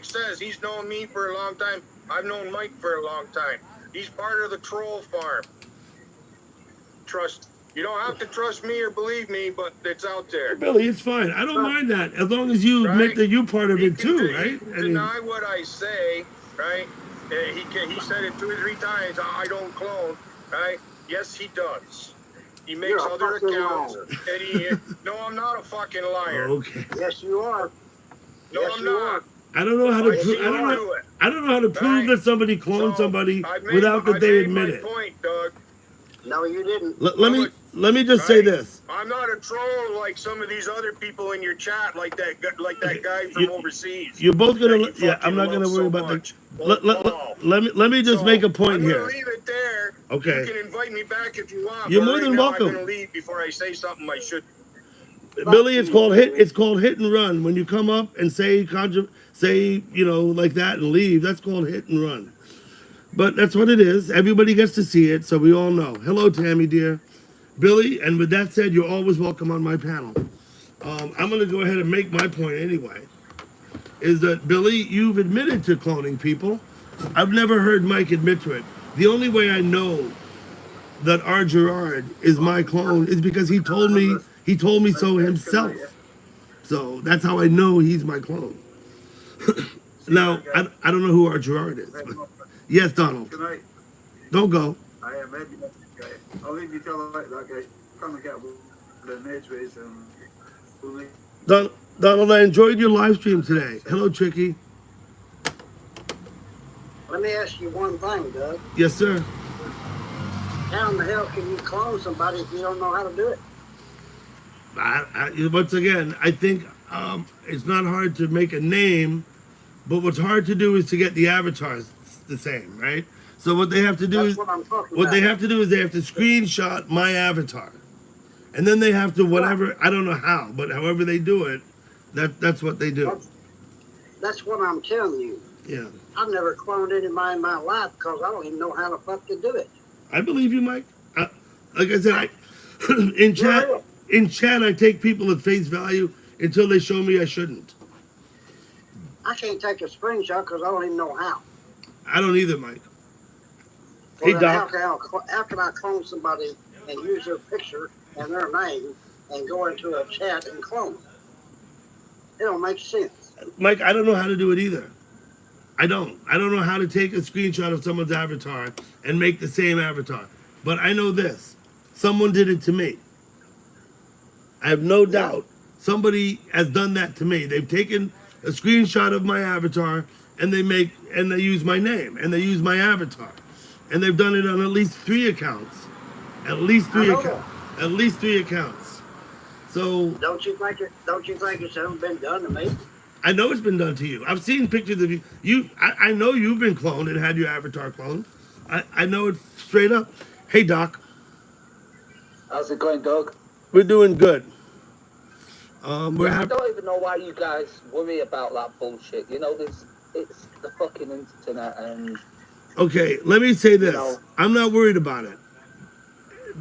says, he's known me for a long time. I've known Mike for a long time. He's part of the troll farm. You don't have to trust me or believe me, but it's out there. Billy, it's fine. I don't mind that as long as you admit that you're part of it too, right? He can deny what I say, right? He said it 2 or 3 times. I don't clone, right? Yes, he does. He makes You're a other fucking accounts. liar. No, I'm not a fucking liar. Okay. Yes, you are. No, Yes, I'm you not. are. I don't know how to I prove. see you do it. I don't know how to prove that somebody cloned somebody I've made- without that I've they made admit my it. point, Doug. No, you didn't. Let me just say this. I'm not a troll like some of these other people in your chat, like that guy from overseas. You're both gonna. that you Yeah, I'm not fucking gonna love worry so about much. Let me just make a point I'm here. gonna leave it there. Okay. You can invite me back if you want. You're but more right than now welcome. I'm gonna leave before I say something I should. Billy, it's called hit and run. When you come up and say like that and leave, that's called hit and run. But that's what it is. Everybody gets to see it, so we all know. Hello, Tammy, dear. Billy, and with that said, you're always welcome on my panel. I'm going to go ahead and make my point anyway. Is that, Billy, you've admitted to cloning people. I've never heard Mike admit to it. The only way I know that R. Gerard is my clone is because he told me so himself. So that's how I know he's my clone. Now, I don't know who R. Gerard is. But yes, Donald. Good night. Don't go. I am maybe that guy. I'll leave you till that guy. Come and get the edgeways and Donald, I enjoyed your live stream today. Hello, Tricky. Let me ask you one thing, Doug. Yes, sir. How in the hell can you clone somebody if you don't know how to do it? Once again, I think it's not hard to make a name, but what's hard to do is to get the avatars the same, right? So what they have to do That's is what I'm talking what they about. have to do is they have to screenshot my avatar, and then they have to whatever I don't know how, but however they do it, that's what they do. That's what I'm telling you. Yeah, I've never cloned anybody in my life because I don't even know how the fuck to do it. I believe you, Mike. Like I said, in chat I take people at face value until they show me I shouldn't. I can't take a screenshot because I don't even know how. I don't either, Mike. Well, Hey, then Doc. how can I clone somebody and use their picture and their name and go into a chat and clone them? It don't make sense. Mike, I don't know how to do it either. I don't know how to take a screenshot of someone's avatar and make the same avatar. But I know this. Someone did it to me. I have no doubt somebody has done that to me. They've taken a screenshot of my avatar and they use my name and they use my avatar. And they've done it on at least 3 accounts. At least 3 accounts. At least 3 accounts. So Don't you think it's ever been done to me? I know it's been done to you. I've seen pictures of you. I know you've been cloned and had your avatar cloned. I know it straight up. Hey, Doc. How's it going, Doug? We're doing good. I don't even know why you guys worry about that bullshit. You know, it's the fucking internet and... Okay, let me say this. know. I'm not worried about it.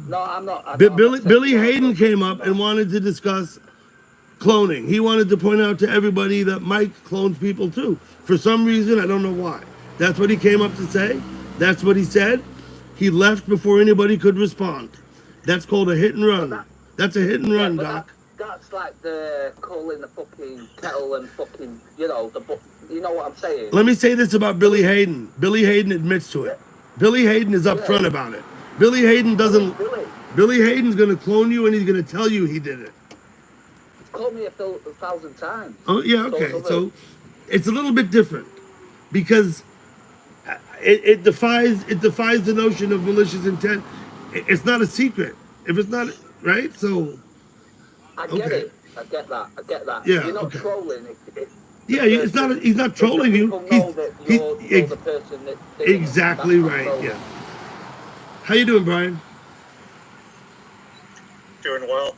No, I'm not. Billy Hayden came up and wanted to discuss cloning. He wanted to point out to everybody that Mike clones people too. For some reason, I don't know why. That's what he came up to say. That's what he said. He left before anybody could respond. That's called a hit and run. That's a hit and run, Doc. That's like the calling the fucking kettle and fucking, you know what I'm saying? Let me say this about Billy Hayden. Billy Hayden admits to it. Billy Hayden is upfront about it. Billy Hayden doesn't. Billy Hayden's gonna clone you and he's gonna tell you he did it. He's called me 1,000 times. Oh yeah, okay. So it's a little bit different because it defies the notion of malicious intent. It's not a secret if it's not right. So I get it. I get that. Yeah, You're not okay. trolling. He's not trolling you. You're the person that Exactly right. Yeah. How you doing, Brian? Doing well.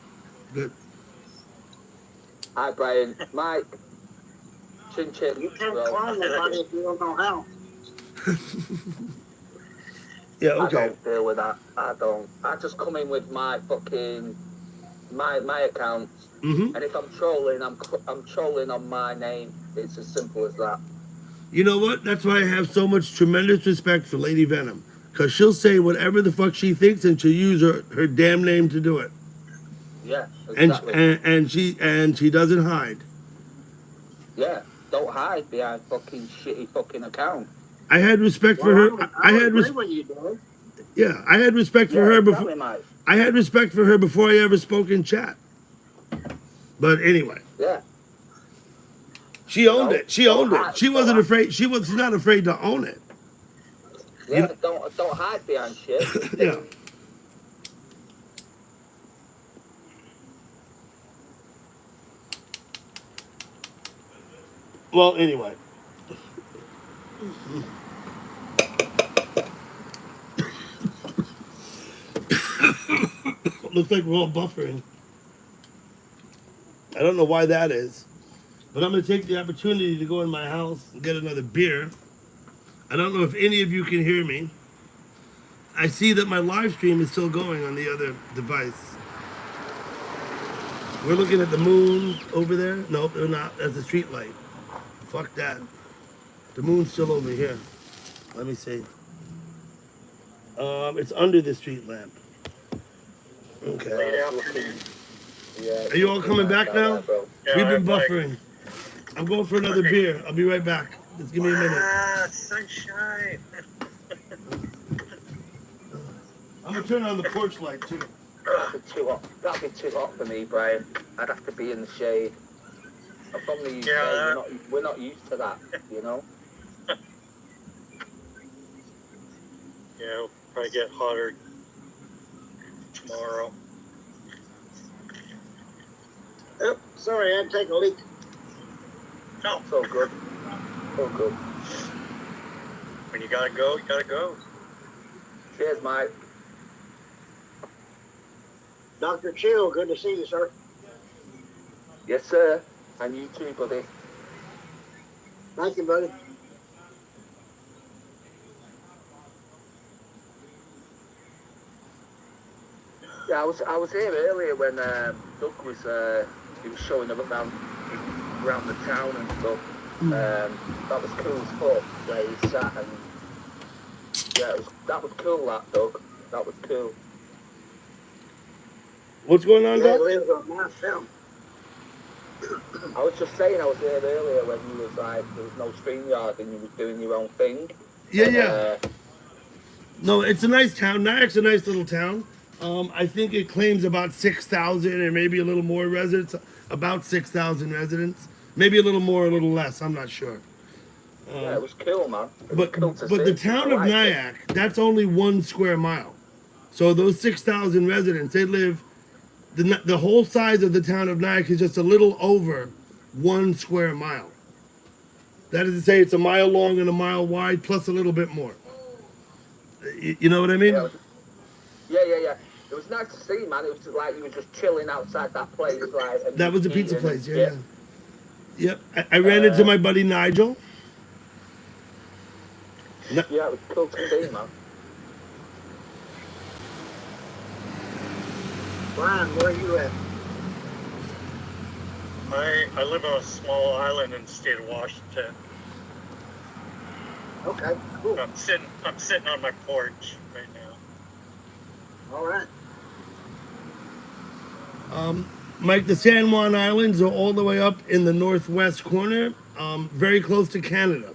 Good. Hi, Brian. Mike. Chin chin. You can't clone nobody if you don't know how. Yeah, I okay. don't deal with that. I don't. I just come in with my fucking my accounts, and if I'm trolling, I'm trolling on my name. It's as simple as that. You know what? That's why I have so much tremendous respect for Lady Venom. Because she'll say whatever the fuck she thinks and she'll use her damn name to do it. Yeah, exactly. And she doesn't hide. Yeah, don't hide behind fucking shitty fucking account. I had respect for her. I had Yeah, I had respect for her before. I had respect for her before I ever spoke in chat. But anyway. Yeah. She owned it. She owned it. She wasn't afraid. She's not afraid to own it. Yeah, don't hide behind shit. Yeah. Well, anyway. Looks like we're all buffering. I don't know why that is, but I'm going to take the opportunity to go in my house and get another beer. I don't know if any of you can hear me. I see that my live stream is still going on the other device. We're looking at the moon over there. Nope, they're not. That's a street light. Fuck that. The moon's still over here. Let me see. It's under the street lamp. Okay. Yeah. Are you all coming back now? Yeah, We've been I'm back. buffering. I'm going for another beer. I'll be right back. Just give me a minute. Ah, sunshine. I'm gonna turn on the porch light too. That'd be too hot for me, Brian. I'd have to be in the shade. I'm from the UK. Yeah. We're not used to that, you know. Yeah, it'll probably get hotter tomorrow. Oh, sorry, I had to take a leak. No. So good. So good. When you gotta go, you gotta go. Cheers, mate. Dr. Chill, good to see you, sir. Yes, sir. And you too, buddy. Thank you, buddy. Yeah, I was here earlier when Doug was he was showing up around the town and stuff. That was cool as fuck where he sat and yeah, that was cool. That Doug, that was cool. What's going on, Yeah, Doc? it lives on my film. I was just saying, I was here earlier when you was like there was no StreamYard and you was doing your own thing. Yeah, and, yeah. No, it's a nice town. Nyack's a nice little town. I think it claims about 6,000 or maybe a little more residents. About 6,000 residents. Maybe a little more, a little less. I'm not sure. Yeah, it was cool, man. It was But cool to the see. town I of liked it. Nyack, that's only 1 square mile. So those 6,000 residents, they live. The whole size of the town of Nyack is just a little over 1 square mile. That is to say, it's a mile long and a mile wide, plus a little bit more. You know what I mean? Yeah. It was nice to see, man. It was just like you were just chilling outside that place, like. And That was a pizza eating place, and yeah. Yep. I ran into my buddy Nigel. Yeah, it was cool to see, man. Brian, where are you at? I live on a small island in the state of Washington. Okay, cool. I'm sitting on my porch right now. All right. Mike, the San Juan Islands are all the way up in the northwest corner, very close to Canada.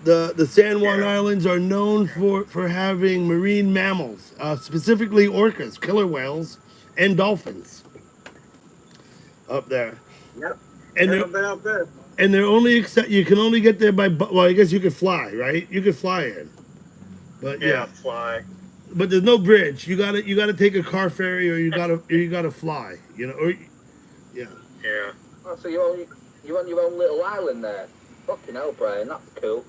The San Juan Islands are known for having marine mammals, specifically orcas, killer whales, and dolphins up there. Yep. And Never been up there. And they're only you can only get there by well, I guess you could fly, right? You could fly in, but Yeah, fly. but there's no bridge. You gotta take a car ferry, or you gotta fly. You know, or yeah. Yeah. Oh, so you're on your own little island there. Fucking hell, Brian, that's cool.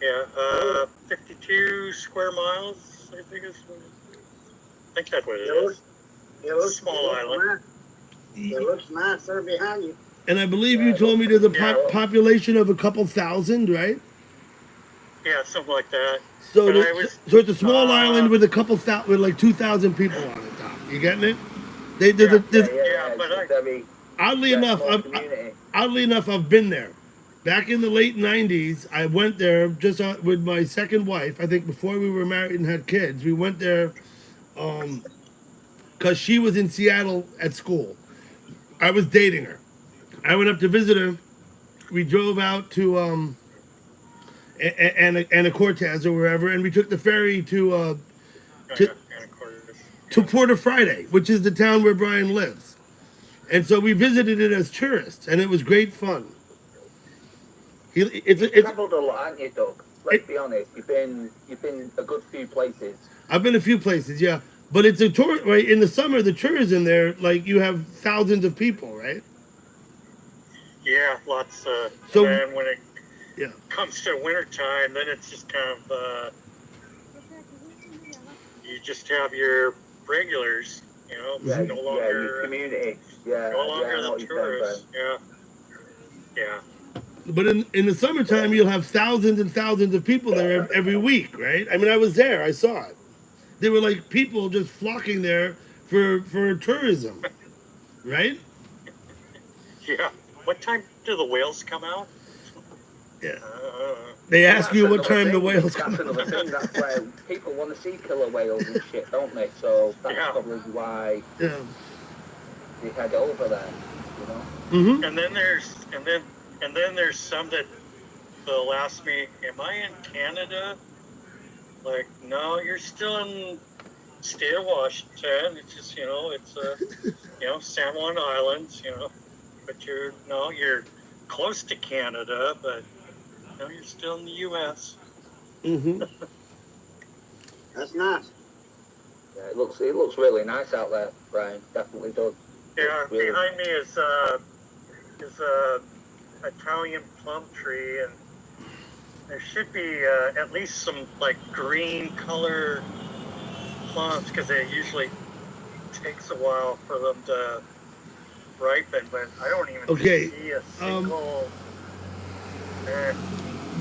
Yeah, 52 square miles, I think that's what it is. It looks Small island. Nice. It looks nice there behind you. And I believe you told me there's a population of a couple thousand, right? Yeah, something like that. So, But I was, so it's a small island with a couple thousand, with like 2,000 people on the top. You getting it? Oddly enough, I've been there. Back in the late 90s, I went there just with my second wife. I think before we were married and had kids, we went there because she was in Seattle at school. I was dating her. I went up to visit her. We drove out to Anacortes or wherever, and we took the ferry to Puerto Friday, which is the town where Brian lives. And so we visited it as tourists, and it was great fun. You've travelled a lot, haven't you, Doug? Let's be honest. You've been a good few places. I've been a few places, yeah. But it's a tour, right? In the summer, the tourism there, like you have thousands of people, right? yeah, lots. So- and then when it Yeah. comes to wintertime, then it's just kind of, you just have your regulars, you know, Yeah, no longer, your community. Yeah, no longer I know the what you're saying, tourists. Yeah. But in the summertime, you'll have thousands and thousands of people there every week, right? I mean, I was there. I saw it. There were like people just flocking there for tourism, right? Yeah. What time do the whales come out? Yeah. They ask you what time the whales That's come another thing. That's why people want to see killer whales and shit, don't they? So that's probably why Yeah. they head over there. You know. Mm-hmm. And then there's some that they'll ask me, "Am I in Canada?" Like, no, you're still in state of Washington. It's just, you know, it's San Juan Islands, you know, but you're close to Canada, but no, you're still in the U.S. Mm-hmm. That's nice. Yeah, it looks really nice out there, Brian. Definitely does. Yeah, Really. behind me is Italian plum tree, and there should be at least some like green color plants because it usually takes a while for them to ripen. But I don't even Okay, see a single.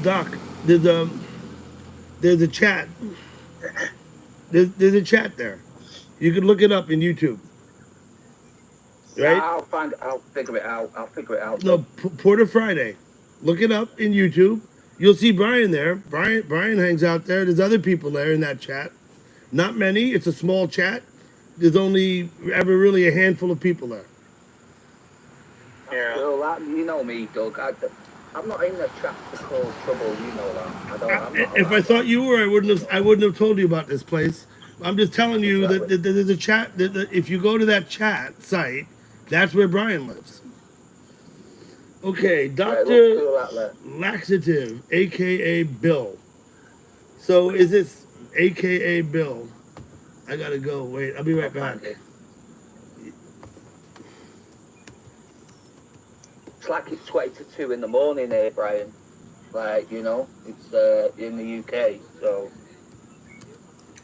Doc, there's a chat. There's a chat there. You can look it up in YouTube. Right? Yeah, I'll figure it out. No, Porter Friday. Look it up in YouTube. You'll see Brian there. Brian hangs out there. There's other people there in that chat. Not many. It's a small chat. There's only ever really a handful of people there. Yeah. So, you know me, Doug. I'm not in the chat to cause trouble. You know that. I'm not If I thought you were, I wouldn't have told you about this place. I'm just telling you that there's a chat. That if you go to that chat site, that's where Brian lives. Okay, Dr. Laxative, aka Bill. So is this aka Bill? I gotta go. Wait, I'll be right back. It's like it's 20 to 2 in the morning here, Brian. Like, you know, it's in the UK, so.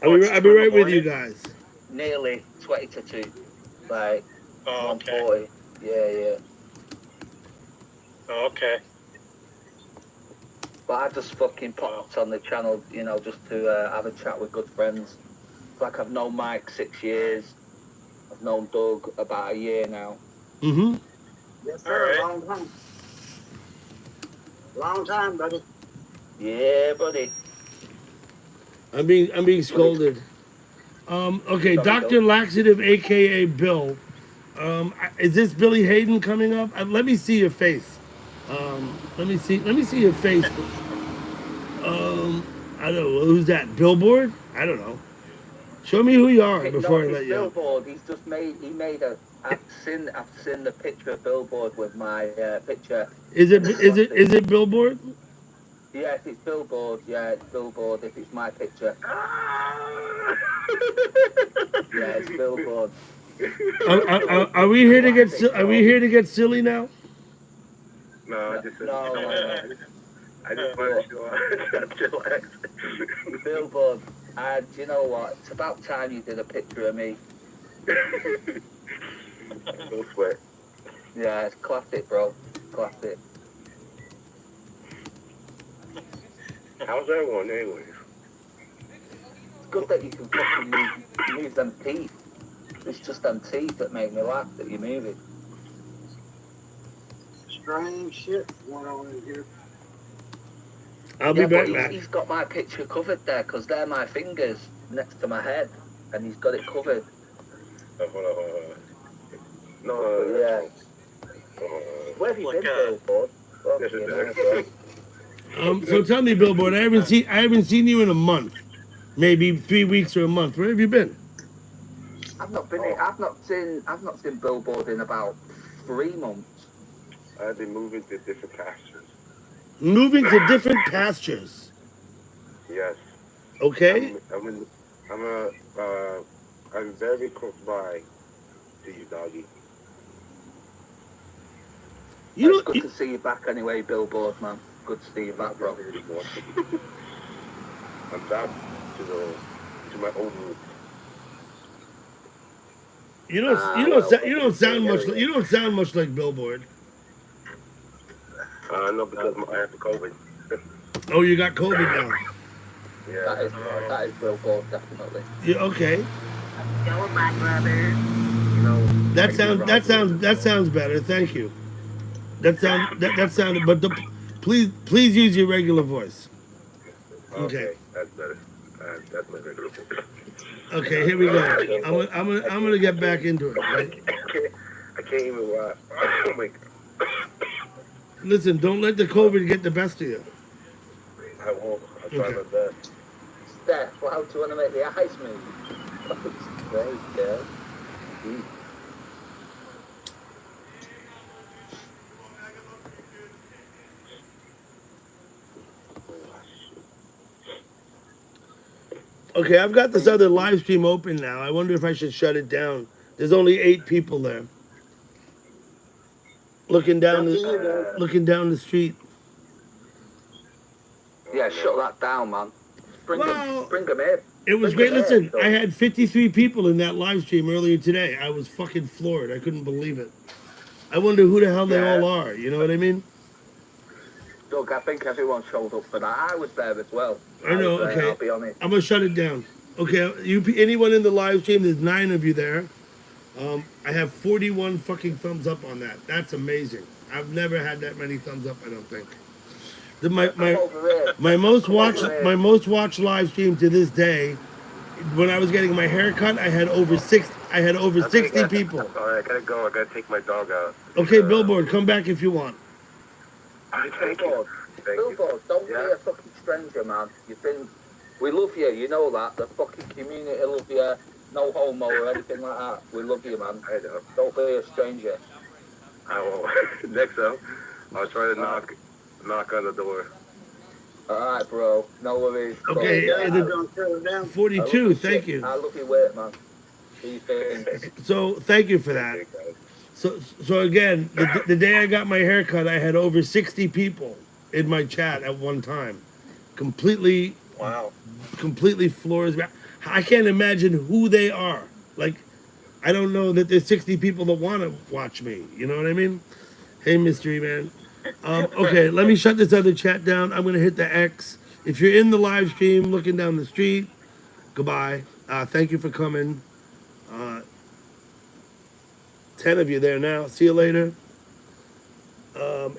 I'll be right with you guys. Nearly 20 to 2. Like, Oh, okay. 140. Yeah. Oh, okay. But I just fucking popped on the channel, you know, just to have a chat with good friends. It's like I've known Mike 6 years. I've known Doug about a year now. Mm-hmm. Yes, sir. Long time. Long time, buddy. Yeah, buddy. I'm being scolded. Okay, Dr. Laxative, aka Bill. Is this Billy Hayden coming up? Let me see your face. Let me see your face. I don't know. Who's that? Billboard? I don't know. Show me who you are before I let you out. Billboard. He's just made a. I've seen the picture of Billboard with my picture. Is it Billboard? Yeah, if it's Billboard, yeah, it's Billboard. If it's my picture. Yeah, it's Billboard. Are we here to get silly now? No, I just No. I just wanted to chillax. Billboard. And you know what? It's about time you did a picture of me. No sweat. Yeah, it's classic, bro. Classic. How's that one, anyways? It's good that you can fucking move them teeth. It's just them teeth that make me laugh that you're moving. Strange shit going on in here. I'll be but back. He's got my picture covered there because they're my fingers next to my head, and he's got it covered. Hold on. No. Yeah. Where have you been, Billboard? So tell me, Billboard. I haven't seen you in a month, maybe 3 weeks or a month. Where have you been? I've not seen Billboard in about 3 months. I've been moving to different pastures. Moving to different pastures. Yes. Okay. I'm very close by to you, doggy. It's good to see you back anyway, Billboard, man. Good to see you back, bro. I'm back to my old roots. You don't sound much like Billboard. No, because I have the COVID. Oh, you got COVID now. Yeah. That is Billboard, definitely. Yeah, okay. Go, my brother. That sounds better. Thank you. That sounded. But please use your regular voice. Okay. That's better. That's my regular voice. Okay, here we go. I'm gonna get back into it. Right? I can't even watch. Oh my God. Listen, don't let the COVID get the best of you. I won't. I'll try my best. Steph, how do you want to make the eyes move? Great, girl. Okay, I've got this other live stream open now. I wonder if I should shut it down. There's only 8 people there. Looking down the street. Yeah, shut that down, man. Bring Well, them in. It was Bring great. 'em in, Listen, so- I had 53 people in that live stream earlier today. I was fucking floored. I couldn't believe it. I wonder who the hell they all are. You know what I mean? Doug, I think everyone showed up for that. I was there as well. I know. was there, Okay, I'll be honest. I'm gonna shut it down. Okay, anyone in the live stream? There's 9 of you there. I have 41 fucking thumbs up on that. That's amazing. I've never had that many thumbs up. I don't think. My most watched live stream to this day. When I was getting my hair cut, I had over 60 people. Alright, I gotta go. I gotta take my dog out. Okay, Billboard, come back if you want. Billboard, Billboard, don't be a fucking stranger, man. We love you, you know that. The fucking community love you. No homo or anything like that. We love you, man. I know. Don't be a stranger. I won't. Next time, I'll try to knock on the door. Alright, bro. No worries. Okay, Bro. 42, thank you. I love your work, man. Do your thing. So thank you for that. So again, the day I got my hair cut, I had over 60 people in my chat at one time. Completely floors. I can't imagine who they are. Like, I don't know that there's 60 people that want to watch me. You know what I mean? Hey, Mystery Man. Okay, let me shut this other chat down. I'm going to hit the X. If you're in the live stream looking down the street, goodbye. Thank you for coming. 10 of you there now. See you later. And